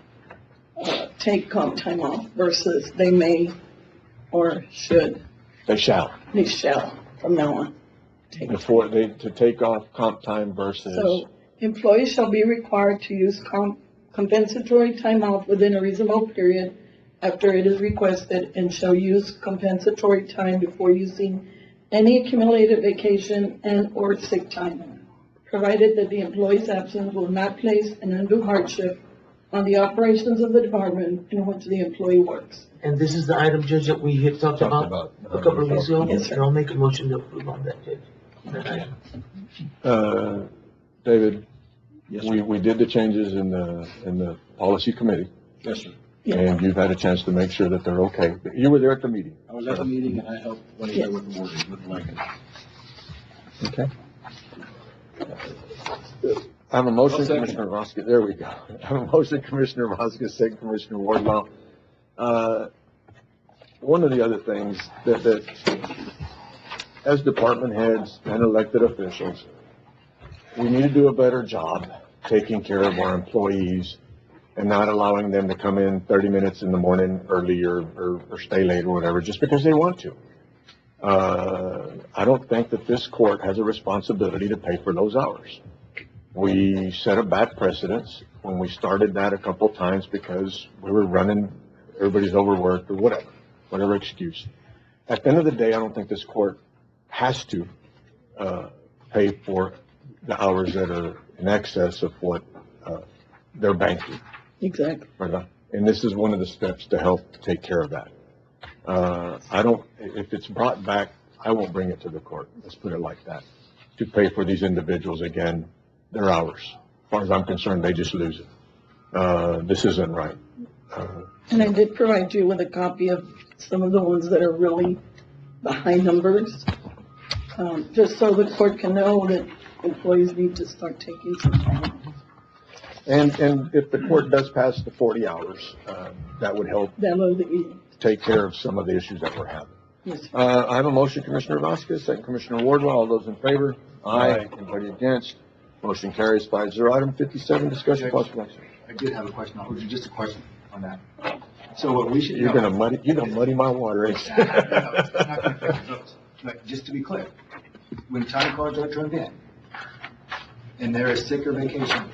take comp time off versus they may or should. They shall. They shall from now on. Before to take off comp time versus, So employees shall be required to use compensatory time off within a reasonable period after it is requested and shall use compensatory time before using any accumulated vacation and or sick time, provided that the employee's absence will not place an undue hardship on the operations of the department in which the employee works. And this is the item, Judge, that we had talked about a couple of weeks ago. Yes, sir. And I'll make a motion to approve on that, Judge. That item. David, we did the changes in the policy committee. Yes, sir. And you've had a chance to make sure that they're okay. You were there at the meeting. I was at the meeting and I helped when I with the board, with Lincoln. Okay. I have a motion, I'll second. Commissioner Vasquez, there we go. I have a motion, Commissioner Vasquez, second Commissioner Wardlaw. One of the other things that as department heads and elected officials, we need to do a better job taking care of our employees and not allowing them to come in 30 minutes in the morning early or stay late or whatever, just because they want to. I don't think that this court has a responsibility to pay for those hours. We set a bad precedence when we started that a couple times because we were running, everybody's overworked or whatever excuse. At the end of the day, I don't think this court has to pay for the hours that are in excess of what they're banking. Exactly. And this is one of the steps to help take care of that. If it's brought back, I won't bring it to the court. Let's put it like that. To pay for these individuals again, their hours. As far as I'm concerned, they just lose it. This isn't right. And I did provide you with a copy of some of the ones that are really the high numbers. just so the court can know that employees need to start taking some time. And if the court does pass the 40 hours, that would help That will be, take care of some of the issues that we're having. yes. I have a motion, Commissioner Vasquez, second Commissioner Wardwell. All those in favor? Aye. Anybody against? Motion carries 5-0. Item 57, discussion possible action. I did have a question, or just a question on that. So what we should. You're gonna muddy my water, ain't you? But just to be clear, when time cards are turned in, and there is sick or vacation,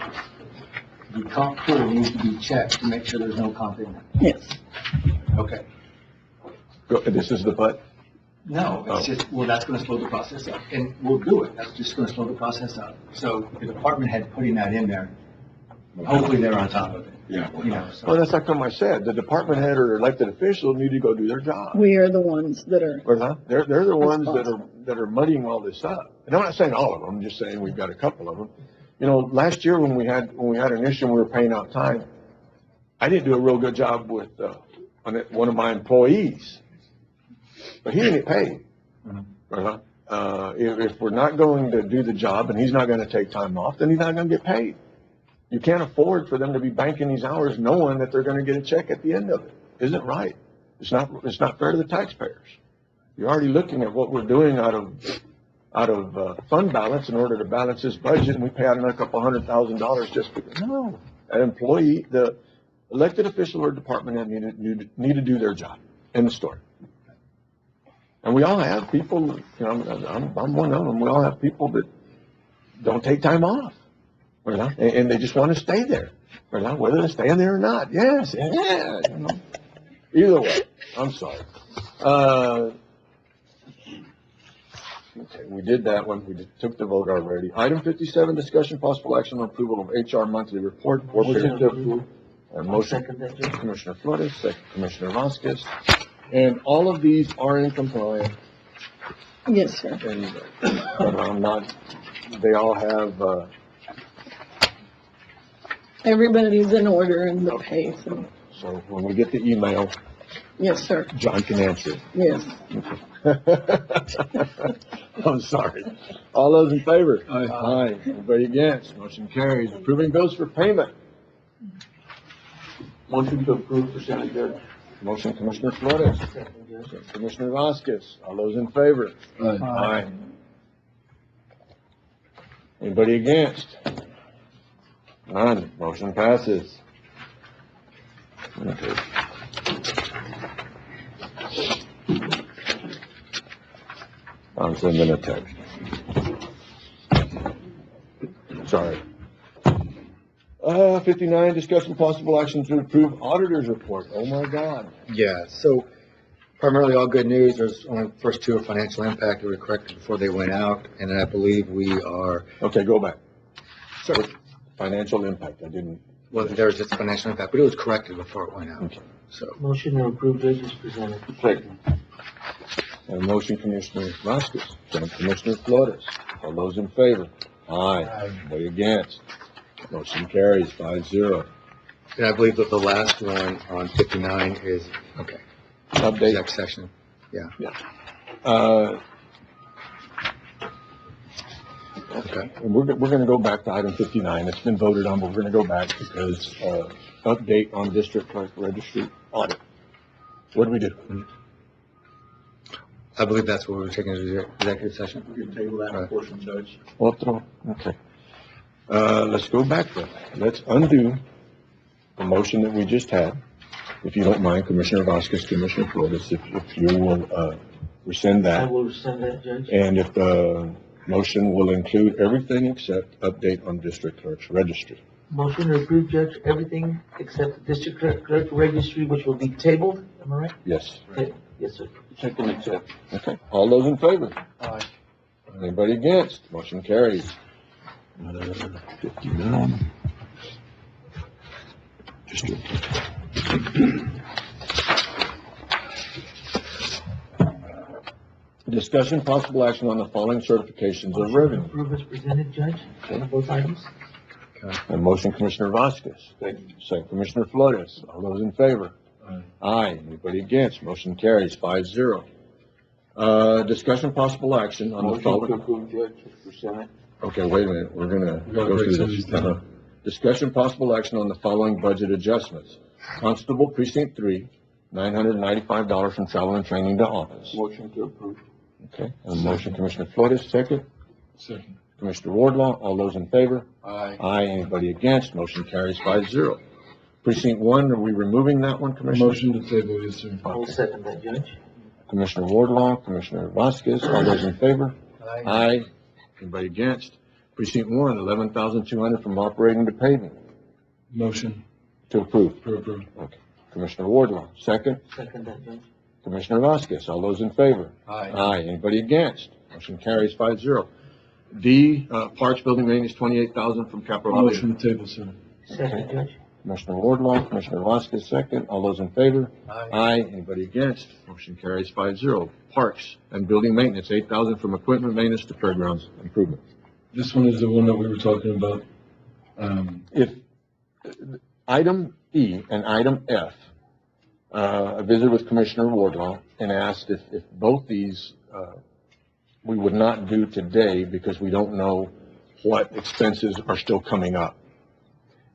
the comp pool needs to be checked to make sure there's no comp in there. Yes. Okay. This is the butt? No, it's just, well, that's gonna slow the process up, and we'll do it, that's just gonna slow the process up. So the department head putting that in there, hopefully they're on top of it. Yeah. You know, so. Well, that's like what I said. The department head or elected official need to go do their job. We are the ones that are, They're the ones that are muddying all this up. And I'm not saying all of them, I'm just saying we've got a couple of them. You know, last year when we had an issue and we were paying out time, I didn't do a real good job with, one of my employees. But he didn't get paid. If we're not going to do the job and he's not gonna take time off, then he's not gonna get paid. You can't afford for them to be banking these hours knowing that they're gonna get a check at the end of it. Isn't right. It's not fair to the taxpayers. You're already looking at what we're doing out of fund balance in order to balance this budget, and we pay out another couple $100,000 just because, no. An employee, the elected official or department head need to do their job. End of story. And we all have people, you know, I'm one of them, we all have people that don't take time off. And they just want to stay there, whether they're staying there or not. Yes, yeah, you know. Either way, I'm sorry. Okay, we did that one. We took the vote already. Item 57, discussion possible action on approval of HR monthly report. Motion to approve. Motion, Second that, Judge. Commissioner Flores, second Commissioner Vasquez. And all of these are in compliance. yes, sir. And I'm not, they all have, Everybody's in order in the pay, so, so when we get the email, yes, sir, John can answer. yes. I'm sorry. All those in favor? Aye. Anybody against? Motion carries. Approving bills for payment. Motion to approve, President Judge. Motion, Commissioner Flores. Commissioner Vasquez. All those in favor? Aye. Anybody against? None. Motion passes. Okay. I'm sending a text. Sorry. 59, discussion possible action to approve auditor's report. Oh my God. Yeah, so primarily all good news. There's only first two of financial impact that were corrected before they went out, and I believe we are. Okay, go back. Sorry. Financial impact, I didn't. Well, there's just financial impact, but it was corrected before it went out. Okay. So. Motion to approve, Judge, is presented. Second. And motion, Commissioner Vasquez, second Commissioner Flores. All those in favor? Aye. Anybody against? Motion carries 5-0. And I believe that the last one on 59 is, okay. Update. Exec session, yeah. Okay, and we're gonna go back to item 59. It's been voted on, but we're gonna go back because, update on district clerk registry audit. What do we do? I believe that's what we were taking as executive session. We can table that portion, Judge. Otro, okay. Let's go back then. Let's undo the motion that we just had. If you don't mind, Commissioner Vasquez, Commissioner Flores, if you will, rescind I that. will rescind that, Judge. And if the motion will include everything except update on district clerk's registry. Motion to approve, Judge, everything except the district clerk registry, which will be tabled, am I right? Yes. Yes, sir. Check and accept. Okay, all those in favor? Aye. Anybody against? Motion carries. 59. District. Discussion possible action on the following certifications of revenue. Approve as presented, Judge, on both items. A motion, Commissioner Vasquez. Second, Commissioner Flores. All those in favor? Aye. Anybody against? Motion carries 5-0. Discussion possible action on the Motion to following. approve, Judge, for Senate. Okay, wait a minute, we're gonna gotta go break through some of this. these down. Discussion possible action on the following budget adjustments. Constable Precinct 3, $995 from travel and training to office. Motion to approve. Okay, a motion, Commissioner Flores, second. Second. Commissioner Wardlaw, all those in favor? Aye. Aye, anybody against? Motion carries 5-0. Precinct 1, are we removing that one, Commissioner? Motion to table, yes, sir. I will second that, Judge. Commissioner Wardlaw, Commissioner Vasquez, all those in favor? Aye. Anybody against? Precinct 1, $11,200 from operating to paving. Motion To approve. to approve. Okay. Commissioner Wardlaw, second. Second that, Judge. Commissioner Vasquez, all those in favor? Aye. Aye. Anybody against? Motion carries 5-0. D, Parks Building Maintenance, $28,000 from capital. Motion to table, sir. Second, Judge. Commissioner Wardlaw, Commissioner Vasquez, second. All those in favor? Aye. Anybody against? Motion carries 5-0. Parks and Building Maintenance, $8,000 from equipment maintenance to fairgrounds improvement. This one is the one that we were talking about. If, item E and item F, I visited with Commissioner Wardlaw and asked if both these, we would not do today because we don't know what expenses are still coming up.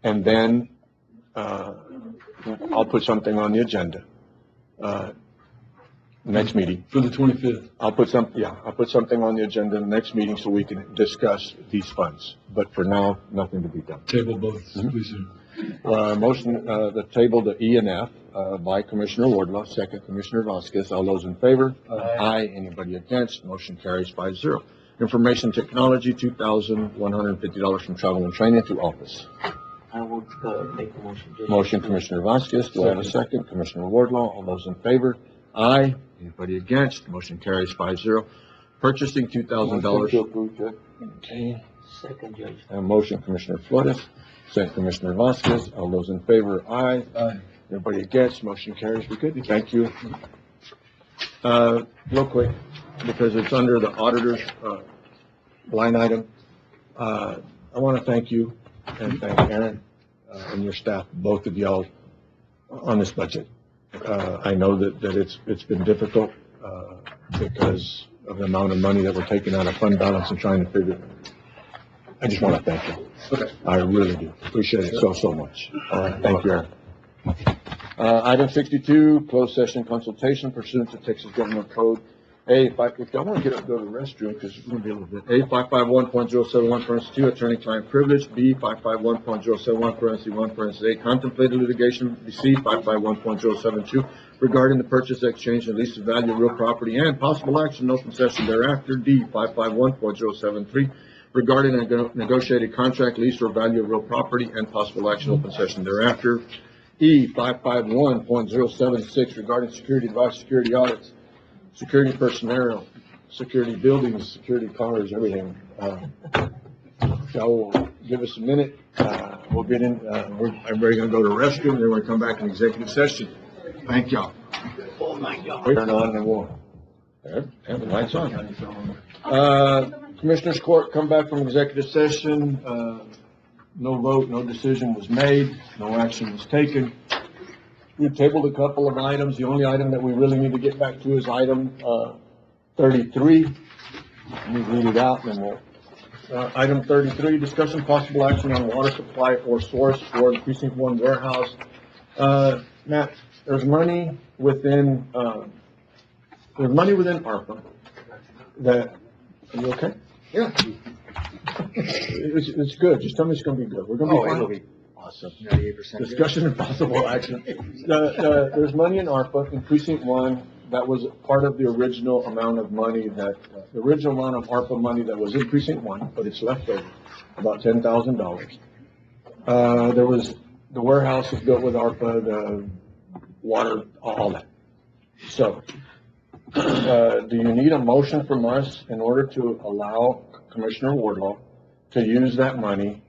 And then, I'll put something on the agenda, next meeting. For the 25th. I'll put something on the agenda in the next meeting so we can discuss these funds. But for now, nothing to be done. Table both, please, sir. Motion, the table to E and F, by Commissioner Wardlaw, second Commissioner Vasquez. All those in favor? Aye. Anybody against? Motion carries 5-0. Information Technology, $2,150 from travel and training to office. I will make the motion, Judge. Motion, Commissioner Vasquez. Do I have a second? Commissioner Wardlaw. All those in favor? Aye. Anybody against? Motion carries 5-0. Purchasing $2,000. Motion to approve, Judge. Okay. Second, Judge. A motion, Commissioner Flores. Second, Commissioner Vasquez. All those in favor? Aye. Aye. Anybody against? Motion carries. We good? Thank you. Real quick, because it's under the auditor's, line item. I want to thank you and thank Aaron, and your staff, both of y'all, on this budget. I know that it's been difficult, because of the amount of money that we're taking out of fund balance and trying to figure. I just want to thank you. Okay. I really do. Appreciate it so much. All right. Thank you, Aaron. Item 62, closed session consultation pursuant to Texas Government Code if y'all want to get up, go to the restroom, because it's going to be a little bit. A, 551.071, parenthesis 2, attorney-client privilege. B, 551.071, parenthesis 1, parenthesis 8, contemplated litigation. C, 551.072, regarding the purchase, exchange, and lease of value of real property and possible action in open session thereafter. D, 551.073, regarding a negotiated contract, lease, or value of real property and possible action in open session thereafter. E, 551.076, regarding security advice, security audits, security personnel, security buildings, security cars, everything. Y'all will give us a minute. We'll get in, everybody gonna go to the restroom, then we'll come back in executive session. Thank y'all. Oh, my God. Turn on and we'll, have the lights on. Commissioners Court, come back from executive session. No vote, no decision was made, no action was taken. We've tabled a couple of items. The only item that we really need to get back to is item 33. Let me read it out and then we'll. Item 33, discussion possible action on water supply or source for the Precinct 1 warehouse. Matt, there's money within ARPA that, are you okay? Yeah. It's good. Just tell me it's gonna be good. We're gonna be fine. It'll be Awesome. 98% good. Discussion and possible action. There's money in ARPA in Precinct 1 that was part of the original amount of money that, the original amount of ARPA money that was in Precinct 1, but it's left over, about $10,000. There was, the warehouse is built with ARPA, the water, all that. So, do you need a motion from us in order to allow Commissioner Wardlaw to use that money,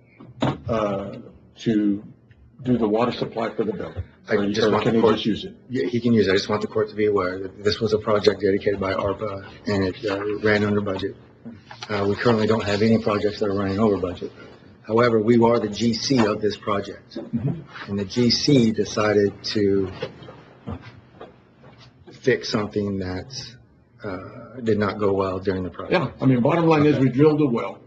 to do the water supply for the building? Or can he just use it? Yeah, he can use it. I just want the court to be aware that this was a project dedicated by ARPA and it ran under budget. We currently don't have any projects that are running over budget. However, we are the GC of this project. And the GC decided to fix something that's did not go well during the project. Yeah, I mean, bottom line is we drilled a well,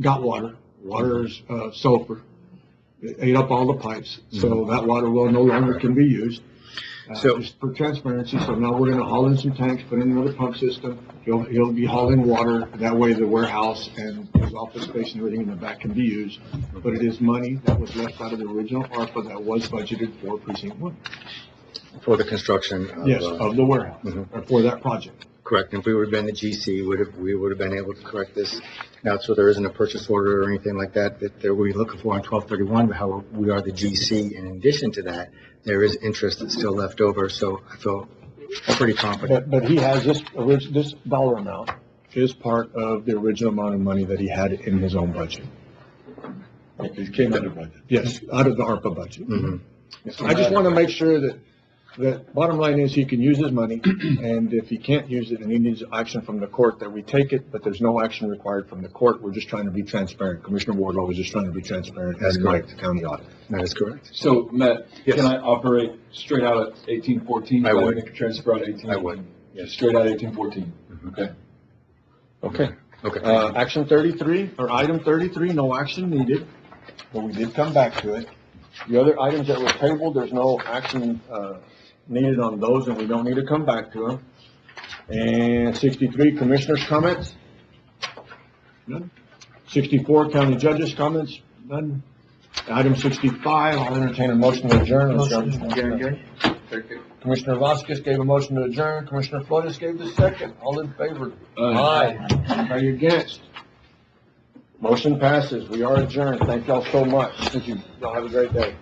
got water, water's sulfur. It ate up all the pipes, so that water well no longer can be used. Just for transparency, so now we're gonna haul in some tanks, put in another pump system. He'll be hauling water, that way the warehouse and his office space and everything in the back can be used. But it is money that was left out of the original ARPA that was budgeted for precinct 1. For the construction of. Yes, of the warehouse, or for that project. Correct. If we would have been the GC, we would have been able to correct this. Now, so there isn't a purchase order or anything like that we're looking for on 1231, but how we are the GC. In addition to that, there is interest that's still left over, so I feel pretty confident. But he has this dollar amount is part of the original amount of money that he had in his own budget. It came out of budget. Yes, out of the ARPA budget. I just want to make sure that bottom line is he can use his money, and if he can't use it and he needs action from the court, that we take it, but there's no action required from the court. We're just trying to be transparent. Commissioner Wardlaw was just trying to be transparent. That's correct. The county audit. That is correct. So, Matt, Yes. can I operate straight out at 1814? I would. Make a transfer out at 18? I would. Yes. Straight out at 1814? Okay. Okay. Okay. Action 33, or item 33, no action needed, but we did come back to it. The other items that were tabled, there's no action, needed on those, and we don't need to come back to them. And 63, commissioners' comments? None. 64, county judges' comments? None. Item 65, I'll entertain a motion to adjourn. Commissioner Vasquez gave a motion to adjourn. Commissioner Flores gave the second. All in favor? Aye. Are you against? Motion passes. We are adjourned. Thank y'all so much. Thank you. Y'all have a great day.